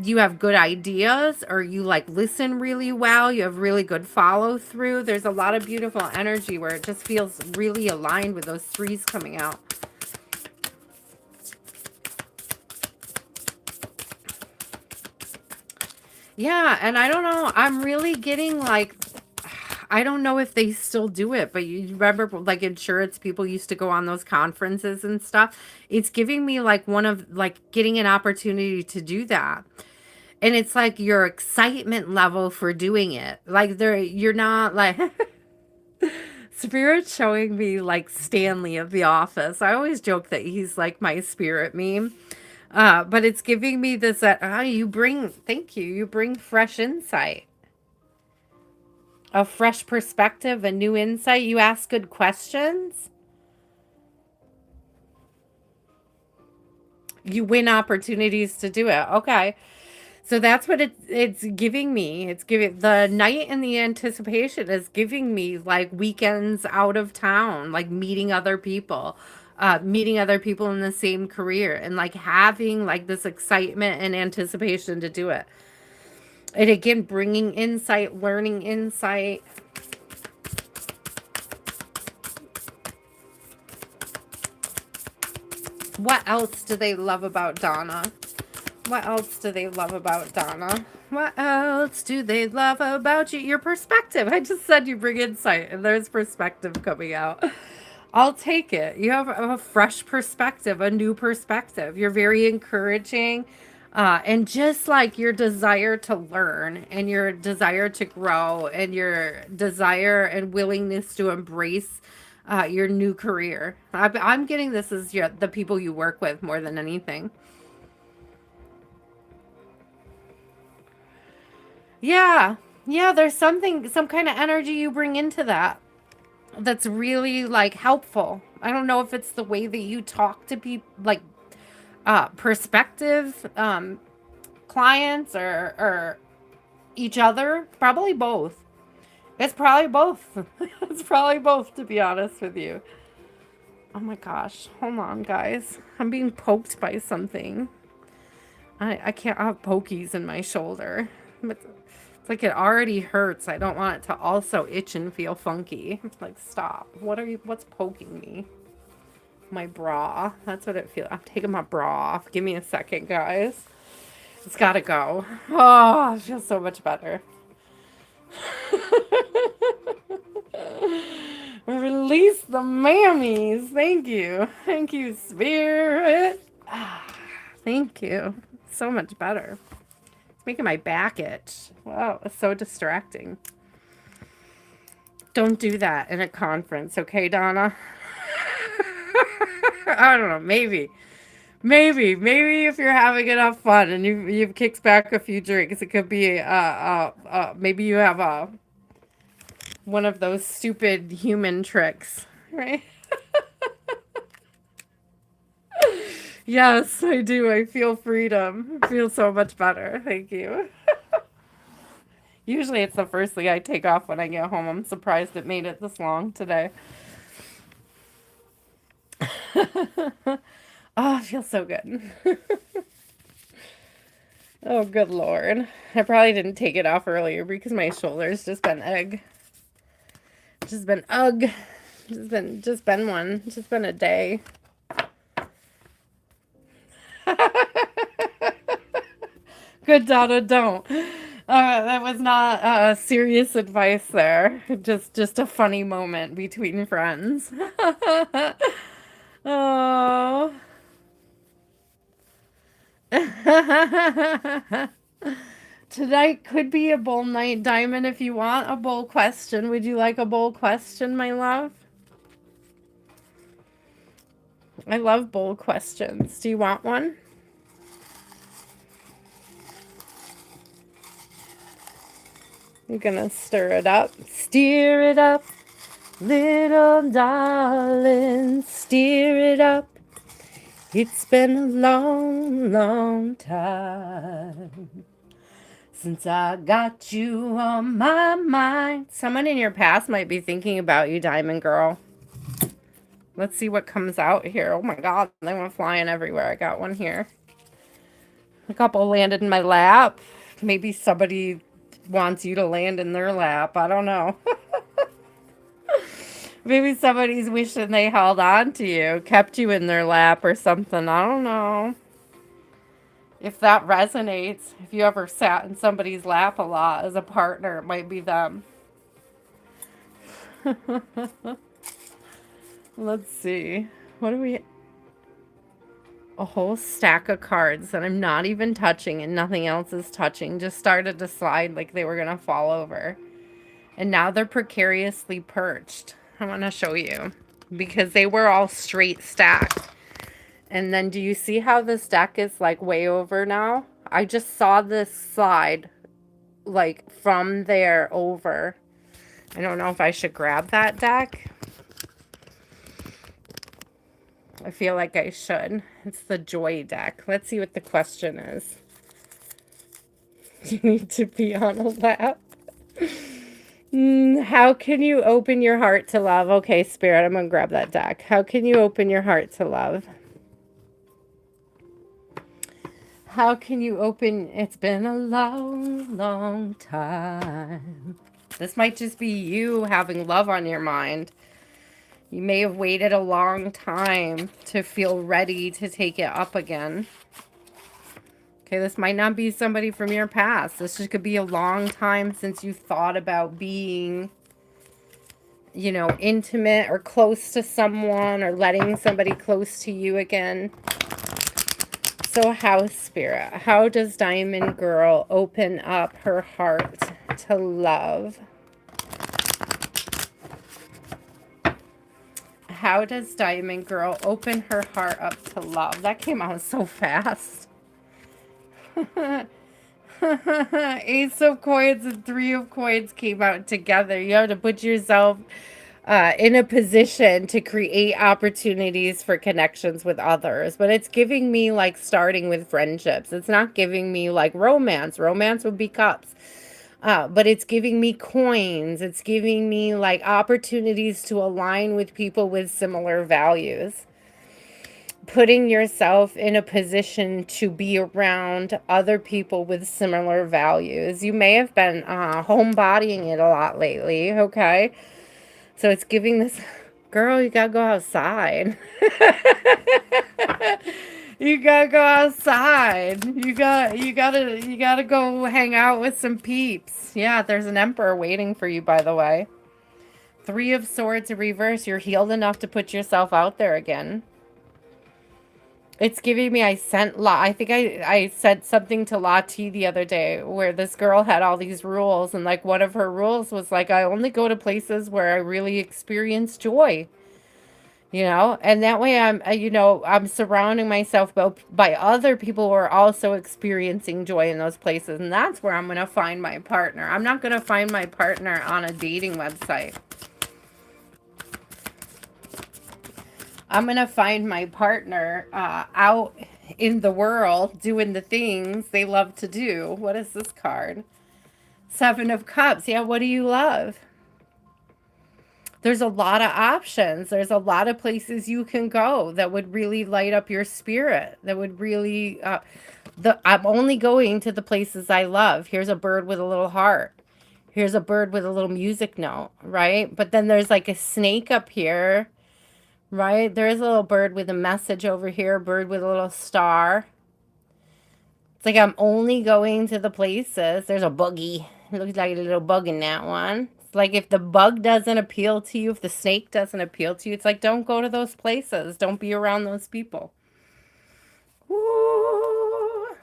You have good ideas, or you like listen really well. You have really good follow through. There's a lot of beautiful energy where it just feels really aligned with those threes coming out. Yeah, and I don't know. I'm really getting like, I don't know if they still do it, but you remember like insurance people used to go on those conferences and stuff. It's giving me like one of like getting an opportunity to do that. And it's like your excitement level for doing it. Like you're not like Spirit showing me like Stanley of The Office. I always joke that he's like my spirit meme. But it's giving me this that thank you, you bring fresh insight, a fresh perspective, a new insight. You ask good questions. You win opportunities to do it. Okay. So that's what it's giving me. It's giving the night and the anticipation is giving me like weekends out of town, like meeting other people in the same career and like having like this excitement and anticipation to do it. And again, bringing insight, learning insight. What else do they love about Donna? What else do they love about Donna? What else do they love about you? Your perspective. I just said you bring insight, and there's perspective coming out. I'll take it. You have a fresh perspective, a new perspective. You're very encouraging. And just like your desire to learn and your desire to grow and your desire and willingness to embrace your new career. I'm getting this as the people you work with more than anything. Yeah. Yeah, there's some kind of energy you bring into that that's really like helpful. I don't know if it's the way that you talk to people, like prospective clients or each other. Probably both. It's probably both. It's probably both, to be honest with you. Oh my gosh. Hold on, guys. I'm being poked by something. I can't have pokies in my shoulder. It's like it already hurts. I don't want it to also itch and feel funky. Like, stop. What's poking me? My bra. That's what it feels. I'm taking my bra off. Give me a second, guys. It's gotta go. Oh, it feels so much better. Release the mammies. Thank you. Thank you, Spirit. Thank you. So much better. It's making my back itch. Wow, it's so distracting. Don't do that in a conference, okay, Donna? I don't know. Maybe if you're having enough fun and you've kicked back a few drinks, it could be maybe you have one of those stupid human tricks, right? Yes, I do. I feel freedom. I feel so much better. Thank you. Usually it's the first thing I take off when I get home. I'm surprised it made it this long today. Oh, it feels so good. Oh, good Lord. I probably didn't take it off earlier because my shoulder's just been egg. Just been ugh. Just been one. Just been a day. Good, Donna, don't. That was not serious advice there. Just a funny moment between friends. Oh. Tonight could be a bowl night, Diamond. If you want a bowl question, would you like a bowl question, my love? I love bowl questions. Do you want one? You're gonna stir it up. Steer it up, little darling. Steer it up. It's been a long, long time since I got you on my mind. Someone in your past might be thinking about you, Diamond Girl. Let's see what comes out here. Oh my God, they went flying everywhere. I got one here. A couple landed in my lap. Maybe somebody wants you to land in their lap. I don't know. Maybe somebody's wishing they held on to you, kept you in their lap or something. I don't know. If that resonates, if you ever sat in somebody's lap a lot as a partner, it might be them. Let's see. What do we... A whole stack of cards that I'm not even touching and nothing else is touching. Just started to slide like they were going to fall over. And now they're precariously perched. I want to show you. Because they were all straight stacked. And then do you see how this deck is like way over now? I just saw this slide like from there over. I don't know if I should grab that deck. I feel like I should. It's the Joy deck. Let's see what the question is. You need to be on a lap. How can you open your heart to love? Okay, Spirit, I'm going to grab that deck. How can you open your heart to love? How can you open... It's been a long, long time. This might just be you having love on your mind. You may have waited a long time to feel ready to take it up again. Okay, this might not be somebody from your past. This just could be a long time since you thought about being, you know, intimate or close to someone or letting somebody close to you again. So House Spirit, how does Diamond Girl open up her heart to love? How does Diamond Girl open her heart up to love? That came out so fast. Ace of coins and three of coins came out together. You have to put yourself in a position to create opportunities for connections with others. But it's giving me like starting with friendships. It's not giving me like romance. Romance would be cups. But it's giving me coins. It's giving me like opportunities to align with people with similar values. Putting yourself in a position to be around other people with similar values. You may have been homebodying it a lot lately, okay? So it's giving this girl, you gotta go outside. You gotta go outside. You gotta go hang out with some peeps. Yeah, there's an emperor waiting for you, by the way. Three of Swords in reverse. You're healed enough to put yourself out there again. It's giving me, I think I said something to Lati the other day where this girl had all these rules, and like one of her rules was like, I only go to places where I really experience joy, and that way I'm surrounding myself by other people who are also experiencing joy in those places, and that's where I'm going to find my partner. I'm not going to find my partner on a dating website. I'm going to find my partner out in the world doing the things they love to do. What is this card? Seven of Cups. Yeah, what do you love? There's a lot of options. There's a lot of places you can go that would really light up your spirit. That would really, I'm only going to the places I love. Here's a bird with a little heart. Here's a bird with a little music note, right? But then there's like a snake up here, right? There's a little bird with a message over here, a bird with a little star. It's like I'm only going to the places. There's a buggy. It looks like a little bug in that one. It's like if the bug doesn't appeal to you, if the snake doesn't appeal to you, it's like don't go to those places. Don't be around those people. Ooh.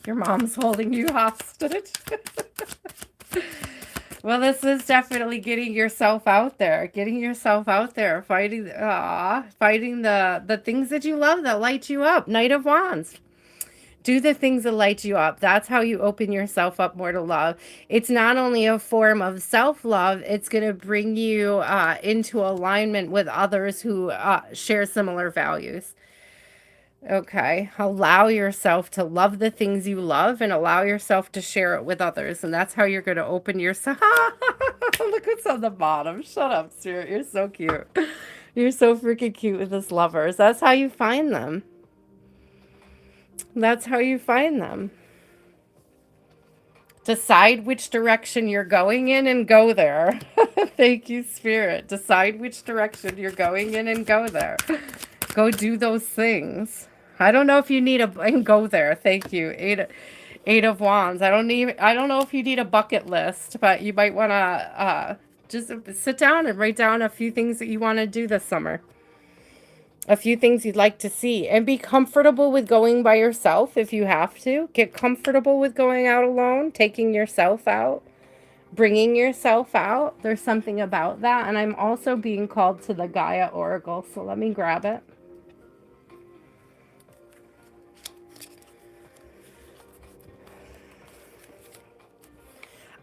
Your mom's holding you hostage. Well, this is definitely getting yourself out there. Getting yourself out there. Fighting the things that you love that light you up. Knight of Wands. Do the things that light you up. That's how you open yourself up more to love. It's not only a form of self-love, it's going to bring you into alignment with others who share similar values. Okay. Allow yourself to love the things you love and allow yourself to share it with others. And that's how you're going to open yourself. Look what's on the bottom. Shut up, Stuart. You're so cute. You're so freaking cute with this lovers. That's how you find them. That's how you find them. Decide which direction you're going in and go there. Thank you, Spirit. Decide which direction you're going in and go there. Go do those things. I don't know if you need and go there. Thank you. Eight of Wands. I don't know if you need a bucket list, but you might want to just sit down and write down a few things that you want to do this summer. A few things you'd like to see, and be comfortable with going by yourself if you have to. Get comfortable with going out alone, taking yourself out, bringing yourself out. There's something about that. And I'm also being called to the Gaia Oracle, so let me grab it.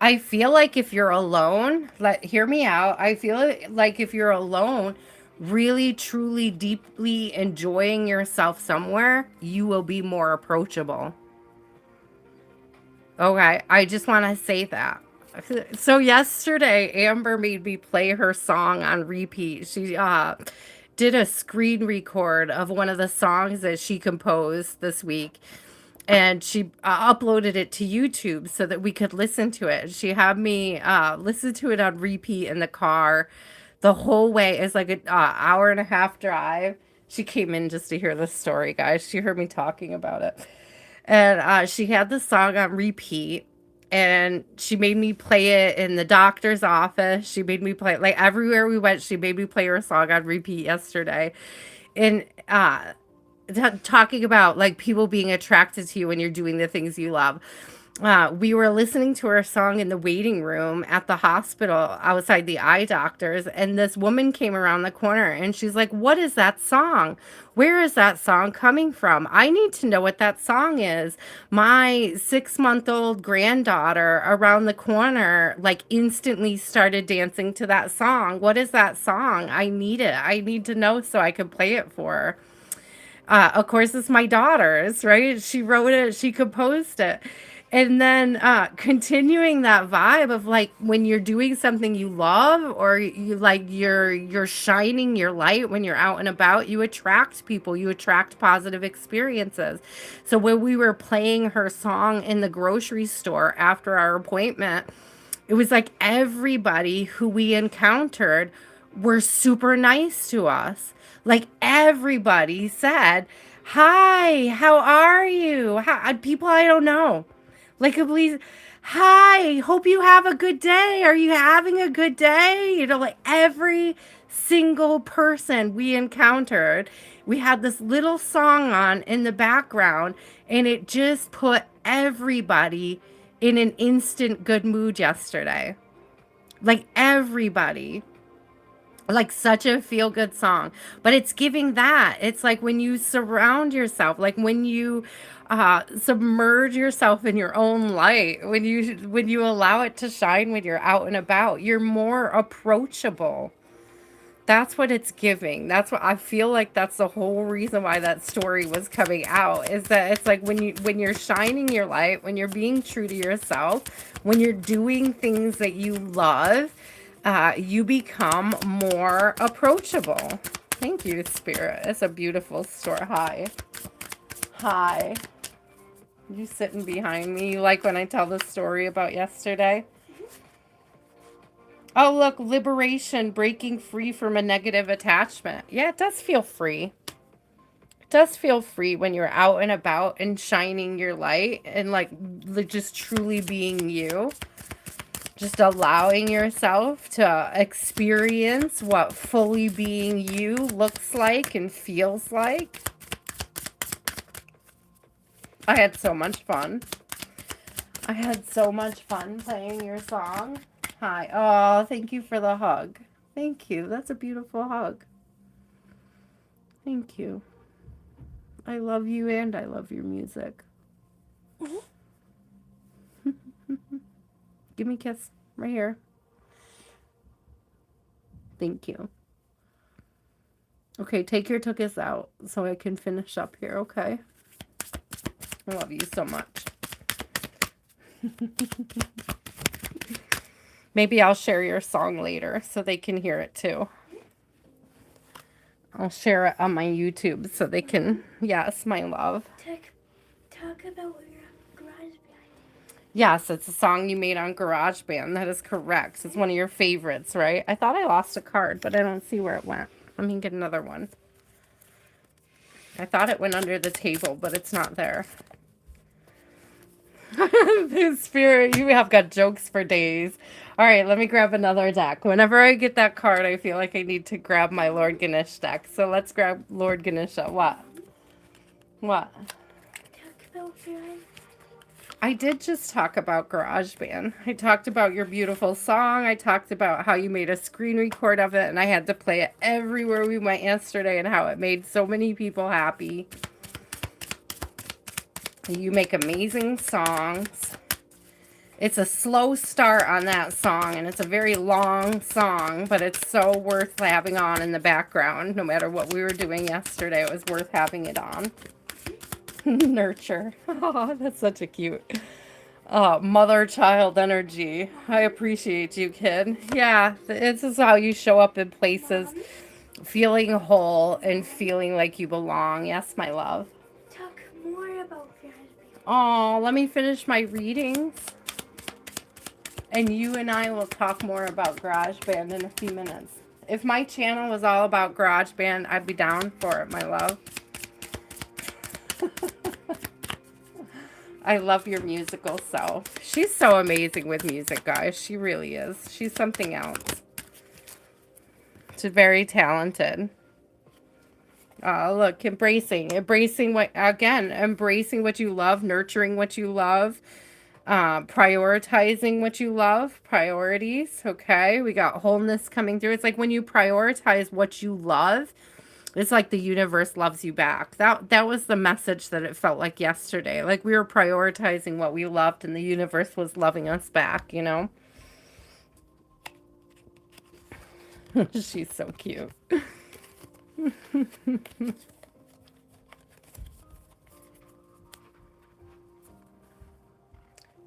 I feel like if you're alone, hear me out. I feel like if you're alone, really, truly, deeply enjoying yourself somewhere, you will be more approachable. Okay, I just want to say that. So yesterday, Amber made me play her song on repeat. She did a screen record of one of the songs that she composed this week. And she uploaded it to YouTube so that we could listen to it. She had me listen to it on repeat in the car the whole way. It's like an hour and a half drive. She came in just to hear the story, guys. She heard me talking about it. And she had the song on repeat. And she made me play it in the doctor's office. She made me play it. Like everywhere we went, she made me play her song on repeat yesterday. And talking about like people being attracted to you when you're doing the things you love. We were listening to her song in the waiting room at the hospital outside the eye doctors, and this woman came around the corner and she's like, "What is that song? Where is that song coming from? I need to know what that song is." My 6-month-old granddaughter around the corner, like, instantly started dancing to that song. What is that song? I need it. I need to know so I can play it for her. Of course, it's my daughter's, right? She wrote it, she composed it. And then continuing that vibe of like when you're doing something you love or you like you're shining your light when you're out and about, you attract people, you attract positive experiences. So when we were playing her song in the grocery store after our appointment, it was like everybody who we encountered were super nice to us. Like everybody said, "Hi, how are you?" People I don't know. Like a please, "Hi, hope you have a good day. Are you having a good day?" You know, like every single person we encountered, we had this little song on in the background, and it just put everybody in an instant good mood yesterday. Like everybody. Like such a feel good song. But it's giving that. It's like when you surround yourself, like when you submerge yourself in your own light, when you allow it to shine when you're out and about, you're more approachable. That's what it's giving. That's what I feel like that's the whole reason why that story was coming out is that it's like when you're shining your light, when you're being true to yourself, when you're doing things that you love, you become more approachable. Thank you, Spirit. It's a beautiful story. Hi. Hi. You sitting behind me. You like when I tell the story about yesterday? Oh, look, liberation, breaking free from a negative attachment. Yeah, it does feel free. It does feel free when you're out and about and shining your light and like just truly being you. Just allowing yourself to experience what fully being you looks like and feels like. I had so much fun. I had so much fun playing your song. Hi. Oh, thank you for the hug. Thank you. That's a beautiful hug. Thank you. I love you and I love your music. Give me a kiss. Right here. Thank you. Okay, take your tuchus out so I can finish up here, okay? I love you so much. Maybe I'll share your song later so they can hear it too. I'll share it on my YouTube so they can, yes, my love. Talk about your GarageBand. Yes, it's a song you made on GarageBand. That is correct. It's one of your favorites, right? I thought I lost a card, but I don't see where it went. Let me get another one. I thought it went under the table, but it's not there. Spirit, you have got jokes for days. All right, let me grab another deck. Whenever I get that card, I feel like I need to grab my Lord Ganesh deck. So let's grab Lord Ganesha. What? What? Talk about your... I did just talk about GarageBand. I talked about your beautiful song. I talked about how you made a screen record of it, and I had to play it everywhere we went yesterday and how it made so many people happy. You make amazing songs. It's a slow start on that song, and it's a very long song, but it's so worth having on in the background. No matter what we were doing yesterday, it was worth having it on. Nurture. Oh, that's such a cute mother-child energy. I appreciate you, kid. Yeah, this is how you show up in places, feeling whole and feeling like you belong. Yes, my love. Talk more about GarageBand. Oh, let me finish my readings. And you and I will talk more about GarageBand in a few minutes. If my channel was all about GarageBand, I'd be down for it, my love. I love your musical self. She's so amazing with music, guys. She really is. She's something else. She's very talented. Look, embracing what, again, embracing what you love, nurturing what you love, prioritizing what you love, priorities. Okay, we got wholeness coming through. It's like when you prioritize what you love, it's like the universe loves you back. That was the message that it felt like yesterday. Like we were prioritizing what we loved and the universe was loving us back, you know? She's so cute.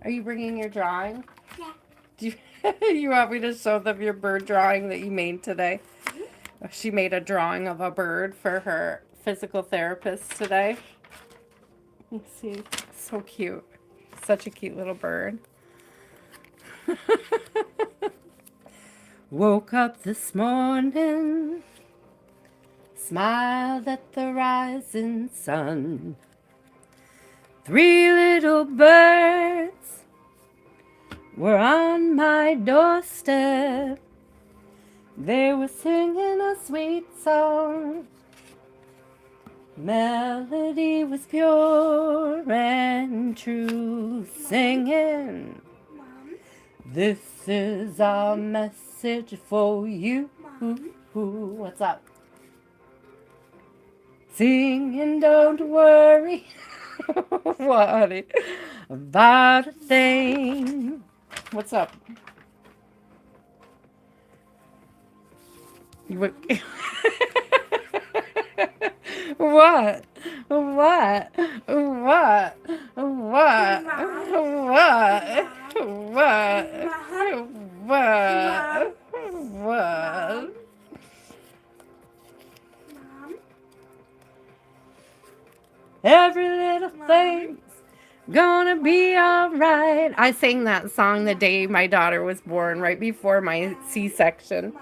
Are you bringing your drawing? Yeah. Do you want me to show them your bird drawing that you made today? She made a drawing of a bird for her physical therapist today. Let's see. So cute. Such a cute little bird. Woke up this morning, smiled at the rising sun. 3 little birds were on my doorstep. They were singing a sweet song. Melody was pure and true, singing, Mom. this is our message for you. Mom. What's up? Singing, don't worry. What, honey? About a thing. What's up? What? What? What? What? What? What? What? Every little thing's gonna be alright. I sang that song the day my daughter was born, right before my C-section.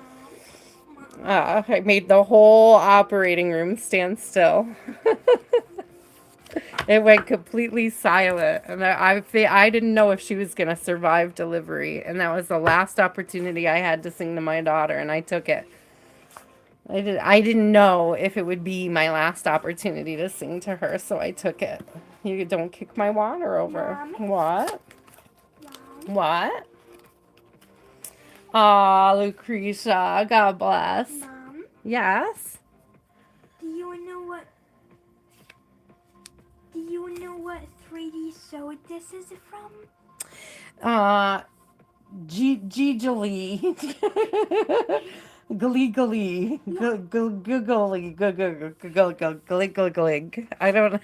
I made the whole operating room stand still. It went completely silent, and I didn't know if she was gonna survive delivery, and that was the last opportunity I had to sing to my daughter, and I took it. I didn't know if it would be my last opportunity to sing to her, so I took it. You don't kick my water over. Mom. What? Mom. What? Aw, Lucricia, God bless. Mom, Yes? do you know what 3D Sewed this is from? Gigily. Glee. Googly. Glig. I don't know.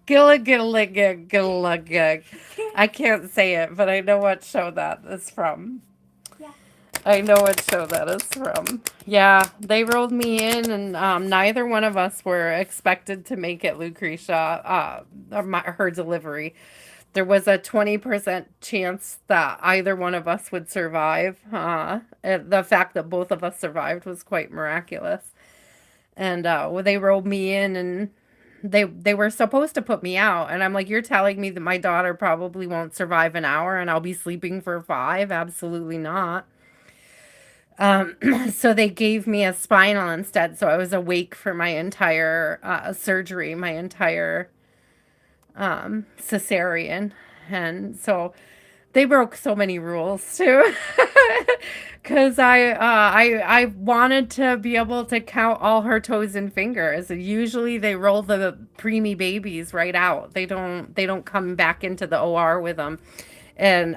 Gilligilig. I can't say it, but I know what show that is from. Yeah. I know what show that is from. Yeah, they rolled me in, and neither one of us were expected to make it, Lucricia, her delivery. There was a 20% chance that either one of us would survive. The fact that both of us survived was quite miraculous. And they rolled me in, and they were supposed to put me out. And I'm like, you're telling me that my daughter probably won't survive an hour and I'll be sleeping for 5? Absolutely not. So they gave me a spinal instead. So I was awake for my entire surgery, my entire cesarean. And so they broke so many rules too. Because I wanted to be able to count all her toes and fingers. Usually they roll the preemie babies right out. They don't come back into the OR with them. And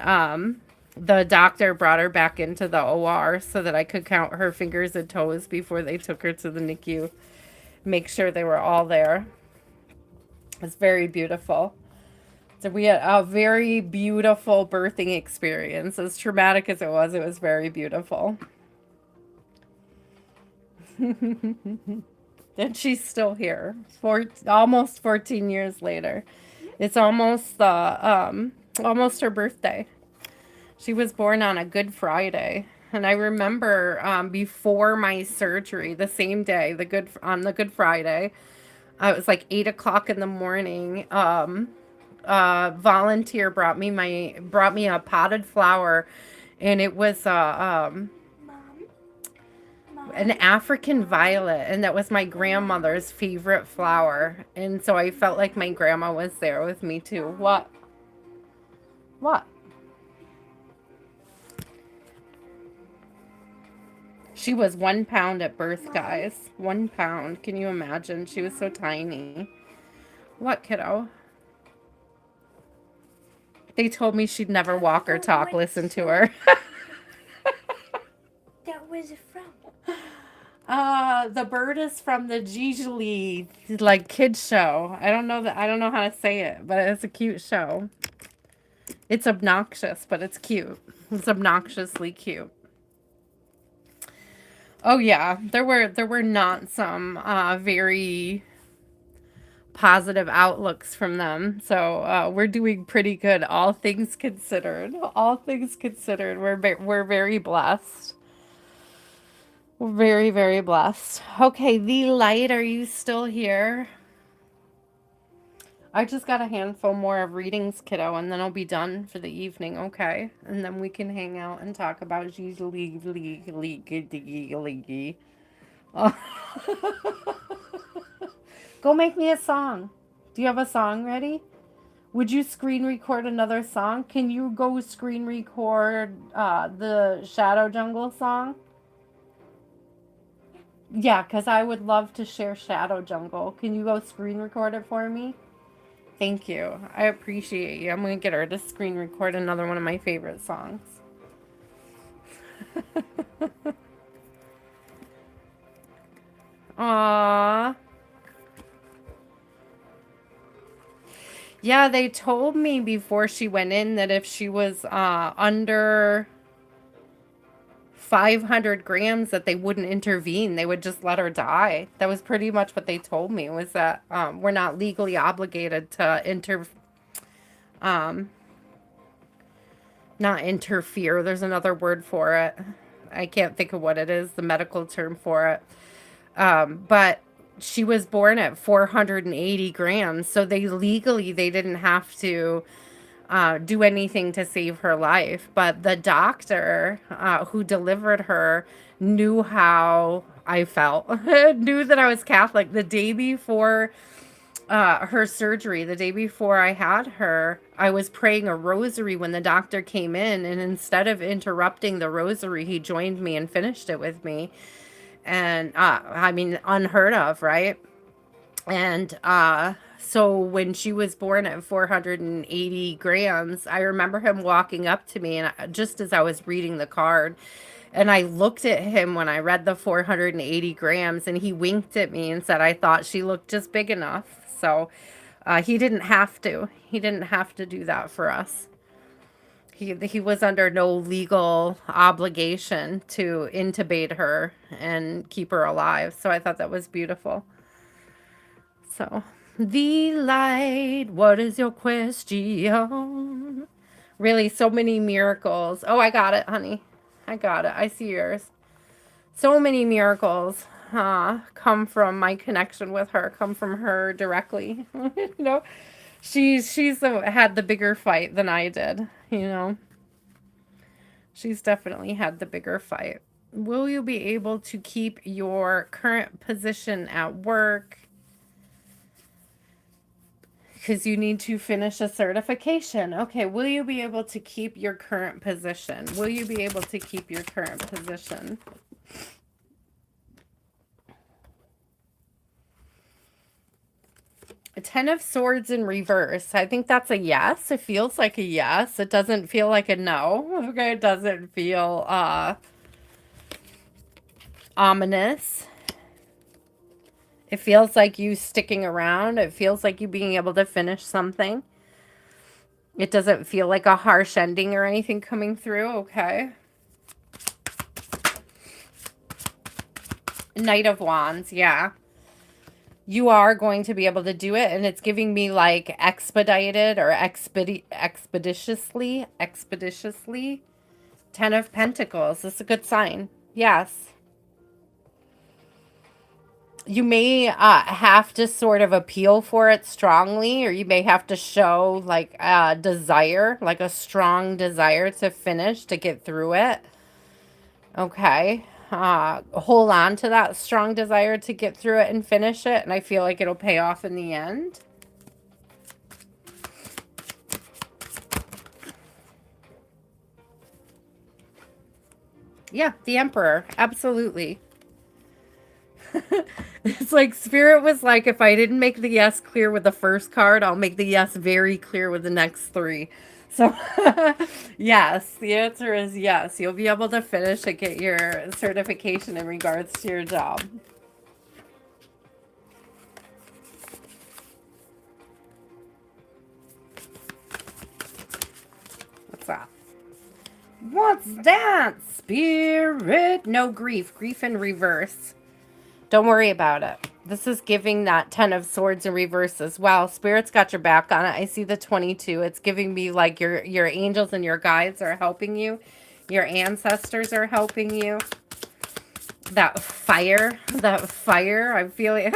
the doctor brought her back into the OR so that I could count her fingers and toes before they took her to the NICU. Make sure they were all there. It's very beautiful. So we had a very beautiful birthing experience. As traumatic as it was very beautiful. And she's still here. Almost 14 years later. It's almost almost her birthday. She was born on a Good Friday. And I remember before my surgery, the same day, on the Good Friday, it was like 8 o'clock in the morning. Volunteer brought me a potted flower, and it was Mom. An African violet, and that was my grandmother's favorite flower. And so I felt like my grandma was there with me too. What? What? She was 1 pound at birth, guys. 1 pound. Can you imagine? She was so tiny. What, kiddo? They told me she'd never walk or talk. Listen to her. That was from. The bird is from the Gigli like kids show. I don't know how to say it, but it's a cute show. It's obnoxious, but it's cute. It's obnoxiously cute. Oh yeah, there were not some very positive outlooks from them. So we're doing pretty good, all things considered. All things considered, we're very blessed. We're very, very blessed. Okay, the light, are you still here? I just got a handful more of readings, kiddo, and then I'll be done for the evening, okay? And then we can hang out and talk about Go make me a song. Do you have a song ready? Would you screen record another song? Can you go screen record the Shadow Jungle song? Yeah, because I would love to share Shadow Jungle. Can you go screen record it for me? Thank you. I appreciate you. I'm going to get her to screen record another one of my favorite songs. Aww. Yeah, they told me before she went in that if she was under 500 grams that they wouldn't intervene. They would just let her die. That was pretty much what they told me, was that we're not legally obligated to not interfere. There's another word for it. I can't think of what it is, the medical term for it. But she was born at 480 grams, so they didn't have to do anything to save her life. But the doctor who delivered her knew how I felt, knew that I was Catholic. The day before her surgery, the day before I had her, I was praying a rosary when the doctor came in, and instead of interrupting the rosary, he joined me and finished it with me. And I mean, unheard of, right? And so when she was born at 480 grams, I remember him walking up to me, and just as I was reading the card, and I looked at him when I read the 480 grams, and he winked at me and said, I thought she looked just big enough. So he didn't have to. He didn't have to do that for us. He was under no legal obligation to intubate her and keep her alive. So I thought that was beautiful. So, the light, what is your question? Really, so many miracles. Oh, I got it, honey. I got it. I see yours. So many miracles come from my connection with her, come from her directly. You know, she's had the bigger fight than I did, you know. She's definitely had the bigger fight. Will you be able to keep your current position at work? Because you need to finish a certification. Okay, will you be able to keep your current position? Will you be able to keep your current position? A 10 of Swords in reverse. I think that's a yes. It feels like a yes. It doesn't feel like a no. Okay, it doesn't feel ominous. It feels like you sticking around. It feels like you being able to finish something. It doesn't feel like a harsh ending or anything coming through. Okay. Knight of Wands. Yeah. You are going to be able to do it. And it's giving me like expedited or expeditiously. 10 of Pentacles. That's a good sign. Yes. You may have to sort of appeal for it strongly, or you may have to show like a desire, like a strong desire to finish, to get through it. Okay. hold on to that strong desire to get through it and finish it. And I feel like it'll pay off in the end. Yeah, the Emperor. Absolutely. It's like Spirit was like, if I didn't make the yes clear with the first card, I'll make the yes very clear with the next three. So, yes, the answer is yes. You'll be able to finish and get your certification in regards to your job. What's that? What's that, Spirit? No grief. Grief in reverse. Don't worry about it. This is giving that 10 of Swords in reverse as well. Spirit's got your back on it. I see the 22. It's giving me like your angels and your guides are helping you. Your ancestors are helping you. That fire. I'm feeling.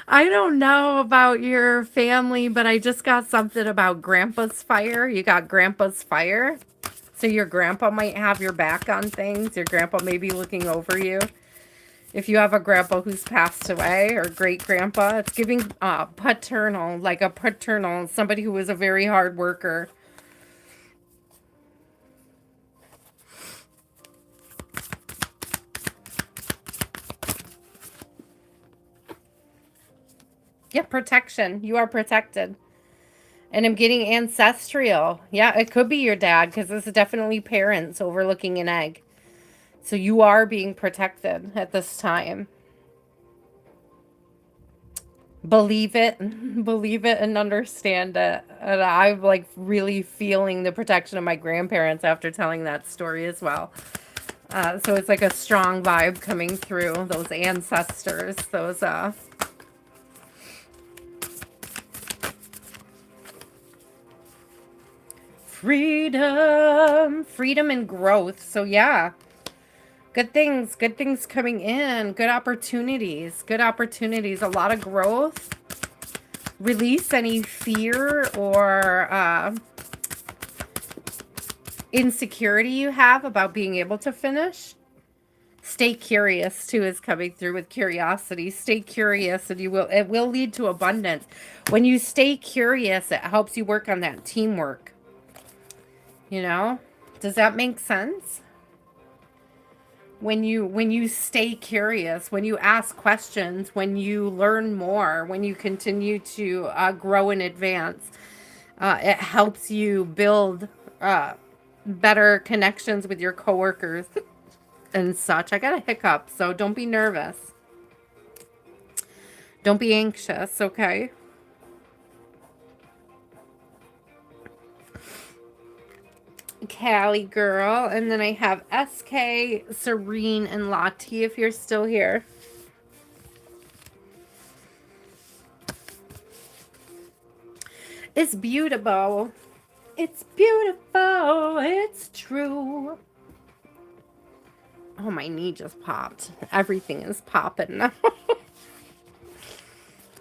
I don't know about your family, but I just got something about Grandpa's fire. You got Grandpa's fire. So your grandpa might have your back on things. Your grandpa may be looking over you. If you have a grandpa who's passed away or great-grandpa, it's giving paternal, like a paternal, somebody who was a very hard worker. Yeah, protection. You are protected. And I'm getting ancestral. Yeah, it could be your dad because this is definitely parents overlooking an egg. So you are being protected at this time. Believe it and understand it. And I'm like really feeling the protection of my grandparents after telling that story as well. So it's like a strong vibe coming through those ancestors, those freedom and growth. So yeah, good things coming in, good opportunities, a lot of growth. Release any fear or insecurity you have about being able to finish. Stay curious too is coming through with curiosity. Stay curious and it will lead to abundance. When you stay curious, it helps you work on that teamwork. You know, does that make sense? When you stay curious, when you ask questions, when you learn more, when you continue to grow and advance, it helps you build better connections with your coworkers and such. I got a hiccup, so don't be nervous. Don't be anxious, okay? Callie girl, and then I have SK, Serene, and Lottie if you're still here. It's beautiful. It's beautiful. It's true. Oh, my knee just popped. Everything is popping now.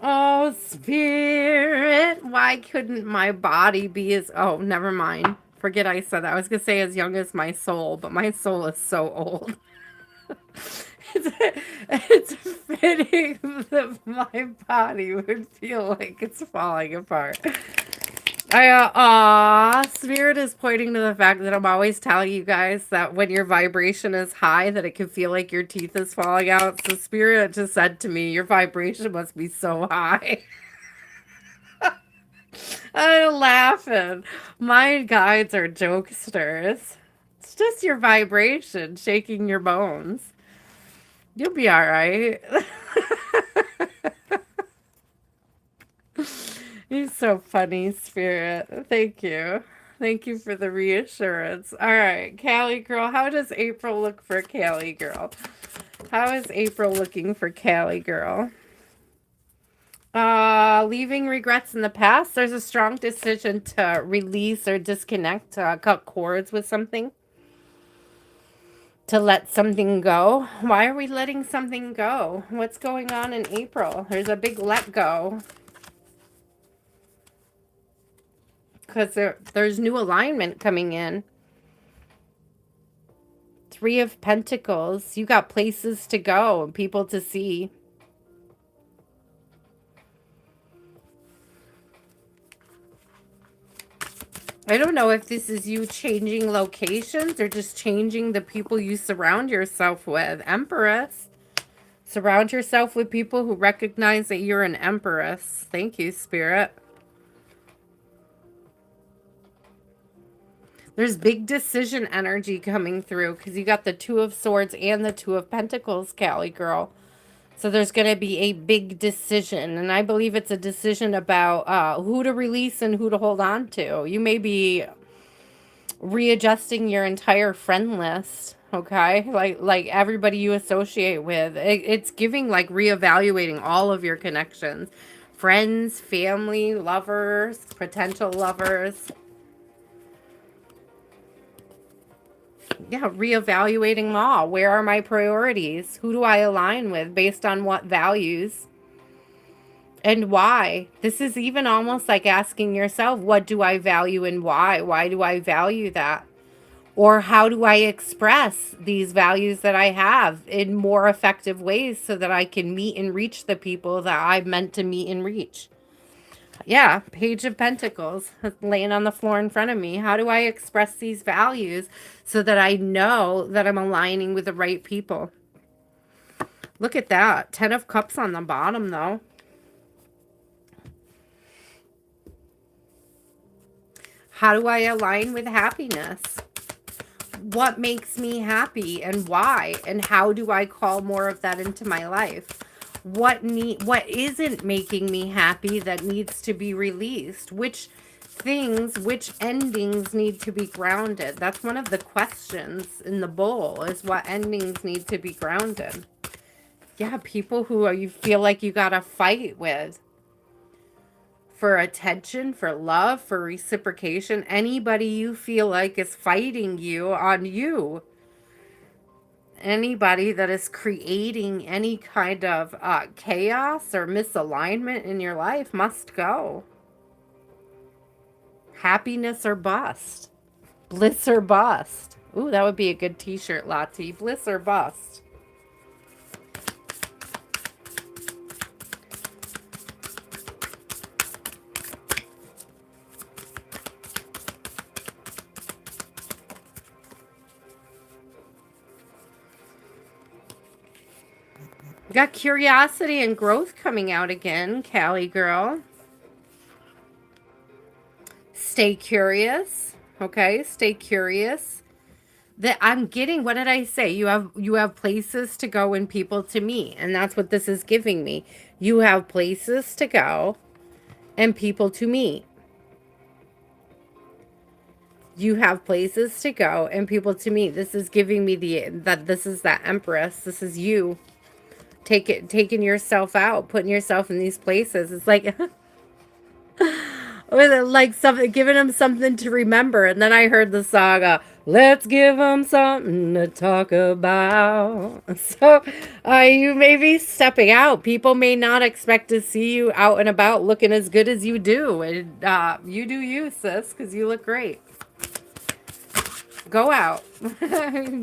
Oh, Spirit. Why couldn't my body be as... Oh, never mind. Forget I said that. I was going to say as young as my soul, but my soul is so old. It's fitting that my body would feel like it's falling apart. Spirit is pointing to the fact that I'm always telling you guys that when your vibration is high, that it can feel like your teeth is falling out. So Spirit just said to me, your vibration must be so high. I'm laughing. My guides are jokesters. It's just your vibration shaking your bones. You'll be all right. You're so funny, Spirit. Thank you. Thank you for the reassurance. All right, Callie girl. How does April look for Callie girl? How is April looking for Callie girl? Leaving regrets in the past. There's a strong decision to release or disconnect, cut cords with something. To let something go. Why are we letting something go? What's going on in April? There's a big let go. Because there's new alignment coming in. Three of Pentacles. You got places to go and people to see. I don't know if this is you changing locations or just changing the people you surround yourself with. Empress. Surround yourself with people who recognize that you're an empress. Thank you, Spirit. There's big decision energy coming through because you got the Two of Swords and the Two of Pentacles, Callie girl. So there's going to be a big decision. And I believe it's a decision about who to release and who to hold on to. You may be readjusting your entire friend list. Okay, like everybody you associate with. It's giving like reevaluating all of your connections. Friends, family, lovers, potential lovers. Yeah, reevaluating them all. Where are my priorities? Who do I align with based on what values? And why? This is even almost like asking yourself, what do I value and why? Why do I value that? Or how do I express these values that I have in more effective ways so that I can meet and reach the people that I'm meant to meet and reach? Yeah, Page of Pentacles laying on the floor in front of me. How do I express these values so that I know that I'm aligning with the right people? Look at that. 10 of Cups on the bottom, though. How do I align with happiness? What makes me happy and why? And how do I call more of that into my life? What isn't making me happy that needs to be released? Which endings need to be grounded? That's one of the questions in the bowl, is what endings need to be grounded. Yeah, people who you feel like you got to fight with for attention, for love, for reciprocation. Anybody you feel like is fighting you on you. Anybody that is creating any kind of chaos or misalignment in your life must go. Happiness or bust. Bliss or bust. Ooh, that would be a good t-shirt, Lati. Bliss or bust. Got curiosity and growth coming out again, Callie girl. Stay curious. Okay, stay curious. That I'm getting, what did I say? You have places to go and people to meet, and that's what this is giving me. You have places to go and people to meet. You have places to go and people to meet. This is giving me this is that Empress. This is you taking yourself out, putting yourself in these places. It's like like something, giving them something to remember. And then I heard the song, let's give them something to talk about. So you may be stepping out. People may not expect to see you out and about looking as good as you do. And you do you, sis, because you look great. Go out.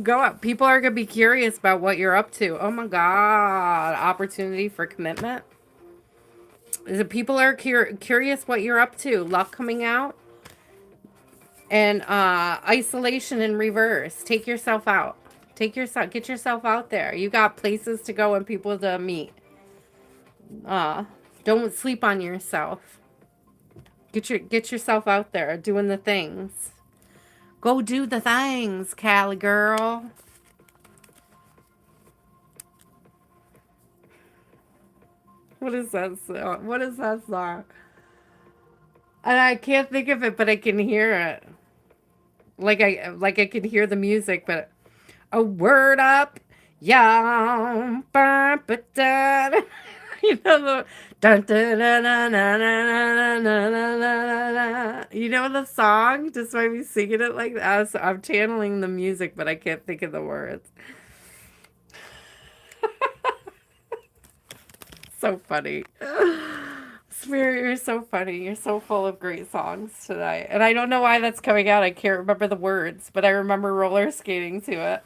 Go out. People are going to be curious about what you're up to. Oh my God. Opportunity for commitment. The people are curious what you're up to. Luck coming out. And isolation in reverse. Take yourself out. Get yourself out there. You got places to go and people to meet. Don't sleep on yourself. Get yourself out there doing the things. Go do the things, Callie girl. What is that song? What is that song? And I can't think of it, but I can hear it. Like I can hear the music, but a word up, yeah, you know the dun, dun, dun, dun, dun, dun, dun, dun, dun, dun. You know the song? Just by me singing it like that. So I'm channeling the music, but I can't think of the words. So funny. Spirit, you're so funny. You're so full of great songs tonight. And I don't know why that's coming out. I can't remember the words, but I remember roller skating to it.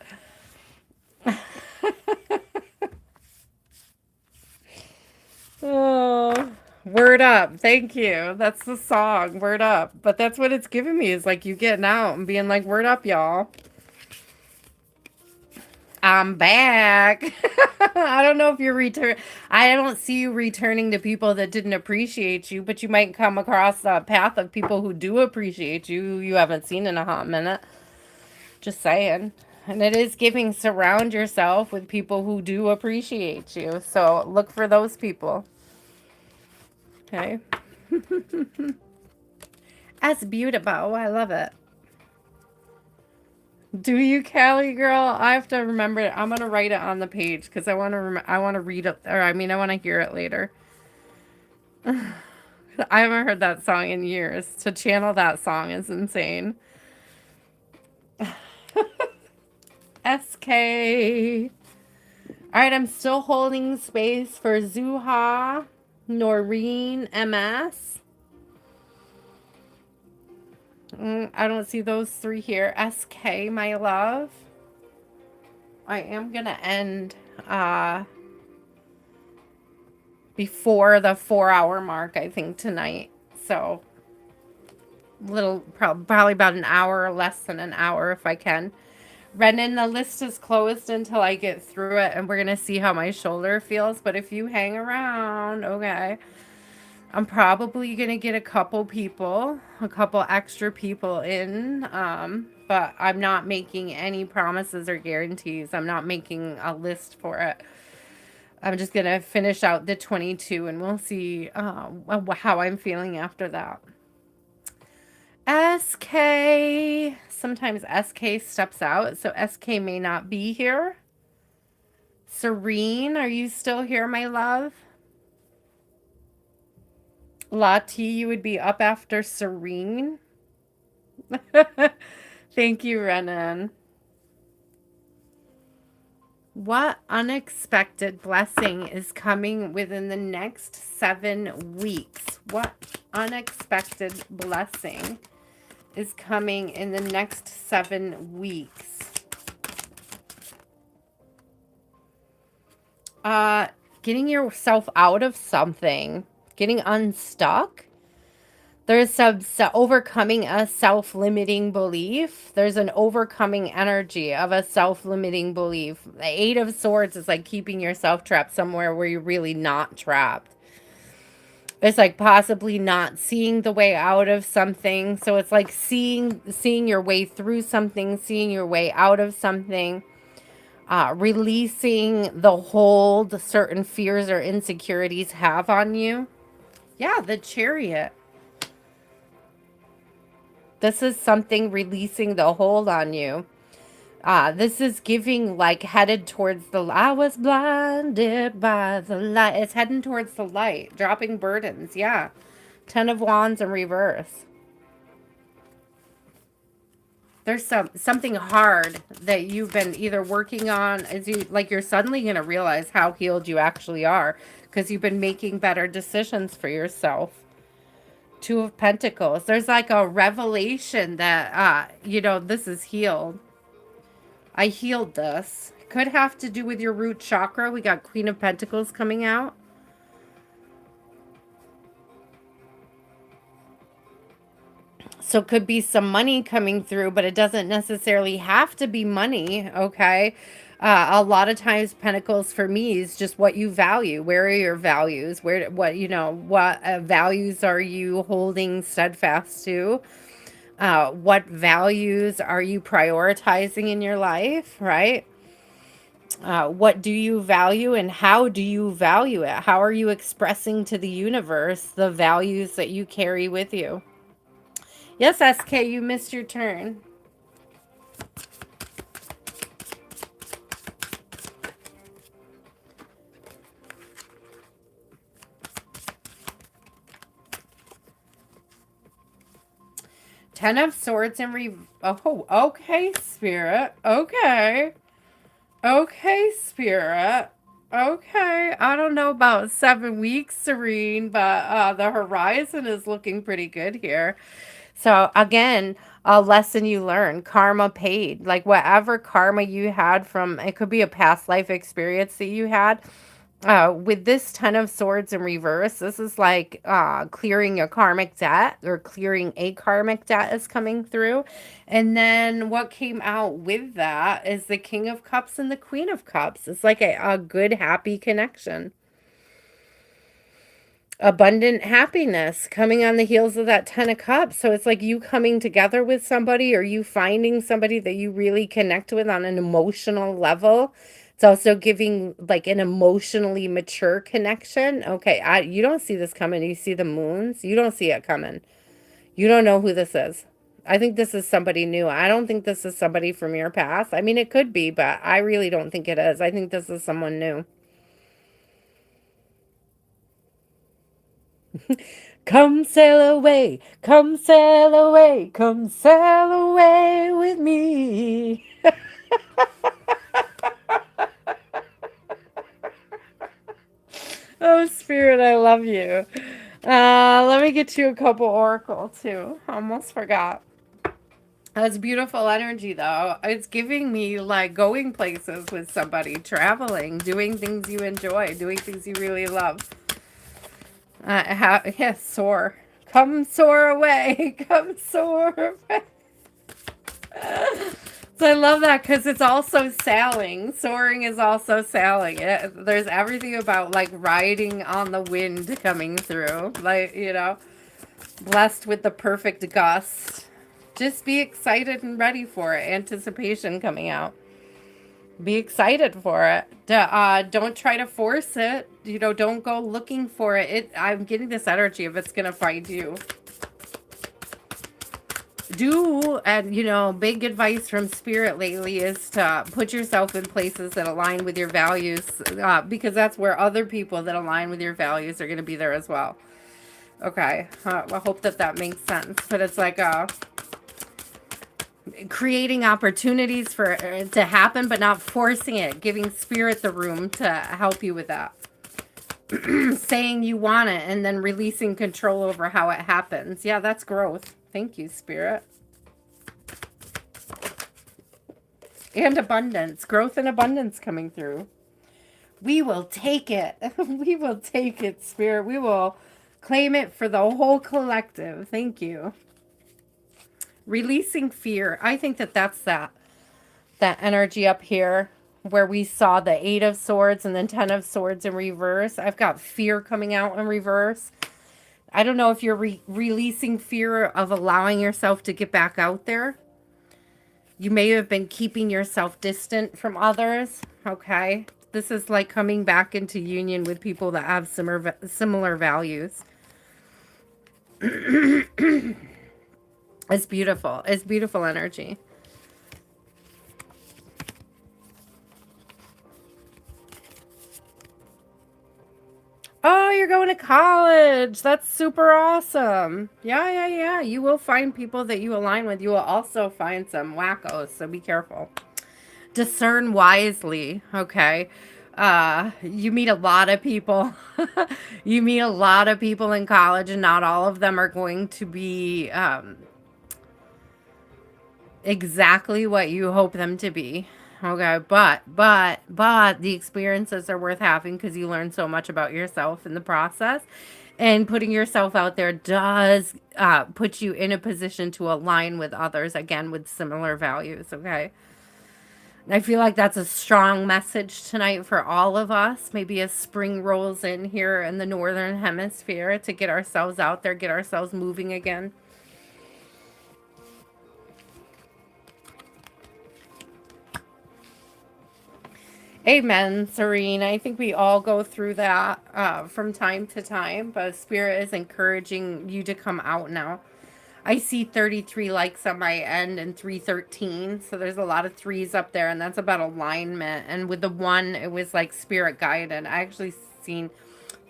Oh, word up. Thank you. That's the song, word up. But that's what it's giving me is like you getting out and being like, word up, y'all. I'm back. I don't know if you're return. I don't see you returning to people that didn't appreciate you, but you might come across a path of people who do appreciate you, who you haven't seen in a hot minute. Just saying. And it is giving surround yourself with people who do appreciate you. So look for those people. Okay. That's beautiful. I love it. Do you, Callie girl? I have to remember it. I'm gonna write it on the page because I want to. I want to read it, or I mean, I want to hear it later. I haven't heard that song in years. To channel that song is insane. SK. All right, I'm still holding space for Zuha, Noreen, MS. I don't see those three here. SK, my love. I am gonna end before the 4-hour mark, I think, tonight. So, probably about an hour or less than an hour if I can. Renan, the list is closed until I get through it, and we're going to see how my shoulder feels. But if you hang around, okay, I'm probably going to get a couple extra people in. But I'm not making any promises or guarantees. I'm not making a list for it. I'm just going to finish out the 22 and we'll see how I'm feeling after that. SK. Sometimes SK steps out, so SK may not be here. Serene, are you still here, my love? Lati, you would be up after Serene. Thank you, Renan. What unexpected blessing is coming within the next 7 weeks? What unexpected blessing is coming in the next 7 weeks? Getting yourself out of something, getting unstuck. There's some overcoming a self-limiting belief. There's an overcoming energy of a self-limiting belief. The 8 of Swords is like keeping yourself trapped somewhere where you're really not trapped. It's like possibly not seeing the way out of something. So it's like seeing your way through something, seeing your way out of something. Releasing the hold certain fears or insecurities have on you. Yeah, the Chariot. This is something releasing the hold on you. This is giving like headed towards the, I was blinded by the light. It's heading towards the light, dropping burdens. Yeah. 10 of Wands in reverse. There's something hard that you've been either working on, as you like you're suddenly going to realize how healed you actually are because you've been making better decisions for yourself. 2 of Pentacles. There's like a revelation that this is healed. I healed this. Could have to do with your root chakra. We got Queen of Pentacles coming out. So could be some money coming through, but it doesn't necessarily have to be money, okay? A lot of times Pentacles for me is just what you value. Where are your values? What values are you holding steadfast to? What values are you prioritizing in your life, right? What do you value and how do you value it? How are you expressing to the universe the values that you carry with you? Yes, SK, you missed your turn. Ten of Swords and oh, okay, Spirit. Okay. Okay, Spirit. Okay. I don't know about 7 weeks, Serene, but the horizon is looking pretty good here. So again, a lesson you learn, karma paid. Like whatever karma you had from, it could be a past life experience that you had. With this Ten of Swords in reverse, this is like clearing a karmic debt, or clearing a karmic debt is coming through. And then what came out with that is the King of Cups and the Queen of Cups. It's like a good, happy connection. Abundant happiness coming on the heels of that Ten of Cups. So it's like you coming together with somebody, or you finding somebody that you really connect with on an emotional level. It's also giving like an emotionally mature connection. Okay, you don't see this coming. You see the moons. You don't see it coming. You don't know who this is. I think this is somebody new. I don't think this is somebody from your past. I mean, it could be, but I really don't think it is. I think this is someone new. Come sail away, come sail away, come sail away with me. Oh, Spirit, I love you. Let me get you a couple oracle too. Almost forgot. That's beautiful energy though. It's giving me like going places with somebody, traveling, doing things you enjoy, doing things you really love. Yeah, soar. Come soar away. Come soar away. So I love that because it's also sailing. Soaring is also sailing. There's everything about like riding on the wind coming through. Like, blessed with the perfect gust. Just be excited and ready for it. Anticipation coming out. Be excited for it. Don't try to force it. Don't go looking for it. I'm getting this energy of it's going to find you. And big advice from Spirit lately is to put yourself in places that align with your values, because that's where other people that align with your values are going to be there as well. Okay, I hope that makes sense. But it's like creating opportunities for it to happen, but not forcing it, giving Spirit the room to help you with that. Saying you want it and then releasing control over how it happens. Yeah, that's growth. Thank you, Spirit. And abundance. Growth and abundance coming through. We will take it. We will take it, Spirit. We will claim it for the whole collective. Thank you. Releasing fear. I think that's that energy up here where we saw the Eight of Swords and then Ten of Swords in reverse. I've got fear coming out in reverse. I don't know if you're releasing fear of allowing yourself to get back out there. You may have been keeping yourself distant from others. Okay. This is like coming back into union with people that have similar values. It's beautiful. It's beautiful energy. Oh, you're going to college. That's super awesome. Yeah. You will find people that you align with. You will also find some wackos, so be careful. Discern wisely, okay? You meet a lot of people. You meet a lot of people in college, and not all of them are going to be exactly what you hope them to be. Okay, but the experiences are worth having because you learn so much about yourself in the process. And putting yourself out there does put you in a position to align with others, again, with similar values, okay? I feel like that's a strong message tonight for all of us. Maybe as spring rolls in here in the Northern Hemisphere, to get ourselves out there, get ourselves moving again. Amen, Serene. I think we all go through that from time to time, but Spirit is encouraging you to come out now. I see 33 likes on my end and 313. So there's a lot of threes up there, and that's about alignment. And with the one, it was like Spirit guided. I actually seen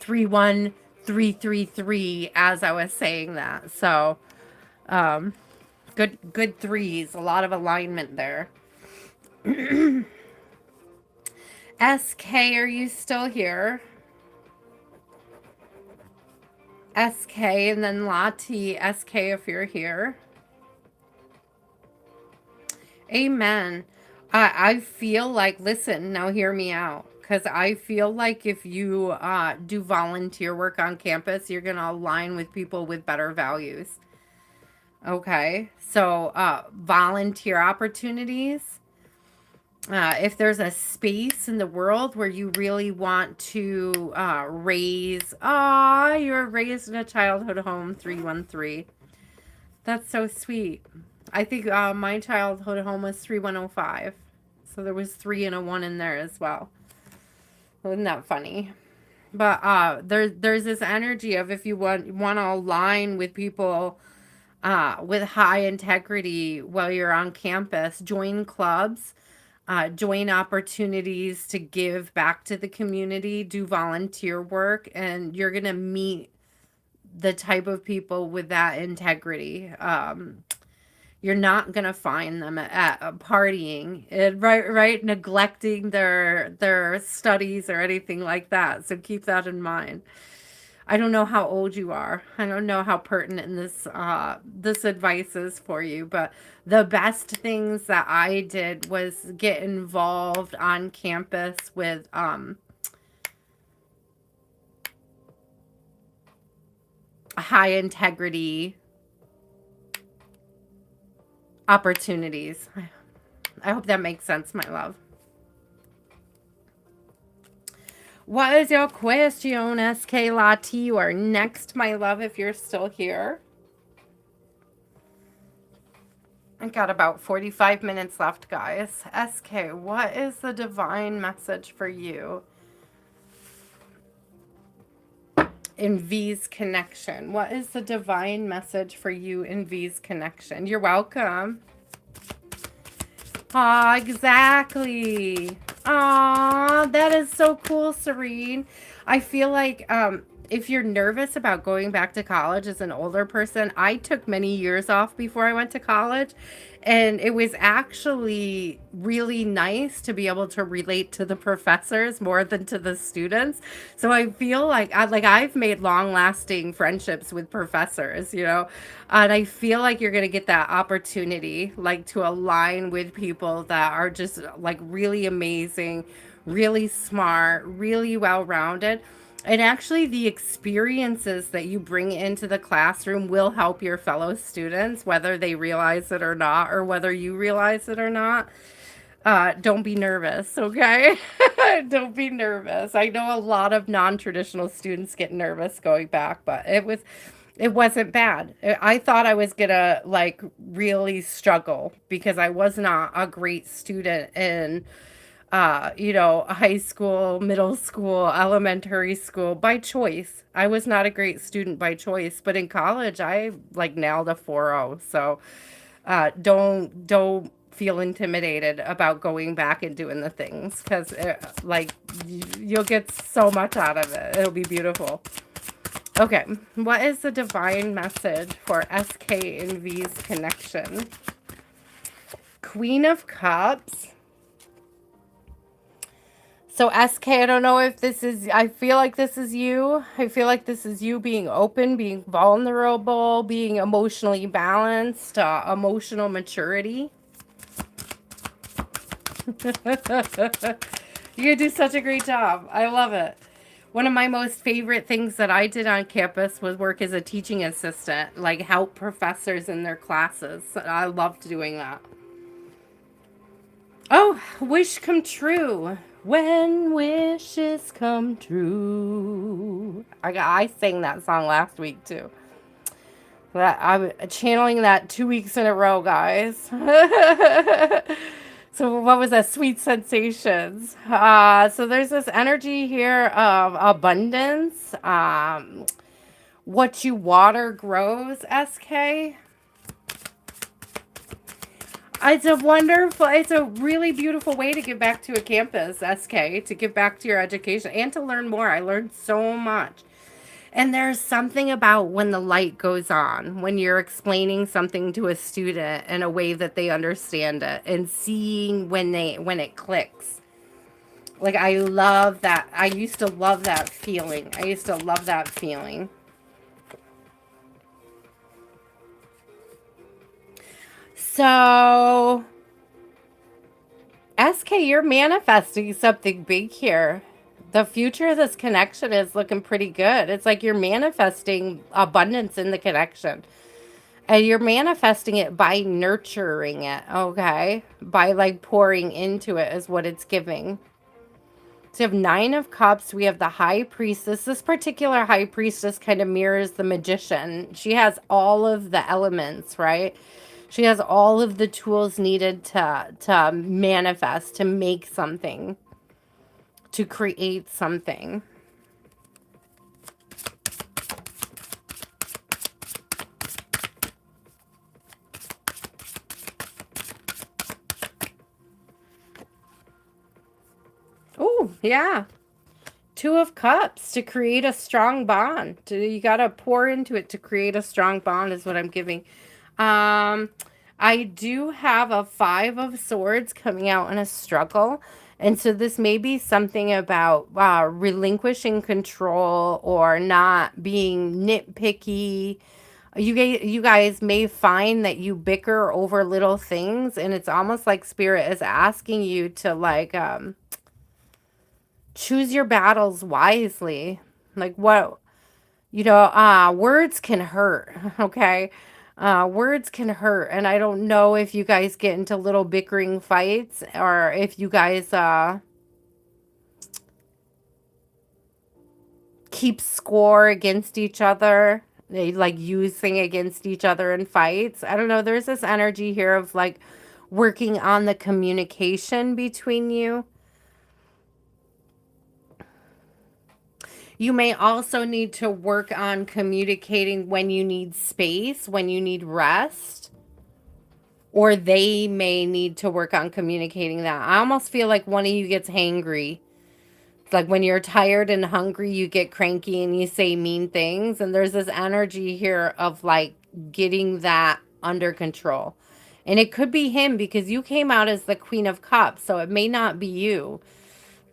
31333 as I was saying that. So good threes. A lot of alignment there. SK, are you still here? SK, and then Lati, SK if you're here. Amen. I feel like, listen, now hear me out. Because I feel like if you do volunteer work on campus, you're going to align with people with better values. Okay. So, volunteer opportunities. If there's a space in the world where you really want to raise, you're raised in a childhood home, 313. That's so sweet. I think my childhood home was 3105. So there was 3 and a 1 in there as well. Wasn't that funny? But there's this energy of if you want to align with people with high integrity while you're on campus, join clubs, join opportunities to give back to the community, do volunteer work, and you're going to meet the type of people with that integrity. You're not gonna find them at partying and right neglecting their studies or anything like that. So keep that in mind. I don't know how old you are. I don't know how pertinent this advice is for you, but the best things that I did was get involved on campus with high integrity opportunities. I hope that makes sense, my love. What is your question, SK Lati? You are next, my love, if you're still here. I got about 45 minutes left, guys. SK, what is the divine message for you in V's connection? What is the divine message for you in V's connection? You're welcome. Ah, exactly. Ah, that is so cool, Serene. I feel like if you're nervous about going back to college as an older person, I took many years off before I went to college. And it was actually really nice to be able to relate to the professors more than to the students. So I feel like I've made long-lasting friendships with professors, you know, and I feel like you're going to get that opportunity, like to align with people that are just like really amazing, really smart, really well-rounded. And actually, the experiences that you bring into the classroom will help your fellow students, whether they realize it or not, or whether you realize it or not. Don't be nervous, okay? Don't be nervous. I know a lot of non-traditional students get nervous going back, but it wasn't bad. I thought I was gonna like really struggle because I was not a great student in high school, middle school, elementary school by choice. I was not a great student by choice, but in college I like nailed a 4.0. So don't feel intimidated about going back and doing the things because you'll get so much out of it. It'll be beautiful. Okay, what is the divine message for SK and V's connection? Queen of Cups. So SK, I don't know if this is, I feel like this is you. I feel like this is you being open, being vulnerable, being emotionally balanced, emotional maturity. You do such a great job. I love it. One of my most favorite things that I did on campus was work as a teaching assistant, like help professors in their classes. I loved doing that. Oh, wish come true. When wishes come true. I sang that song last week too. I'm channeling that 2 weeks in a row, guys. So what was that? Sweet sensations. So there's this energy here of abundance. What you water grows, SK. It's a really beautiful way to give back to a campus, SK, to give back to your education and to learn more. I learned so much. And there's something about when the light goes on, when you're explaining something to a student in a way that they understand it and seeing when it clicks. Like I love that. I used to love that feeling. So, SK, you're manifesting something big here. The future of this connection is looking pretty good. It's like you're manifesting abundance in the connection. And you're manifesting it by nurturing it, okay? By like pouring into it is what it's giving. So you have 9 of Cups. We have the High Priestess. This particular High Priestess kind of mirrors the Magician. She has all of the elements, right? She has all of the tools needed to manifest, to make something, to create something. Oh, yeah. 2 of Cups to create a strong bond. You got to pour into it to create a strong bond is what I'm giving. I do have a 5 of Swords coming out in a struggle. And so this may be something about relinquishing control or not being nitpicky. You guys may find that you bicker over little things, and it's almost like Spirit is asking you to like choose your battles wisely. Like what, words can hurt, okay? Words can hurt, and I don't know if you guys get into little bickering fights or if you guys keep score against each other. They like using against each other in fights. I don't know. There's this energy here of like working on the communication between you. You may also need to work on communicating when you need space, when you need rest, or they may need to work on communicating that. I almost feel like one of you gets hangry. Like when you're tired and hungry, you get cranky and you say mean things. And there's this energy here of like getting that under control. And it could be him because you came out as the Queen of Cups. So it may not be you.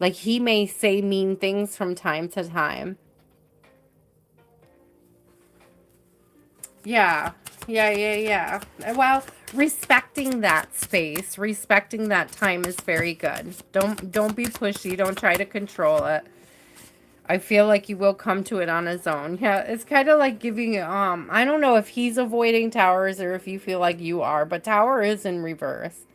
Like he may say mean things from time to time. Yeah. Yeah. Well, respecting that space, respecting that time is very good. Don't be pushy. Don't try to control it. I feel like you will come to it on his own. Yeah, it's kind of like giving I don't know if he's avoiding towers or if you feel like you are, but tower is in reverse.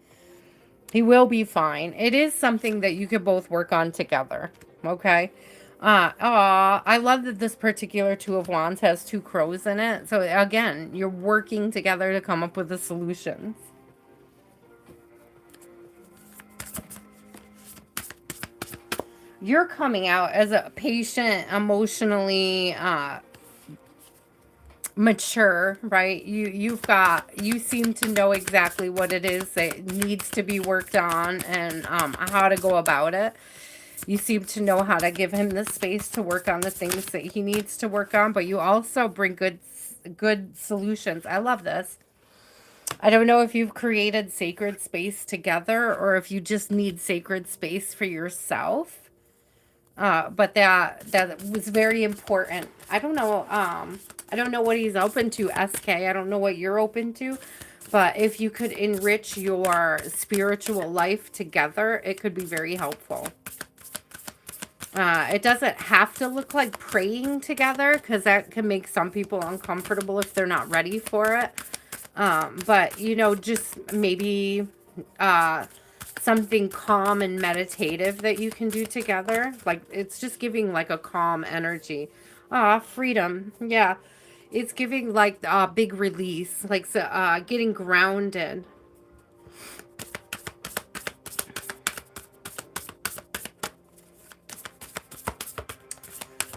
He will be fine. It is something that you could both work on together. Okay? I love that this particular 2 of Wands has 2 crows in it. So again, you're working together to come up with the solutions. You're coming out as a patient, emotionally mature, right? You seem to know exactly what it is that needs to be worked on and how to go about it. You seem to know how to give him the space to work on the things that he needs to work on, but you also bring good solutions. I love this. I don't know if you've created sacred space together or if you just need sacred space for yourself. But that was very important. I don't know. I don't know what he's open to, SK. I don't know what you're open to. But if you could enrich your spiritual life together, it could be very helpful. It doesn't have to look like praying together because that can make some people uncomfortable if they're not ready for it. But, just maybe something calm and meditative that you can do together. Like, it's just giving like a calm energy. Freedom. Yeah. It's giving like a big release, like getting grounded.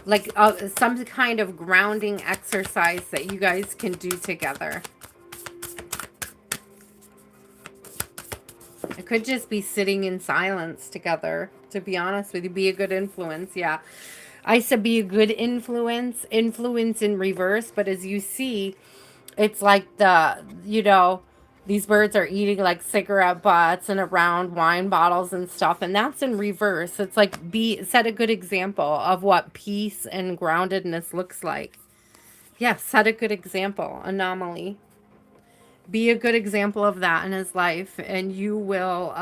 Like some kind of grounding exercise that you guys can do together. It could just be sitting in silence together, to be honest with you. Be a good influence, yeah. I said be a good influence in reverse, but as you see, it's like these birds are eating like cigarette butts and around wine bottles and stuff, and that's in reverse. It's like set a good example of what peace and groundedness looks like. Yeah, set a good example. Anomaly. Be a good example of that in his life, and you will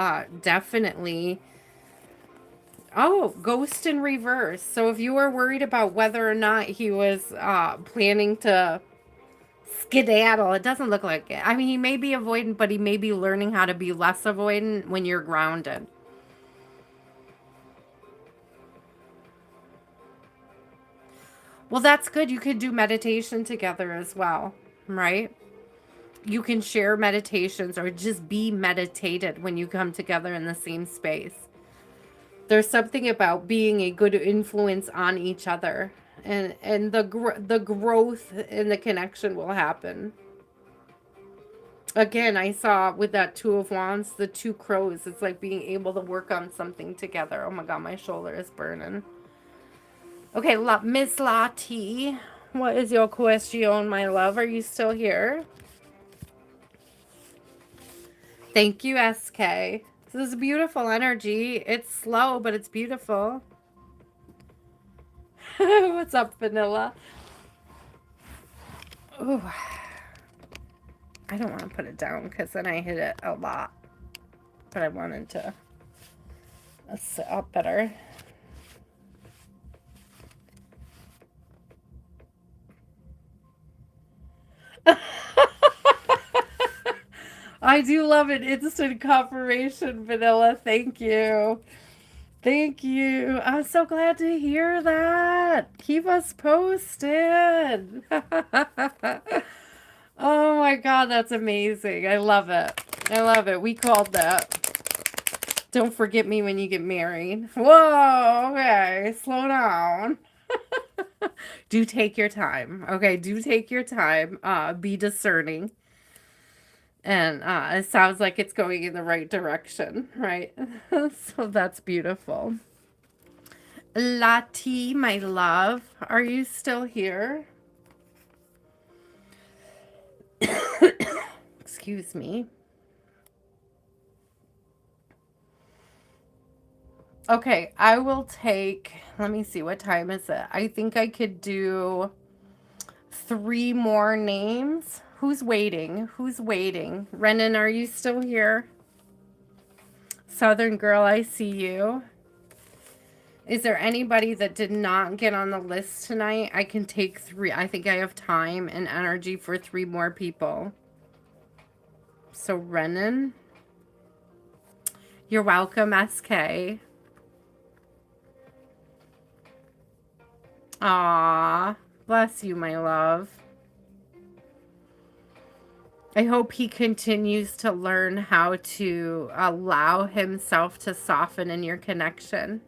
definitely... Oh, ghost in reverse. So if you were worried about whether or not he was planning to skedaddle, it doesn't look like it. I mean, he may be avoidant, but he may be learning how to be less avoidant when you're grounded. Well, that's good. You could do meditation together as well, right? You can share meditations or just be meditated when you come together in the same space. There's something about being a good influence on each other, and the growth and the connection will happen. Again, I saw with that Two of Wands, the two crows. It's like being able to work on something together. Oh my God, my shoulder is burning. Okay, Miss Lottie, what is your question, my love? Are you still here? Thank you, SK. This is beautiful energy. It's slow, but it's beautiful. What's up, Vanilla? Ooh. I don't want to put it down because then I hit it a lot. But I wanted to sit up better. I do love it. Instant confirmation, Vanilla. Thank you. Thank you. I'm so glad to hear that. Keep us posted. Oh my God, that's amazing. I love it. I love it. We called that. Don't forget me when you get married. Whoa, okay. Slow down. Do take your time. Okay, do take your time. Be discerning. And it sounds like it's going in the right direction, right? So that's beautiful. Lati, my love, are you still here? Excuse me. Okay, I will take, let me see, what time is it? I think I could do 3 more names. Who's waiting? Who's waiting? Renan, are you still here? Southern Girl, I see you. Is there anybody that did not get on the list tonight? I can take 3. I think I have time and energy for 3 more people. So Renan, you're welcome, SK. Aw, bless you, my love. I hope he continues to learn how to allow himself to soften in your connection.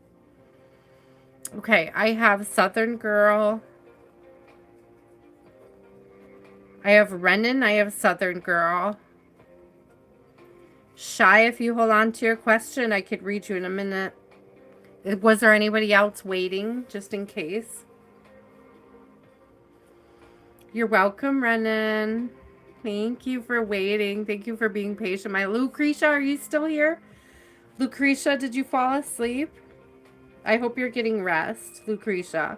Okay, I have Southern Girl. I have Renan. I have Southern Girl. Shy, if you hold on to your question, I could read you in a minute. Was there anybody else waiting, just in case? You're welcome, Renan. Thank you for waiting. Thank you for being patient. My Lucricia, are you still here? Lucricia, did you fall asleep? I hope you're getting rest, Lucricia.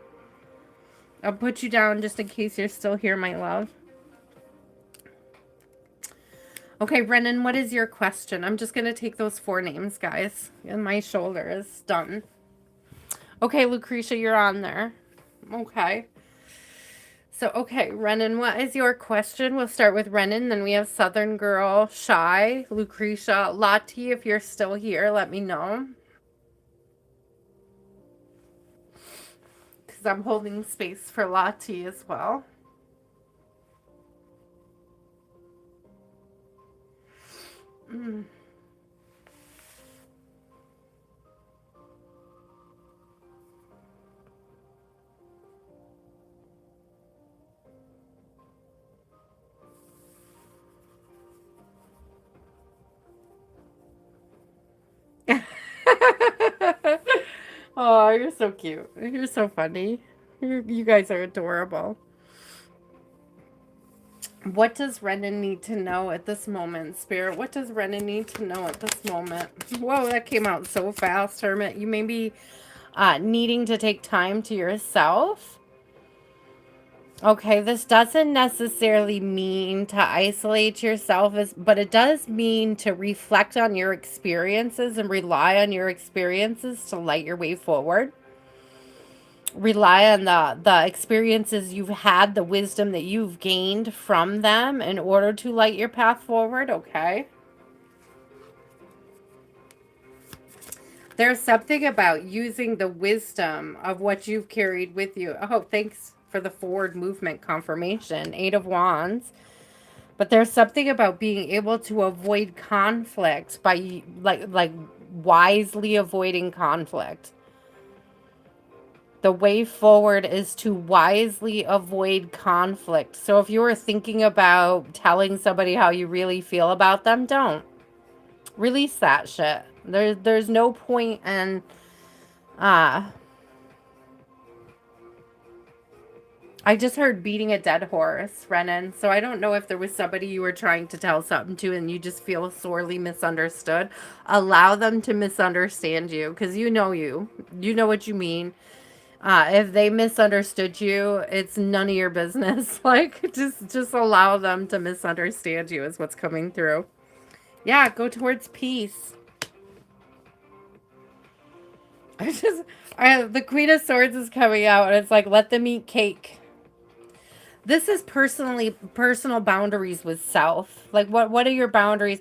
I'll put you down just in case you're still here, my love. Okay, Renan, what is your question? I'm just going to take those 4 names, guys. And my shoulder is done. Okay, Lucricia, you're on there. Okay. So, okay, Renan, what is your question? We'll start with Renan. Then we have Southern Girl, Shy, Lucricia, Lati. If you're still here, let me know. Because I'm holding space for Lati as well. Oh, you're so cute. You're so funny. You guys are adorable. What does Renan need to know at this moment, Spirit? What does Renan need to know at this moment? Whoa, that came out so fast, Hermit. You may be needing to take time to yourself. Okay, this doesn't necessarily mean to isolate yourself, but it does mean to reflect on your experiences and rely on your experiences to light your way forward. Rely on the experiences you've had, the wisdom that you've gained from them in order to light your path forward, okay? There's something about using the wisdom of what you've carried with you. Oh, thanks for the forward movement confirmation. 8 of Wands. But there's something about being able to avoid conflict by like wisely avoiding conflict. The way forward is to wisely avoid conflict. So if you were thinking about telling somebody how you really feel about them, don't. Release that shit. There's no point in uh I just heard beating a dead horse, Renan. So I don't know if there was somebody you were trying to tell something to and you just feel sorely misunderstood. Allow them to misunderstand you because you know you. You know what you mean. If they misunderstood you, it's none of your business. Like just allow them to misunderstand you is what's coming through. Yeah, go towards peace. The Queen of Swords is coming out and it's like let them eat cake. This is personal boundaries with self. Like what are your boundaries?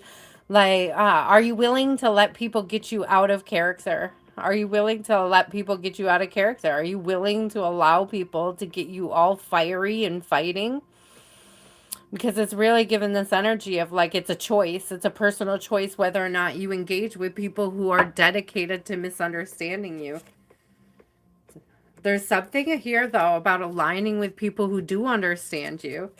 Like are you willing to let people get you out of character? Are you willing to let people get you out of character? Are you willing to allow people to get you all fiery and fighting? Because it's really given this energy of like it's a choice. It's a personal choice whether or not you engage with people who are dedicated to misunderstanding you. There's something here though about aligning with people who do understand you.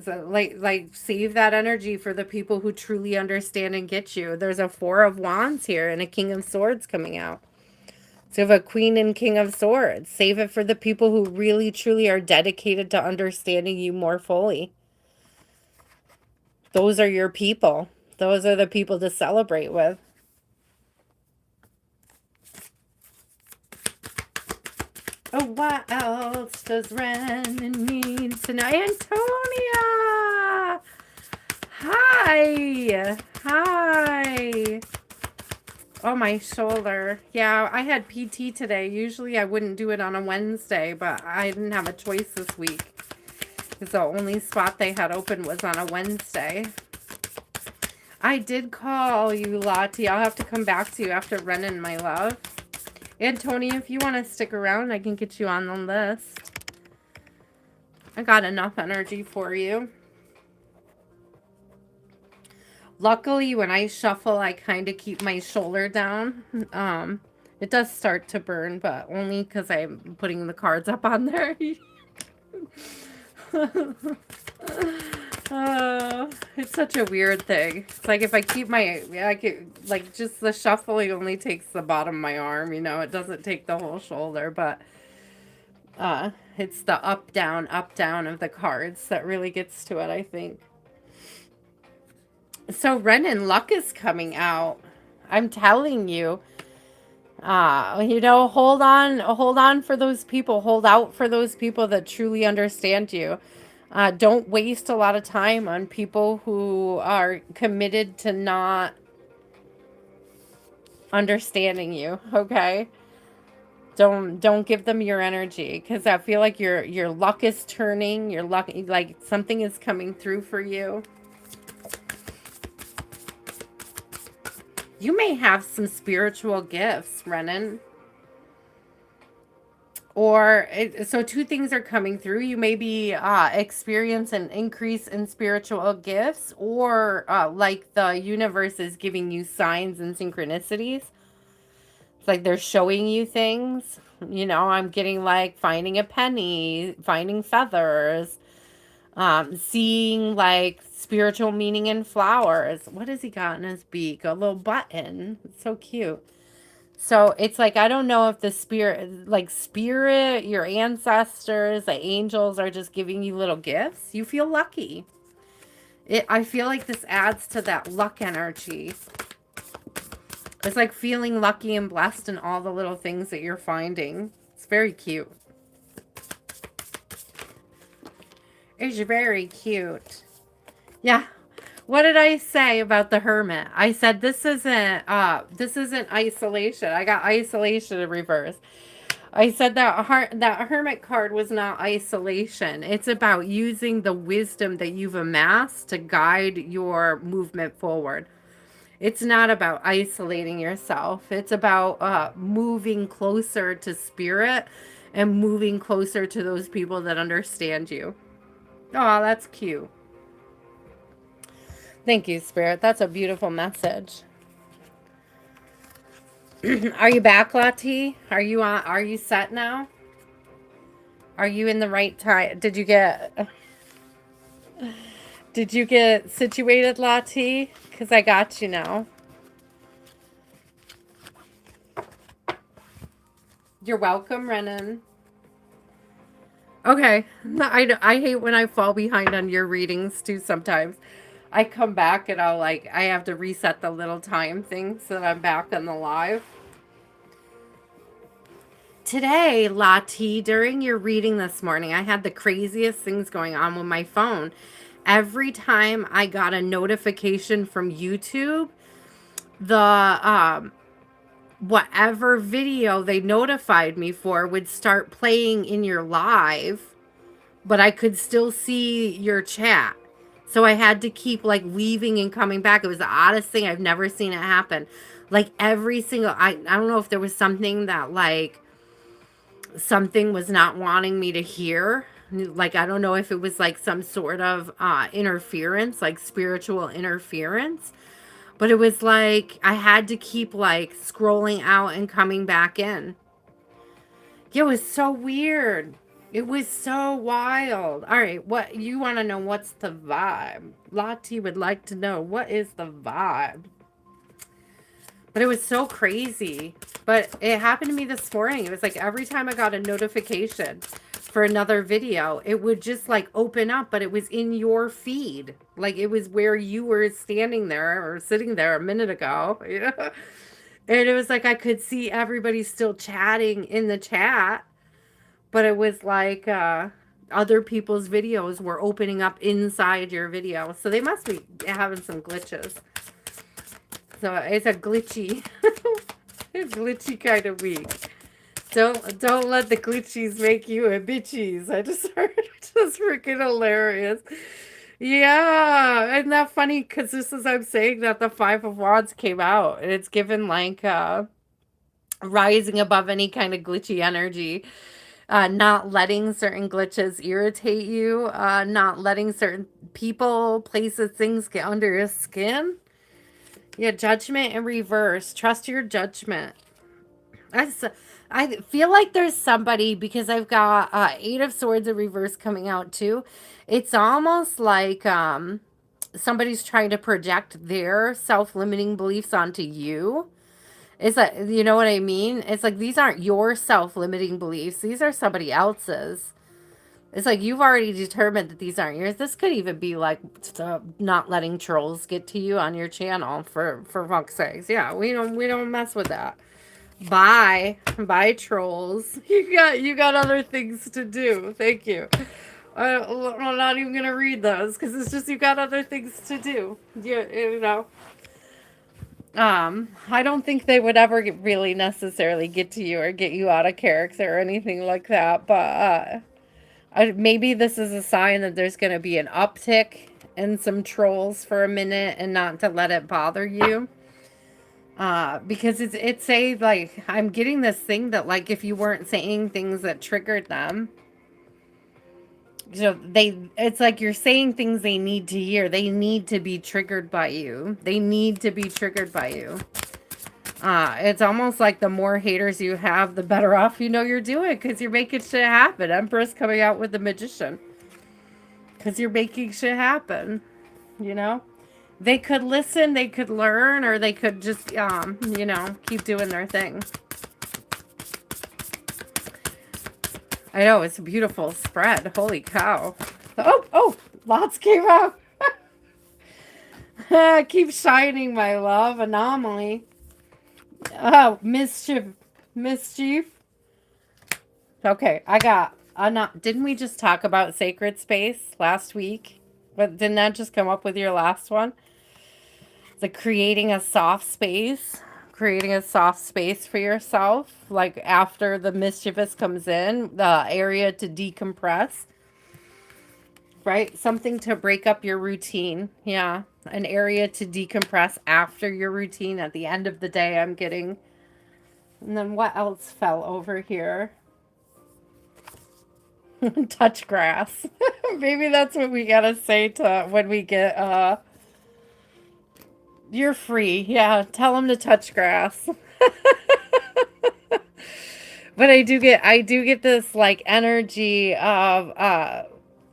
So like save that energy for the people who truly understand and get you. There's a 4 of Wands here and a King of Swords coming out. So you have a Queen and King of Swords. Save it for the people who really truly are dedicated to understanding you more fully. Those are your people. Those are the people to celebrate with. Oh, what else does Renan need tonight? Antonia! Hi! Hi! Oh, my shoulder. Yeah, I had PT today. Usually I wouldn't do it on a Wednesday, but I didn't have a choice this week. Because the only spot they had open was on a Wednesday. I did call you, Lottie. I'll have to come back to you after Renan, my love. Antonia, if you want to stick around, I can get you on the list. I got enough energy for you. Luckily, when I shuffle, I kind of keep my shoulder down. It does start to burn, but only because I'm putting the cards up on there. It's such a weird thing. It's like if I keep my, like just the shuffling only takes the bottom of my arm, you know, it doesn't take the whole shoulder, but it's the up, down of the cards that really gets to it, I think. So Renan, luck is coming out. I'm telling you. You know, hold on for those people. Hold out for those people that truly understand you. Don't waste a lot of time on people who are committed to not understanding you, okay? Don't give them your energy because I feel like your luck is turning, your luck like something is coming through for you. You may have some spiritual gifts, Renan. Or, so 2 things are coming through. You may be experience an increase in spiritual gifts, or like the universe is giving you signs and synchronicities. It's like they're showing you things. You know, I'm getting like finding a penny, finding feathers, seeing like spiritual meaning in flowers. What has he got in his beak? A little button. It's so cute. So it's like, I don't know if the spirit, your ancestors, the angels are just giving you little gifts. You feel lucky. I feel like this adds to that luck energy. It's like feeling lucky and blessed in all the little things that you're finding. It's very cute. It's very cute. Yeah. What did I say about the hermit? I said this isn't isolation. I got isolation in reverse. I said that hermit card was not isolation. It's about using the wisdom that you've amassed to guide your movement forward. It's not about isolating yourself. It's about moving closer to spirit and moving closer to those people that understand you. Oh, that's cute. Thank you, Spirit. That's a beautiful message. Are you back, Lati? Are you set now? Are you in the right time? Did you get situated, Lati? Because I got you now. You're welcome, Renan. Okay. I hate when I fall behind on your readings too sometimes. I come back and I have to reset the little time thing so that I'm back on the live. Today, Lati, during your reading this morning, I had the craziest things going on with my phone. Every time I got a notification from YouTube, the whatever video they notified me for would start playing in your live, but I could still see your chat. So I had to keep like leaving and coming back. It was the oddest thing. I've never seen it happen. Like every single, I don't know if there was something that like something was not wanting me to hear. Like, I don't know if it was like some sort of interference, like spiritual interference. But it was like I had to keep like scrolling out and coming back in. It was so weird. It was so wild. All right, what you want to know? What's the vibe? Lottie would like to know what is the vibe. But it was so crazy. But it happened to me this morning. It was like every time I got a notification for another video, it would just like open up, but it was in your feed. Like it was where you were standing there or sitting there a minute ago. Yeah. And it was like I could see everybody still chatting in the chat, but it was like other people's videos were opening up inside your video. So they must be having some glitches. So it's a glitchy, glitchy kind of week. Don't let the glitchies make you a bitchies. I just heard it. Just freaking hilarious. Yeah, isn't that funny? Because this is I'm saying that the Five of Wands came out, and it's given like rising above any kind of glitchy energy. Not letting certain glitches irritate you, not letting certain people, places, things get under your skin. Yeah, judgment in reverse. Trust your judgment. I feel like there's somebody, because I've got Eight of Swords in reverse coming out too. It's almost like somebody's trying to project their self-limiting beliefs onto you. It's like, you know what I mean? It's like these aren't your self-limiting beliefs. These are somebody else's. It's like you've already determined that these aren't yours. This could even be like not letting trolls get to you on your channel for fuck's sakes. Yeah, we don't mess with that. Bye trolls. You got other things to do. Thank you. I'm not even gonna read those because it's just you got other things to do. You know. I don't think they would ever really necessarily get to you or get you out of character or anything like that. But maybe this is a sign that there's going to be an uptick in some trolls for a minute and not to let it bother you. Because it's a like I'm getting this thing that like if you weren't saying things that triggered them, you know, it's like you're saying things they need to hear. They need to be triggered by you. They need to be triggered by you. It's almost like the more haters you have, the better off you know you're doing because you're making shit happen. Empress coming out with the Magician. Because you're making shit happen. You know? They could listen, they could learn, or they could just, you know, keep doing their thing. I know, it's a beautiful spread. Holy cow. Oh, lots came out. Keep shining, my love. Anomaly. Oh, mischief. Okay, I got Not, didn't we just talk about sacred space last week? But didn't that just come up with your last one? It's like creating a soft space. Creating a soft space for yourself. Like after the mischievous comes in, the area to decompress. Right? Something to break up your routine. Yeah. An area to decompress after your routine at the end of the day, I'm getting. And then what else fell over here? Touch grass. Maybe that's what we gotta say to when we get you're free. Yeah, tell them to touch grass. But I do get this like energy of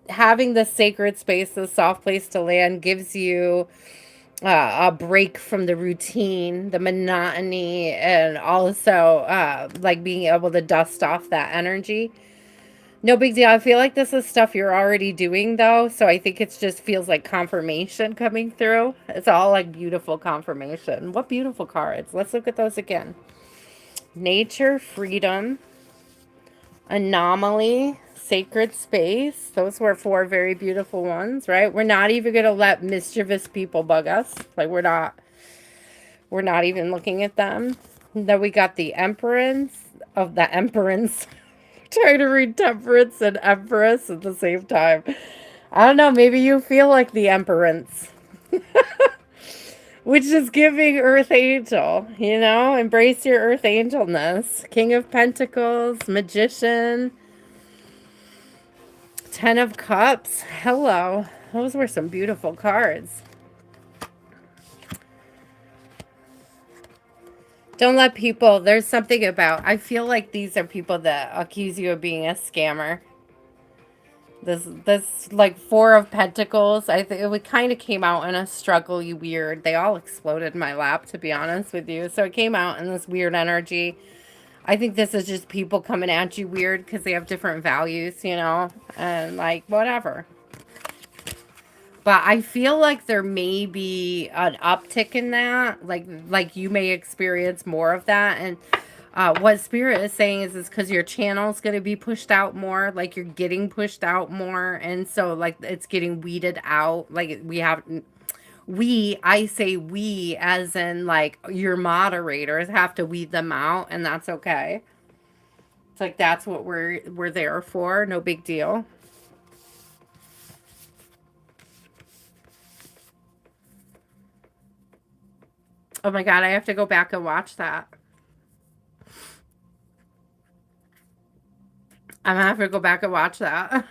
having the sacred space, the soft place to land gives you a break from the routine, the monotony, and also like being able to dust off that energy. No big deal. I feel like this is stuff you're already doing though, so I think it just feels like confirmation coming through. It's all like beautiful confirmation. What beautiful cards. Let's look at those again. Nature, freedom, anomaly, sacred space. Those were four very beautiful ones, right? We're not even going to let mischievous people bug us. Like we're not even looking at them. Then we got the emperance. Trying to read temperance and empress at the same time. I don't know, maybe you feel like the emperance. Which is giving earth angel, you know? Embrace your earth angelness. King of Pentacles, magician, 10 of Cups. Hello. Those were some beautiful cards. Don't let people, there's something about, I feel like these are people that accuse you of being a scammer. This like Four of Pentacles, I think it kind of came out in a struggle weird. They all exploded in my lap, to be honest with you. So it came out in this weird energy. I think this is just people coming at you weird because they have different values, you know, and like whatever. But I feel like there may be an uptick in that. Like you may experience more of that. And what Spirit is saying is because your channel is going to be pushed out more. Like you're getting pushed out more. And so like it's getting weeded out. Like I say we as in like your moderators have to weed them out. And that's okay. It's like that's what we're there for. No big deal. Oh my God, I have to go back and watch that. I'm gonna have to go back and watch that.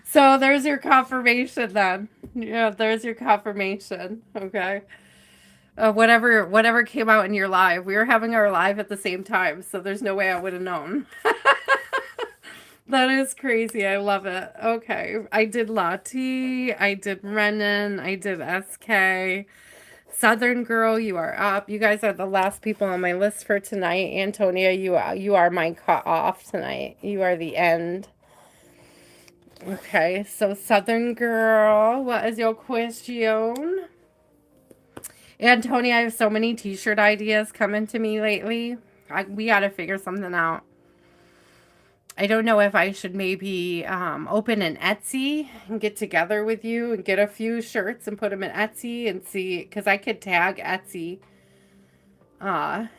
So there's your confirmation then. Yeah, there's your confirmation. Okay. Whatever came out in your live. We were having our live at the same time, so there's no way I would have known. That is crazy. I love it. Okay. I did Lottie. I did Renan. I did SK. Southern Girl, you are up. You guys are the last people on my list for tonight. Antonia, you are my cut off tonight. You are the end. Okay, so Southern Girl, what is your question? Antonia, I have so many t-shirt ideas coming to me lately. We got to figure something out. I don't know if I should maybe open an Etsy and get together with you and get a few shirts and put them in Etsy and see, because I could tag Etsy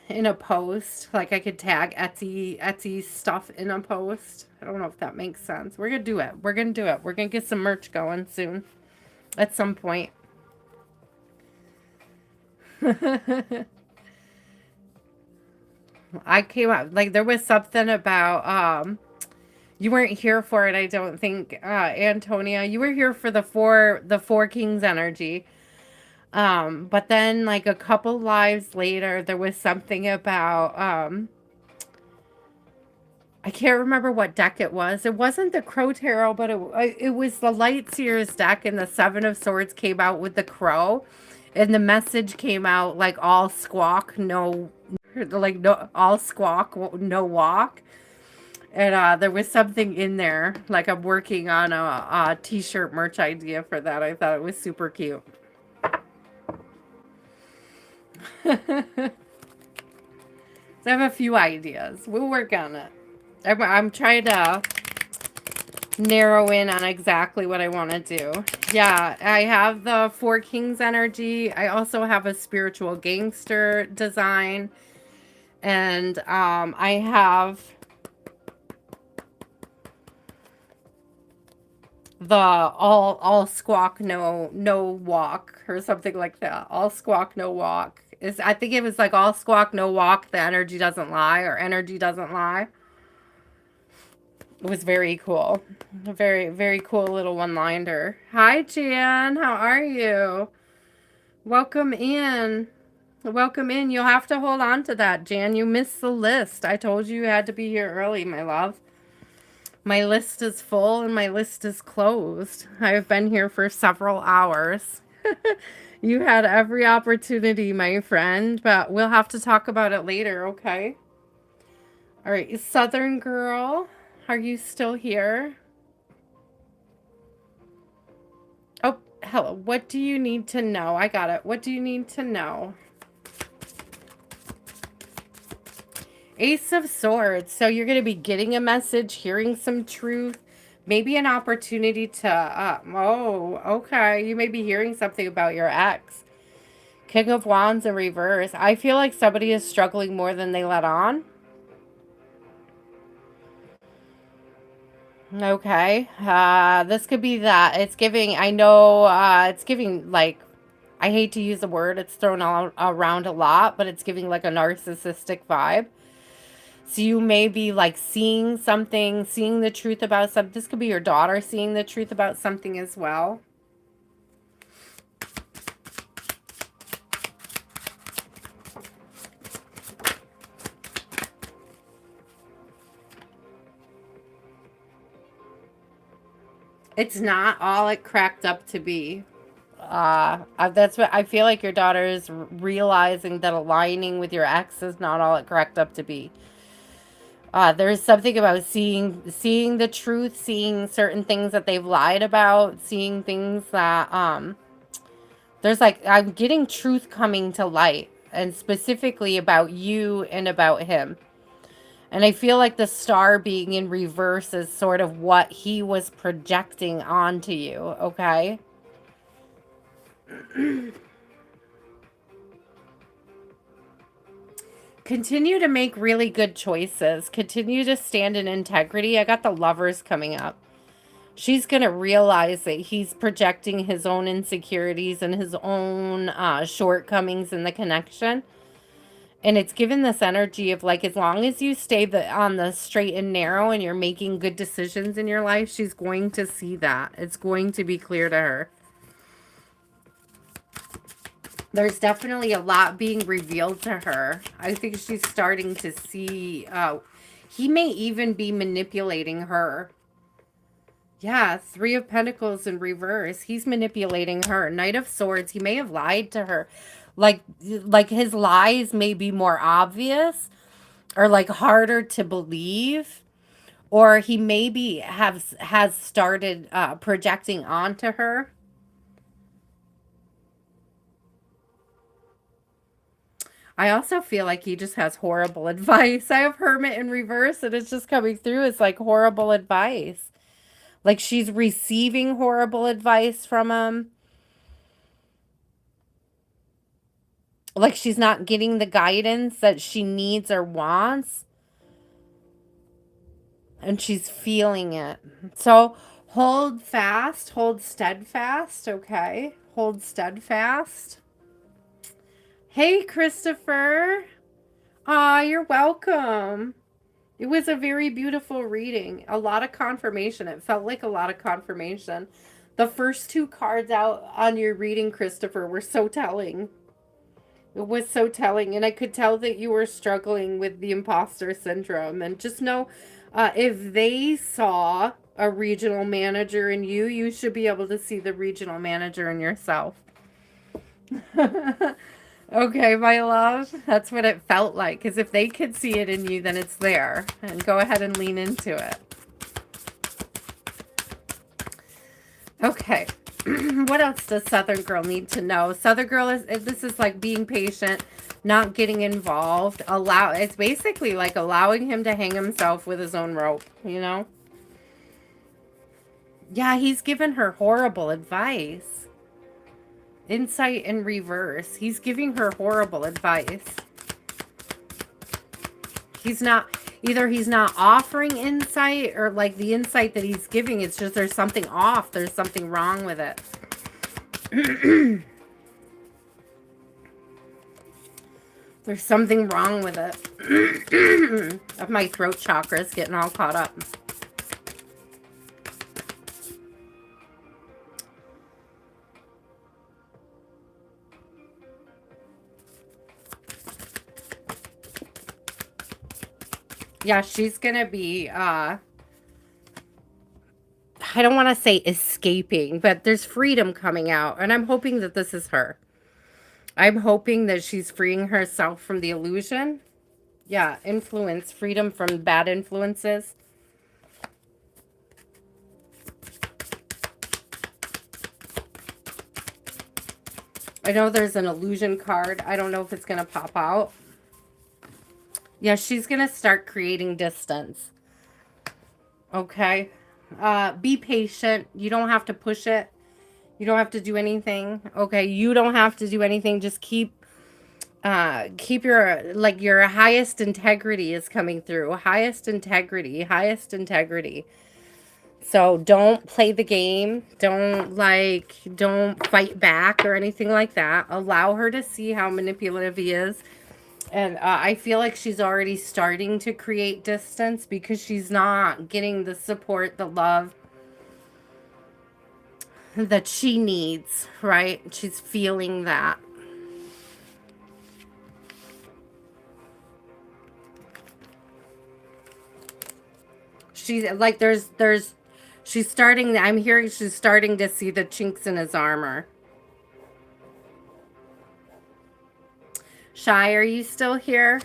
in a post. Like I could tag Etsy stuff in a post. I don't know if that makes sense. We're going to do it. We're going to do it. We're going to get some merch going soon at some point. I came out, like there was something about, you weren't here for it, I don't think, Antonia. You were here for the four kings energy. But then like a couple lives later, there was something about, I can't remember what deck it was. It wasn't the Crow Tarot, but it was the Light Seers deck, and the Seven of Swords came out with the crow. And the message came out like all squawk, no, like no, all squawk, no walk. And there was something in there. Like I'm working on a t-shirt merch idea for that. I thought it was super cute. So I have a few ideas. We'll work on it. I'm trying to narrow in on exactly what I want to do. Yeah, I have the Four Kings energy. I also have a spiritual gangster design. And I have the all squawk no walk or something like that. All squawk no walk. Is I think it was like all squawk no walk, the energy doesn't lie, or energy doesn't lie. It was very cool. A very, very cool little one-liner. Hi, Jan. How are you? Welcome in. Welcome in. You'll have to hold on to that, Jan. You missed the list. I told you had to be here early, my love. My list is full and my list is closed. I've been here for several hours. You had every opportunity, my friend, but we'll have to talk about it later, okay? All right, Southern Girl, are you still here? Oh, hello. What do you need to know? I got it. What do you need to know? Ace of Swords. So you're going to be getting a message, hearing some truth, maybe an opportunity to, oh, okay. You may be hearing something about your ex. King of Wands in reverse. I feel like somebody is struggling more than they let on. Okay. This could be that. It's giving, I know, it's giving like, I hate to use the word, it's thrown out around a lot, but it's giving like a narcissistic vibe. So you may be like seeing something, seeing the truth about something. This could be your daughter seeing the truth about something as well. It's not all it cracked up to be. That's what I feel like your daughter is realizing, that aligning with your ex is not all it cracked up to be. There's something about seeing the truth, seeing certain things that they've lied about, seeing things that there's like, I'm getting truth coming to light, and specifically about you and about him. And I feel like the star being in reverse is sort of what he was projecting onto you, okay? Continue to make really good choices. Continue to stand in integrity. I got the Lovers coming up. She's going to realize that he's projecting his own insecurities and his own shortcomings in the connection. And it's given this energy of like, as long as you stay on the straight and narrow and you're making good decisions in your life, she's going to see that. It's going to be clear to her. There's definitely a lot being revealed to her. I think she's starting to see, he may even be manipulating her. Yeah, Three of Pentacles in reverse. He's manipulating her. Knight of Swords. He may have lied to her. Like his lies may be more obvious or like harder to believe. Or he maybe has started projecting onto her. I also feel like he just has horrible advice. I have Hermit in reverse and it's just coming through as like horrible advice. Like she's receiving horrible advice from him. Like she's not getting the guidance that she needs or wants. And she's feeling it. So hold fast, hold steadfast, okay? Hold steadfast. Hey, Christopher. Aw, you're welcome. It was a very beautiful reading. A lot of confirmation. It felt like a lot of confirmation. The first two cards out on your reading, Christopher, were so telling. It was so telling. And I could tell that you were struggling with the imposter syndrome. And just know, if they saw a regional manager in you, you should be able to see the regional manager in yourself. Okay, my love, that's what it felt like. Because if they could see it in you, then it's there. And go ahead and lean into it. Okay. What else does Southern Girl need to know? Southern Girl this is like being patient, not getting involved. It's basically like allowing him to hang himself with his own rope, you know? Yeah, he's given her horrible advice. Insight in reverse. He's giving her horrible advice. He's not, either he's not offering insight, or like the insight that he's giving, it's just there's something off. There's something wrong with it. There's something wrong with it. Of my throat chakra is getting all caught up. Yeah, she's gonna be, I don't want to say escaping, but there's freedom coming out. And I'm hoping that this is her. I'm hoping that she's freeing herself from the illusion. Yeah, influence, freedom from bad influences. I know there's an illusion card. I don't know if it's going to pop out. Yeah, she's going to start creating distance. Okay. Be patient. You don't have to push it. You don't have to do anything. Okay, you don't have to do anything. Just keep your, like, your highest integrity is coming through. Highest integrity. So don't play the game. Don't fight back or anything like that. Allow her to see how manipulative he is. And I feel like she's already starting to create distance because she's not getting the support, the love that she needs, right? She's feeling that. She's like, she's starting, I'm hearing she's starting to see the chinks in his armor. Shy, are you still here?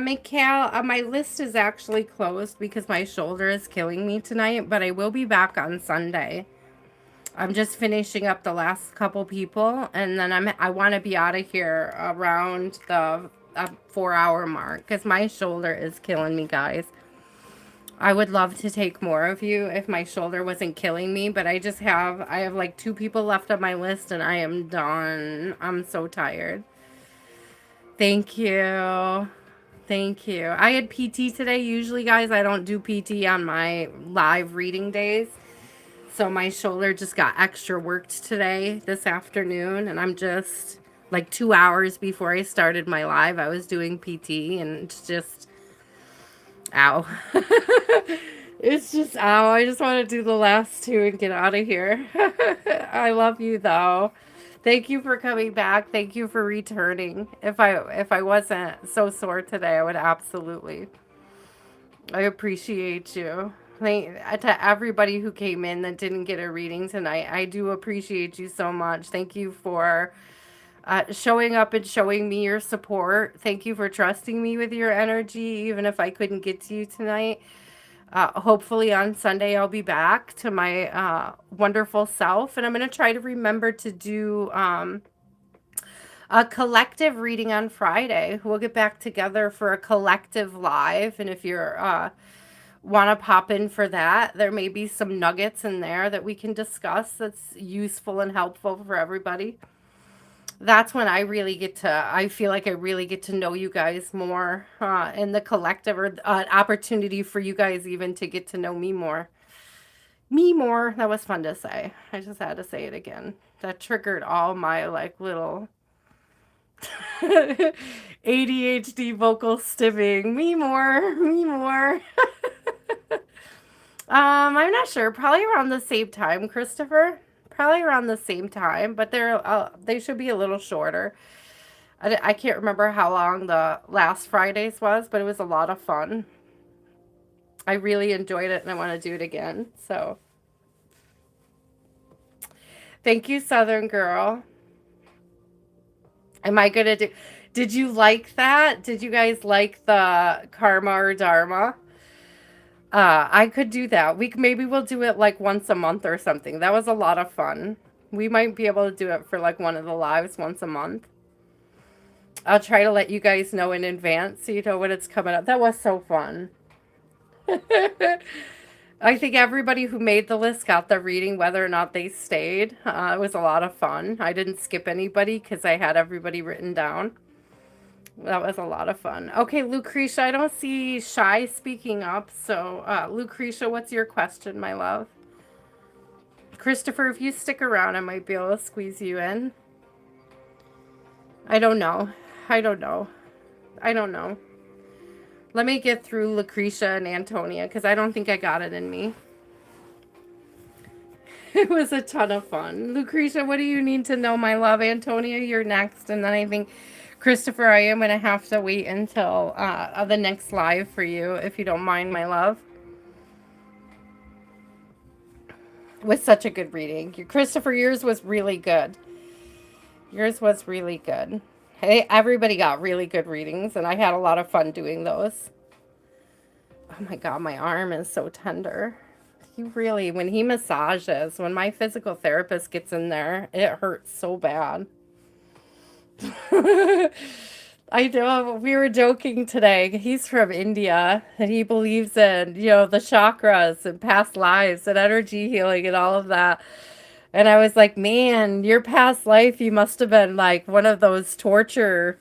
Mikhail, my list is actually closed because my shoulder is killing me tonight, but I will be back on Sunday. I'm just finishing up the last couple people, and then I want to be out of here around the 4-hour mark because my shoulder is killing me, guys. I would love to take more of you if my shoulder wasn't killing me, but I have like 2 people left on my list and I am done. I'm so tired. Thank you. Thank you. I had PT today. Usually, guys, I don't do PT on my live reading days. So my shoulder just got extra worked today, this afternoon. And I'm just, like 2 hours before I started my live, I was doing PT and it's just, ow. It's just, ow. I just want to do the last 2 and get out of here. I love you, though. Thank you for coming back. Thank you for returning. If I wasn't so sore today, I would absolutely. I appreciate you. To everybody who came in that didn't get a reading tonight, I do appreciate you so much. Thank you for showing up and showing me your support. Thank you for trusting me with your energy, even if I couldn't get to you tonight. Hopefully on Sunday I'll be back to my wonderful self, and I'm going to try to remember to do a collective reading on Friday. We'll get back together for a collective live, and if you're want to pop in for that, there may be some nuggets in there that we can discuss that's useful and helpful for everybody. That's when I feel like I really get to know you guys more in the collective, or an opportunity for you guys even to get to know me more. Me more. That was fun to say. I just had to say it again. That triggered all my like little ADHD vocal stimming. Me more. Me more. I'm not sure. Probably around the same time, Christopher. Probably around the same time, but they should be a little shorter. I can't remember how long the last Fridays was, but it was a lot of fun. I really enjoyed it and I want to do it again. So thank you, Southern Girl. Am I gonna do, did you like that? Did you guys like the Karma or Dharma? I could do that. Maybe we'll do it like once a month or something. That was a lot of fun. We might be able to do it for like one of the lives once a month. I'll try to let you guys know in advance so you know when it's coming up. That was so fun. I think everybody who made the list got the reading, whether or not they stayed. It was a lot of fun. I didn't skip anybody because I had everybody written down. That was a lot of fun. Okay, Lucretia, I don't see Shy speaking up. So, Lucretia, what's your question, my love? Christopher, if you stick around, I might be able to squeeze you in. I don't know. I don't know. I don't know. Let me get through Lucretia and Antonia because I don't think I got it in me. It was a ton of fun. Lucretia, what do you need to know, my love? Antonia, you're next. And then I think, Christopher, I am going to have to wait until the next live for you, if you don't mind, my love. Was such a good reading. Christopher, yours was really good. Yours was really good. Hey, everybody got really good readings, and I had a lot of fun doing those. Oh my God, my arm is so tender. He really, when he massages, when my physical therapist gets in there, it hurts so bad. I know, we were joking today. He's from India and he believes in, the chakras and past lives and energy healing and all of that. And I was like, man, your past life, you must have been like one of those torture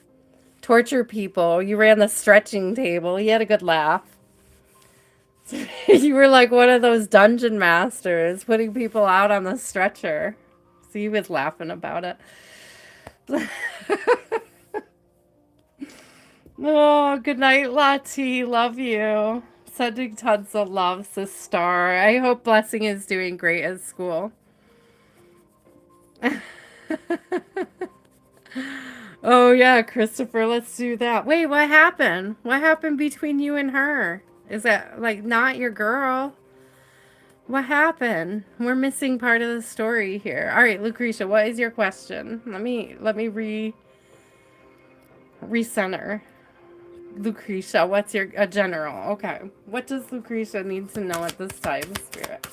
people. You ran the stretching table. He had a good laugh. You were like one of those dungeon masters putting people out on the stretcher. So he was laughing about it. Oh, good night, Lati. Love you. Sending tons of love to Star. I hope Blessing is doing great at school. Oh, yeah, Christopher, let's do that. Wait, what happened? What happened between you and her? Is that, like, not your girl? What happened? We're missing part of the story here. All right, Lucretia, what is your question? Let me recenter. Lucretia, what's your general? Okay. What does Lucretia need to know at this time, Spirit?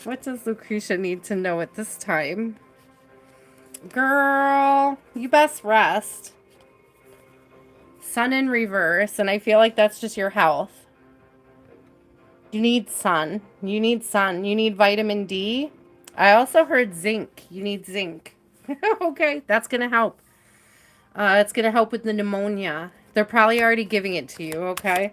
What does Lucretia need to know at this time? Girl, you best rest. Sun in reverse, and I feel like that's just your health. You need sun. You need sun. You need vitamin D. I also heard zinc. You need zinc. Okay, that's going to help. It's going to help with the pneumonia. They're probably already giving it to you, okay?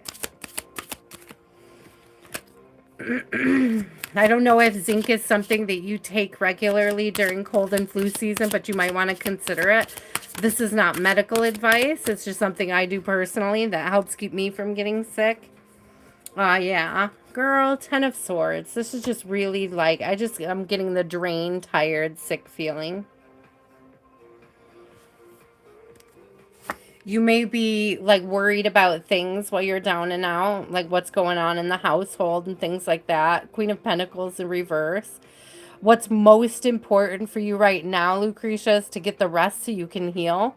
I don't know if zinc is something that you take regularly during cold and flu season, but you might want to consider it. This is not medical advice. It's just something I do personally that helps keep me from getting sick. Yeah. Girl, 10 of Swords. This is just really like, I'm getting the drained, tired, sick feeling. You may be like worried about things while you're down and out, like what's going on in the household and things like that. Queen of Pentacles in reverse. What's most important for you right now, Lucretia, is to get the rest so you can heal.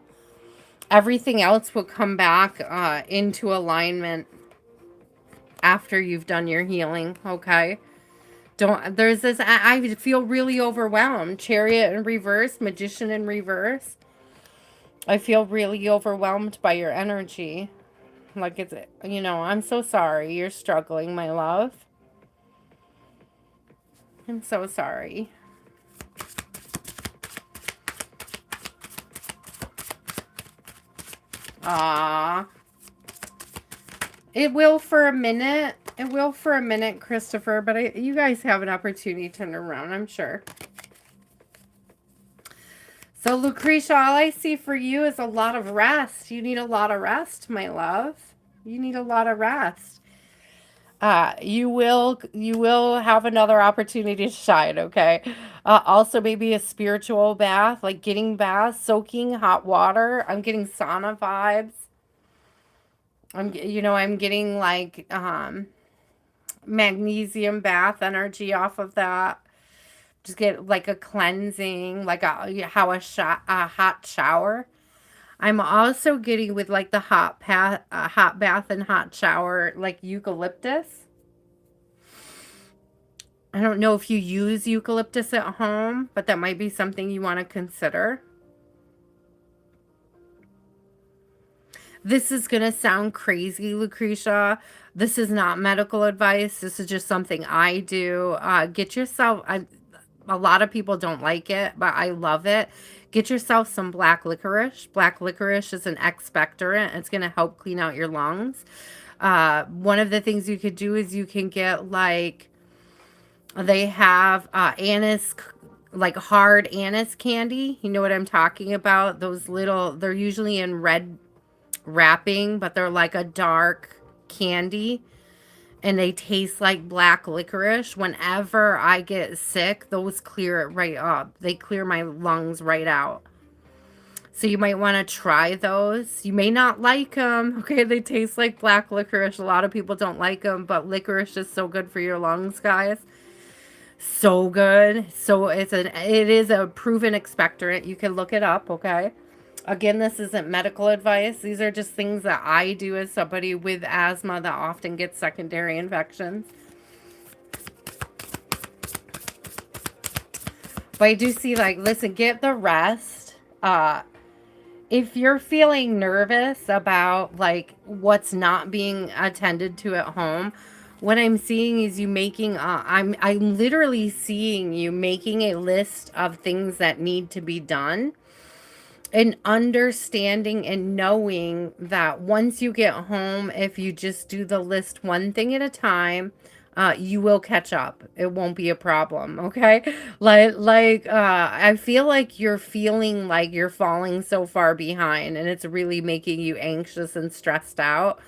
Everything else will come back into alignment after you've done your healing, okay? There's this, I feel really overwhelmed. Chariot in reverse, Magician in reverse. I feel really overwhelmed by your energy. Like it's, I'm so sorry you're struggling, my love. I'm so sorry. Ah, it will for a minute. It will for a minute, Christopher, but you guys have an opportunity to turn around, I'm sure. So, Lucretia, all I see for you is a lot of rest. You need a lot of rest, my love. You need a lot of rest. You will have another opportunity to shine, okay? Also, maybe a spiritual bath, like getting baths, soaking hot water. I'm getting sauna vibes. I'm getting like magnesium bath energy off of that. Just get like a cleansing, like a hot shower. I'm also getting with like the hot bath and hot shower, like eucalyptus. I don't know if you use eucalyptus at home, but that might be something you want to consider. This is going to sound crazy, Lucretia. This is not medical advice. This is just something I do. Get yourself, a lot of people don't like it, but I love it. Get yourself some black licorice. Black licorice is an expectorant. It's going to help clean out your lungs. One of the things you could do is you can get like, they have anise, like hard anise candy. You know what I'm talking about? Those little, they're usually in red wrapping, but they're like a dark candy and they taste like black licorice. Whenever I get sick, those clear it right up. They clear my lungs right out. So you might want to try those. You may not like them. Okay, they taste like black licorice. A lot of people don't like them, but licorice is so good for your lungs, guys. So good. So it is a proven expectorant. You can look it up, okay? Again, this isn't medical advice. These are just things that I do as somebody with asthma that often gets secondary infections. But I do see, like, listen, get the rest. If you're feeling nervous about, like, what's not being attended to at home, what I'm seeing is you making, I'm literally seeing you making a list of things that need to be done. And understanding and knowing that once you get home, if you just do the list one thing at a time, you will catch up. It won't be a problem, okay? I feel like you're feeling like you're falling so far behind, and it's really making you anxious and stressed out.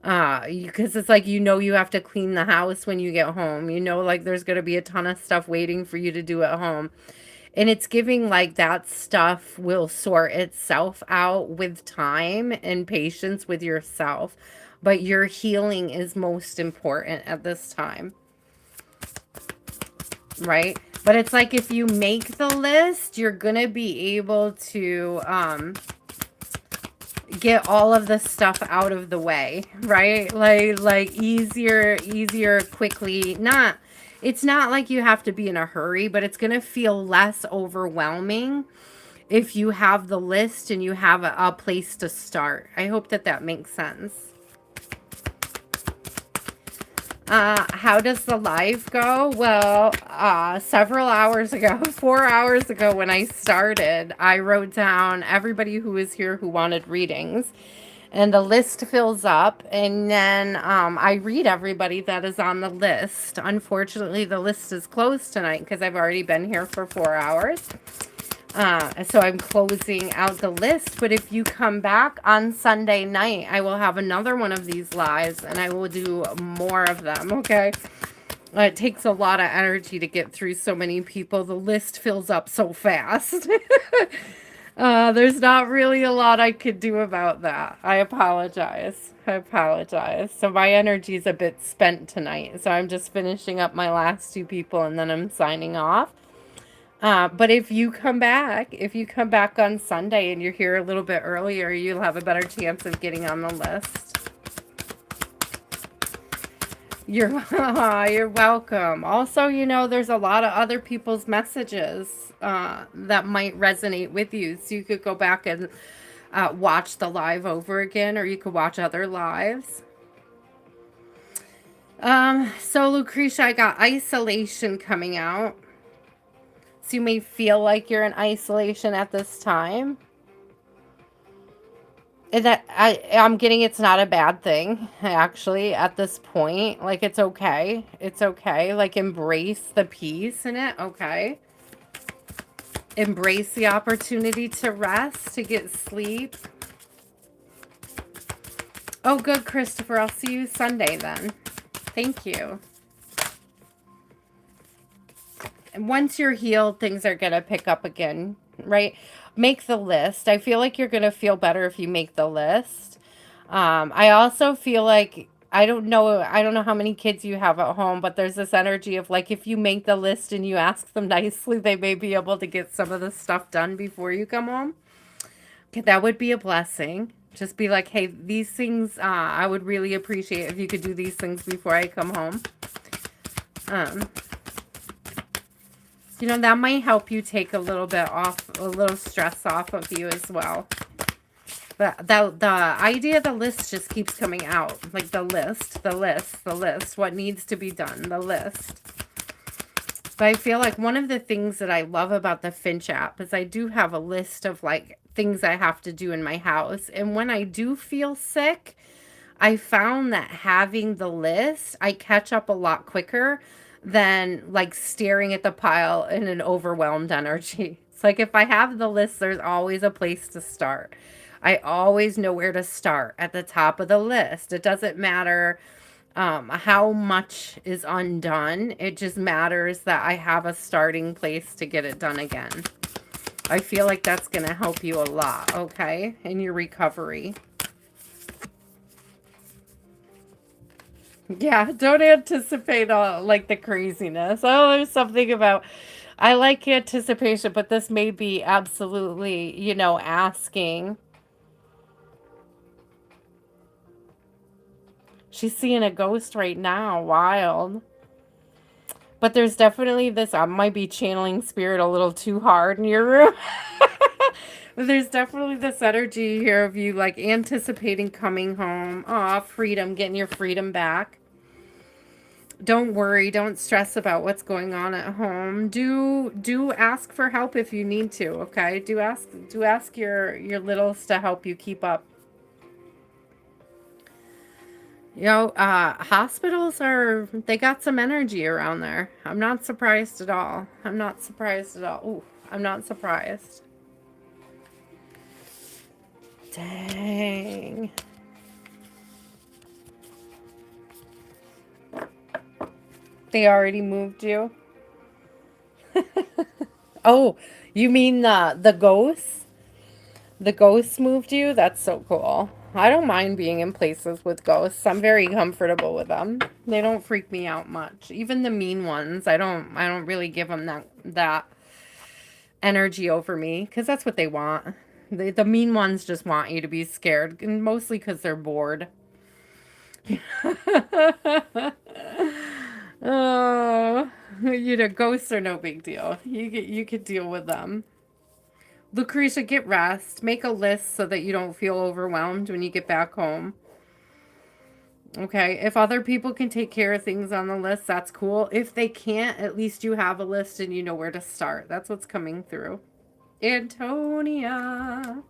Because it's like, you have to clean the house when you get home. Like there's going to be a ton of stuff waiting for you to do at home. And it's giving like that stuff will sort itself out with time and patience with yourself. But your healing is most important at this time. Right? But it's like if you make the list, you're going to be able to get all of the stuff out of the way. Right? Like easier, quickly. It's not like you have to be in a hurry, but it's going to feel less overwhelming if you have the list and you have a place to start. I hope that makes sense. How does the live go? Well, several hours ago, 4 hours ago when I started, I wrote down everybody who was here who wanted readings. And the list fills up, and then I read everybody that is on the list. Unfortunately, the list is closed tonight because I've already been here for 4 hours. So I'm closing out the list. But if you come back on Sunday night, I will have another one of these lives, and I will do more of them, okay? It takes a lot of energy to get through so many people. The list fills up so fast. There's not really a lot I could do about that. I apologize. So my energy is a bit spent tonight. So I'm just finishing up my last 2 people and then I'm signing off. But if you come back on Sunday and you're here a little bit earlier, you'll have a better chance of getting on the list. You're welcome. Also, there's a lot of other people's messages that might resonate with you. So you could go back and watch the live over again, or you could watch other lives. So Lucricia, I got isolation coming out. So you may feel like you're in isolation at this time. That I'm getting it's not a bad thing, actually, at this point. Like, it's okay. It's okay. Like, embrace the peace in it, okay? Embrace the opportunity to rest, to get sleep. Oh, good, Christopher. I'll see you Sunday then. Thank you. And once you're healed, things are going to pick up again, right? Make the list. I feel like you're going to feel better if you make the list. I also feel like, I don't know how many kids you have at home, but there's this energy of like, if you make the list and you ask them nicely, they may be able to get some of the stuff done before you come home. Okay, that would be a blessing. Just be like, hey, these things, I would really appreciate if you could do these things before I come home. That might help you take a little stress off of you as well. But the idea of the list just keeps coming out. Like the list, the list, the list. What needs to be done, the list. But I feel like one of the things that I love about the Finch app is I do have a list of like things I have to do in my house. And when I do feel sick, I found that having the list, I catch up a lot quicker than like staring at the pile in an overwhelmed energy. It's like if I have the list, there's always a place to start. I always know where to start at the top of the list. It doesn't matter how much is undone. It just matters that I have a starting place to get it done again. I feel like that's going to help you a lot, okay, in your recovery. Yeah, don't anticipate all like the craziness. Oh, there's something about I like anticipation, but this may be absolutely, you know, asking. She's seeing a ghost right now. Wild. But there's definitely this, I might be channeling spirit a little too hard in your room. But there's definitely this energy here of you like anticipating coming home. Aw, freedom, getting your freedom back. Don't worry, don't stress about what's going on at home. Do ask for help if you need to, okay? Do ask your littles to help you keep up. You know, hospitals they got some energy around there. I'm not surprised at all. I'm not surprised at all. Ooh, I'm not surprised. Dang. They already moved you? Oh, you mean the ghosts? The ghosts moved you? That's so cool. I don't mind being in places with ghosts. I'm very comfortable with them. They don't freak me out much. Even the mean ones, I don't really give them that energy over me because that's what they want. The mean ones just want you to be scared, and mostly because they're bored. Oh, you know, ghosts are no big deal. You could deal with them. Lucricia, get rest. Make a list so that you don't feel overwhelmed when you get back home. Okay, if other people can take care of things on the list, that's cool. If they can't, at least you have a list and you know where to start. That's what's coming through. Antonia.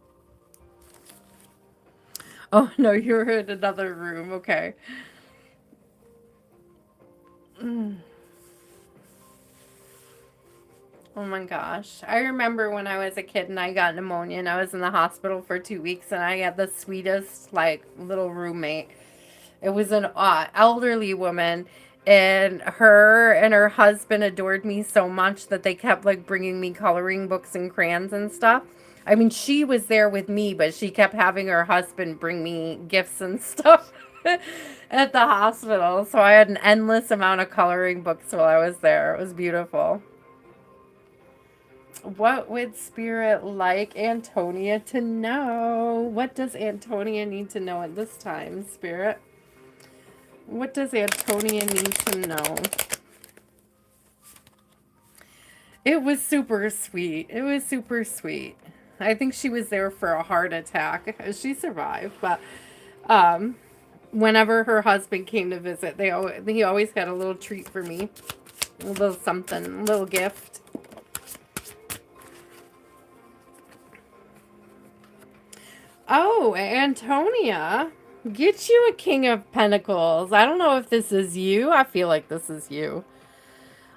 Oh, no, you're in another room. Okay. Oh my gosh. I remember when I was a kid and I got pneumonia and I was in the hospital for 2 weeks and I had the sweetest, like, little roommate. It was an elderly woman, and her husband adored me so much that they kept like bringing me coloring books and crayons and stuff. I mean, she was there with me, but she kept having her husband bring me gifts and stuff at the hospital. So I had an endless amount of coloring books while I was there. It was beautiful. What would Spirit like Antonia to know? What does Antonia need to know at this time, Spirit? What does Antonia need to know? It was super sweet. It was super sweet. I think she was there for a heart attack. She survived, but whenever her husband came to visit, he always got a little treat for me. A little something, a little gift. Oh, Antonia. Get you a King of Pentacles. I don't know if this is you. I feel like this is you.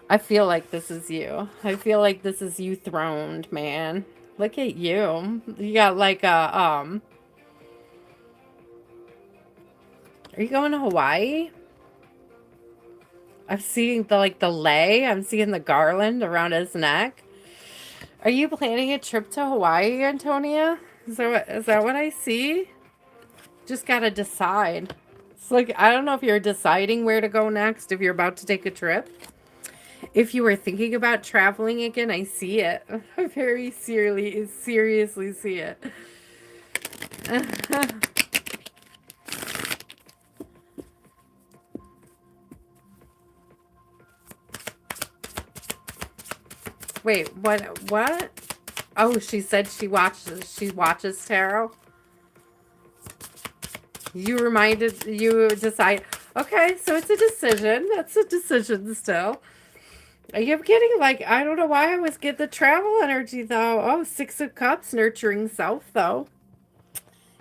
I feel like this is you. I feel like this is you throned, man. Look at you. You got like a, Are you going to Hawaii? I'm seeing the lei. I'm seeing the garland around his neck. Are you planning a trip to Hawaii, Antonia? Is that what I see? Just gotta decide. It's like, I don't know if you're deciding where to go next, if you're about to take a trip. If you were thinking about traveling again, I see it. I very seriously see it. Wait, what? Oh, she said she watches tarot? You decide, okay, so it's a decision. That's a decision still. You're getting like, I don't know why I was getting the travel energy though. Oh, Six of Cups, nurturing self though.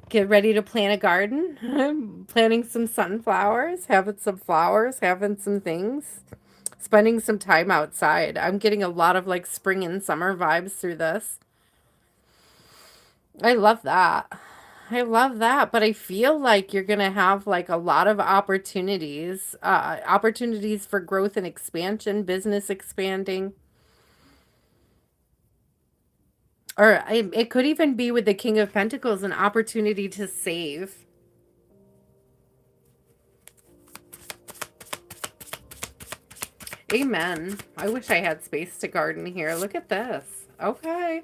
Get ready to plant a garden. Planting some sunflowers, having some flowers, having some things. Spending some time outside. I'm getting a lot of like spring and summer vibes through this. I love that. I love that, but I feel like you're going to have like a lot of opportunities for growth and expansion, business expanding. Or it could even be with the King of Pentacles, an opportunity to save. Amen. I wish I had space to garden here. Look at this. Okay.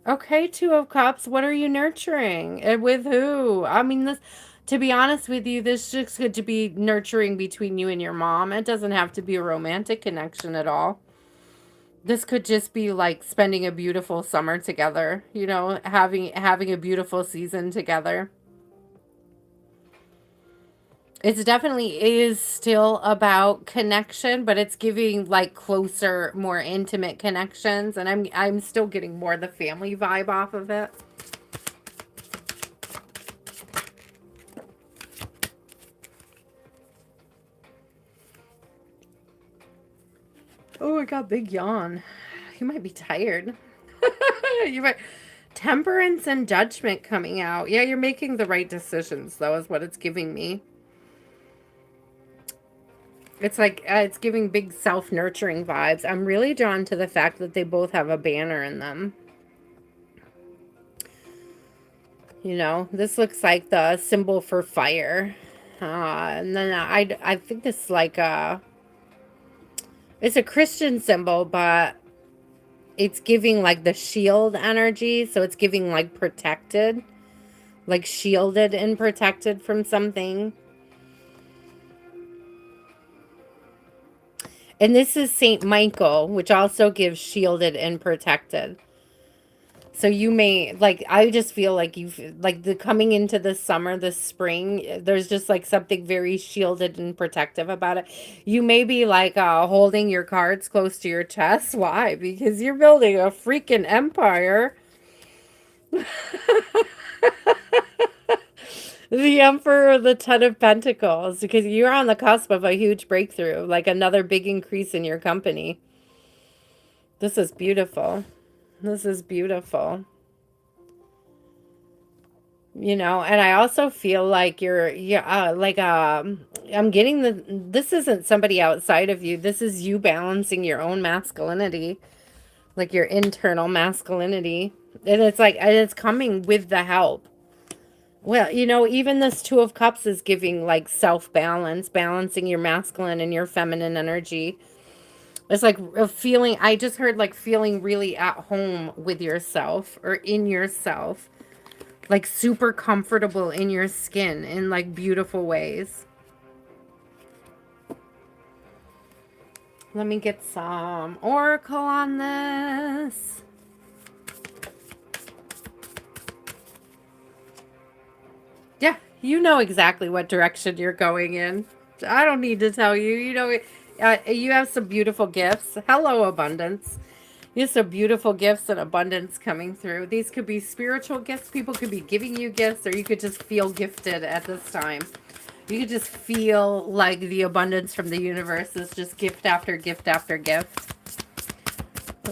Okay, Two of Cups. What are you nurturing? And with who? I mean, this, to be honest with you, this just could to be nurturing between you and your mom. It doesn't have to be a romantic connection at all. This could just be like spending a beautiful summer together, you know, having a beautiful season together. It's definitely is still about connection, but it's giving like closer, more intimate connections, and I'm still getting more the family vibe off of it. Oh, I got big yawn. You might be tired. You might. Temperance and judgment coming out. Yeah, you're making the right decisions, though, is what it's giving me. It's like, it's giving big self-nurturing vibes. I'm really drawn to the fact that they both have a banner in them. You know, this looks like the symbol for fire. And then I think this is like it's a Christian symbol, but it's giving like the shield energy. So it's giving like protected, like shielded and protected from something. And this is Saint Michael, which also gives shielded and protected. So you may, like, I just feel like like the coming into the summer, the spring, there's just like something very shielded and protective about it. You may be like holding your cards close to your chest. Why? Because you're building a freaking empire. The Emperor of the Ten of Pentacles, because you're on the cusp of a huge breakthrough, like another big increase in your company. This is beautiful. This is beautiful. You know, and I also feel like I'm getting this isn't somebody outside of you. This is you balancing your own masculinity, like your internal masculinity. And it's like, and it's coming with the help. Well, you know, even this Two of Cups is giving like self-balance, balancing your masculine and your feminine energy. It's like a feeling, I just heard like feeling really at home with yourself or in yourself. Like super comfortable in your skin in like beautiful ways. Let me get some oracle on this. Yeah, you know exactly what direction you're going in. I don't need to tell you. You know, you have some beautiful gifts. Hello, abundance. You have some beautiful gifts and abundance coming through. These could be spiritual gifts. People could be giving you gifts, or you could just feel gifted at this time. You could just feel like the abundance from the universe is just gift after gift after gift.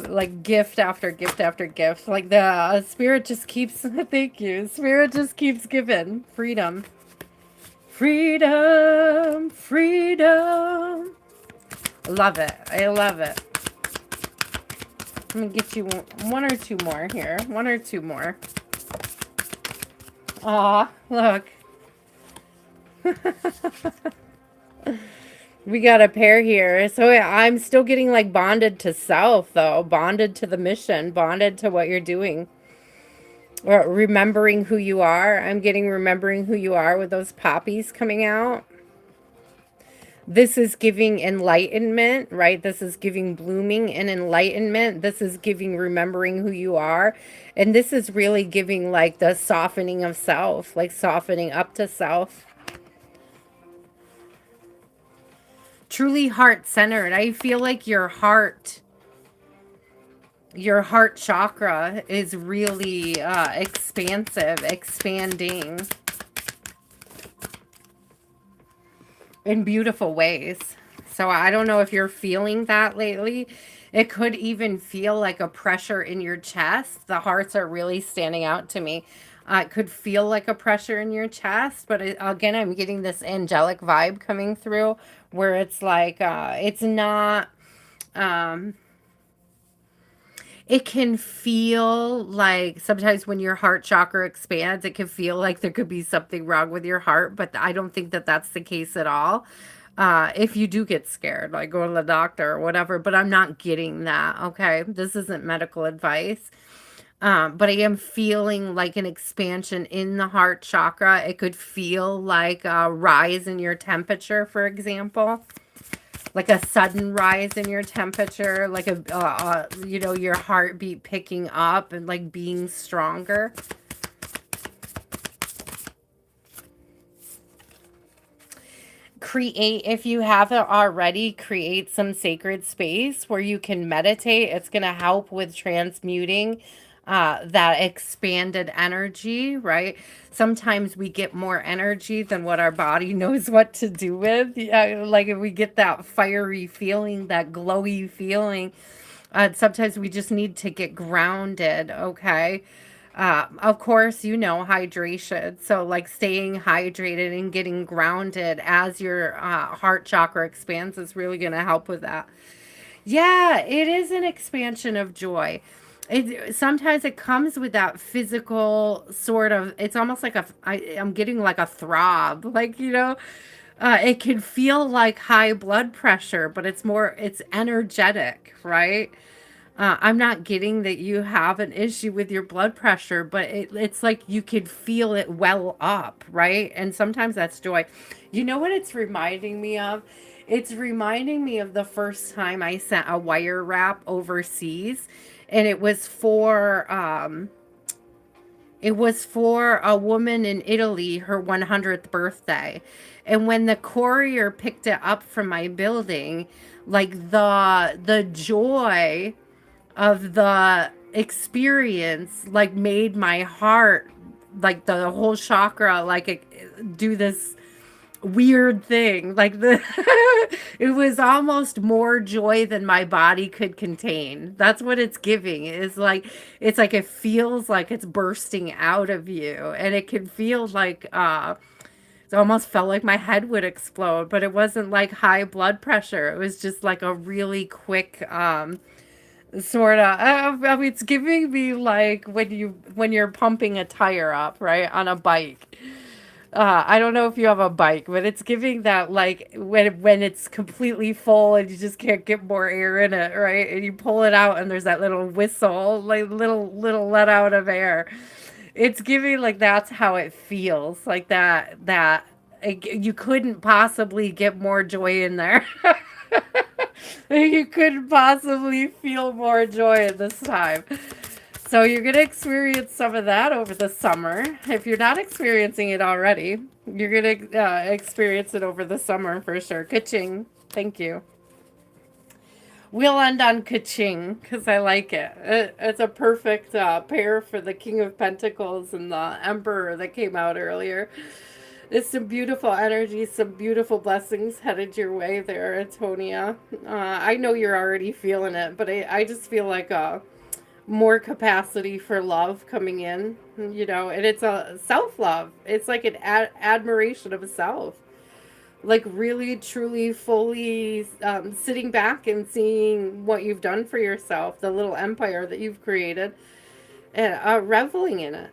Like gift after gift after gift. Like the spirit just keeps, thank you. Spirit just keeps giving. Freedom. Freedom. Freedom. I love it. I love it. I'm going to get you one or two more here. One or two more. Aw, look. We got a pair here. So I'm still getting like bonded to self, though. Bonded to the mission. Bonded to what you're doing. Or remembering who you are. I'm getting remembering who you are with those poppies coming out. This is giving enlightenment, right? This is giving blooming and enlightenment. This is giving remembering who you are. And this is really giving like the softening of self, like softening up to self. Truly heart centered. I feel like your heart chakra is really expansive, expanding in beautiful ways. So I don't know if you're feeling that lately. It could even feel like a pressure in your chest. The hearts are really standing out to me. It could feel like a pressure in your chest, but again, I'm getting this angelic vibe coming through where it's like, it's not, um, it can feel like sometimes when your heart chakra expands, it can feel like there could be something wrong with your heart, but I don't think that that's the case at all. If you do get scared, like go to the doctor or whatever, but I'm not getting that. Okay. This isn't medical advice. But I am feeling like an expansion in the heart chakra. It could feel like a rise in your temperature, for example, like a sudden rise in your temperature, like you know, your heartbeat picking up and like being stronger. Create, if you haven't already, create some sacred space where you can meditate. It's going to help with transmuting that expanded energy, right? Sometimes we get more energy than what our body knows what to do with. Yeah, like if we get that fiery feeling, that glowy feeling, sometimes we just need to get grounded, okay? Of course, you know, hydration. So, like staying hydrated and getting grounded as your heart chakra expands is really going to help with that. Yeah, it is an expansion of joy. Sometimes it comes with that physical sort of, it's almost like I'm getting like a throb, like, you know, it can feel like high blood pressure, but it's energetic, right? I'm not getting that you have an issue with your blood pressure, but it's like you could feel it well up, right? And sometimes that's joy. You know what it's reminding me of? It's reminding me of the first time I sent a wire wrap overseas, and it was for a woman in Italy, her 100th birthday. And when the courier picked it up from my building, like the joy of the experience like made my heart, like the whole chakra, like do this weird thing, like the it was almost more joy than my body could contain. That's what it's giving. It's like it feels like it's bursting out of you, and it can feel like it almost felt like my head would explode, but it wasn't like high blood pressure. It was just like a really quick sort of, I mean, it's giving me like when you're pumping a tire up, right, on a bike. I don't know if you have a bike, but it's giving that like when it's completely full and you just can't get more air in it, right? And you pull it out and there's that little whistle, like little let out of air. It's giving like that's how it feels, like you couldn't possibly get more joy in there. You couldn't possibly feel more joy at this time. So you're going to experience some of that over the summer. If you're not experiencing it already, you're going to experience it over the summer for sure. Ka-ching. Thank you. We'll end on ka-ching because I like it. It's a perfect pair for the King of Pentacles and the Emperor that came out earlier. It's some beautiful energy, some beautiful blessings headed your way there, Antonia. I know you're already feeling it, but I just feel like more capacity for love coming in, you know, and it's a self-love. It's like an admiration of a self. Like really, truly, fully sitting back and seeing what you've done for yourself, the little empire that you've created, and reveling in it,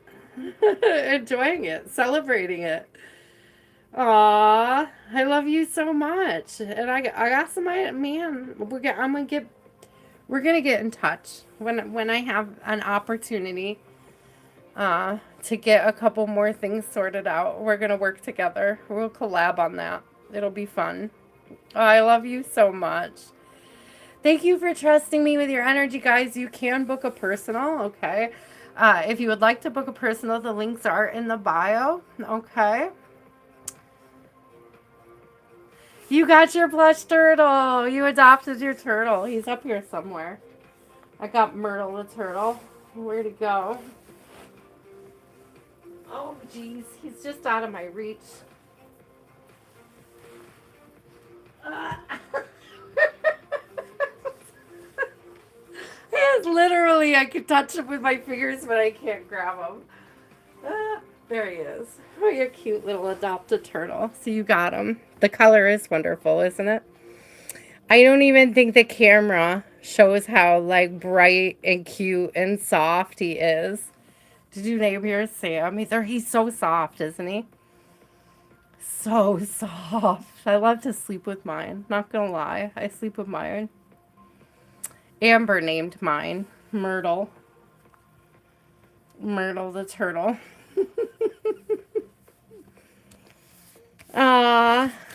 enjoying it, celebrating it. Aw, I love you so much, and I got somebody, man. We're gonna get in touch when I have an opportunity, to get a couple more things sorted out. We're gonna work together. We'll collab on that. It'll be fun. Oh, I love you so much. Thank you for trusting me with your energy, guys. You can book a personal, okay? If you would like to book a personal, the links are in the bio, okay? You got your plush turtle. You adopted your turtle. He's up here somewhere. I got Myrtle the turtle. Where'd he go? Oh, geez. He's just out of my reach. He is literally, I can touch him with my fingers, but I can't grab him. There he is. Oh, you're a cute little adopted turtle. So you got him. The color is wonderful, isn't it? I don't even think the camera shows how like bright and cute and soft he is. Did you name yours Sam? He's so soft, isn't he? So soft. I love to sleep with mine. Not gonna lie. I sleep with mine. Amber named mine Myrtle. Myrtle the turtle.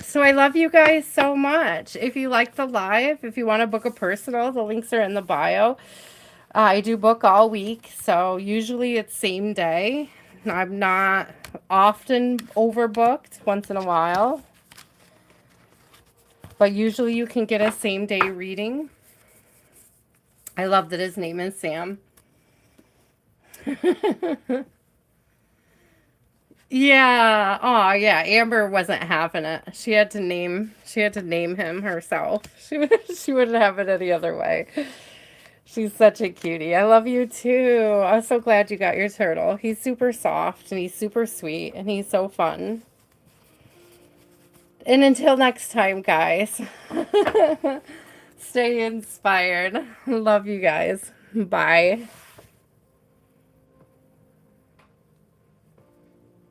So I love you guys so much. If you like the live, if you want to book a personal, the links are in the bio. I do book all week, so usually it's same day. I'm not often overbooked, once in a while. But usually you can get a same day reading. I love that his name is Sam. Yeah. Oh, yeah. Amber wasn't having it. She had to name him herself. She wouldn't have it any other way. She's such a cutie. I love you too. I'm so glad you got your turtle. He's super soft and he's super sweet and he's so fun. And until next time, guys, stay inspired. Love you guys. Bye.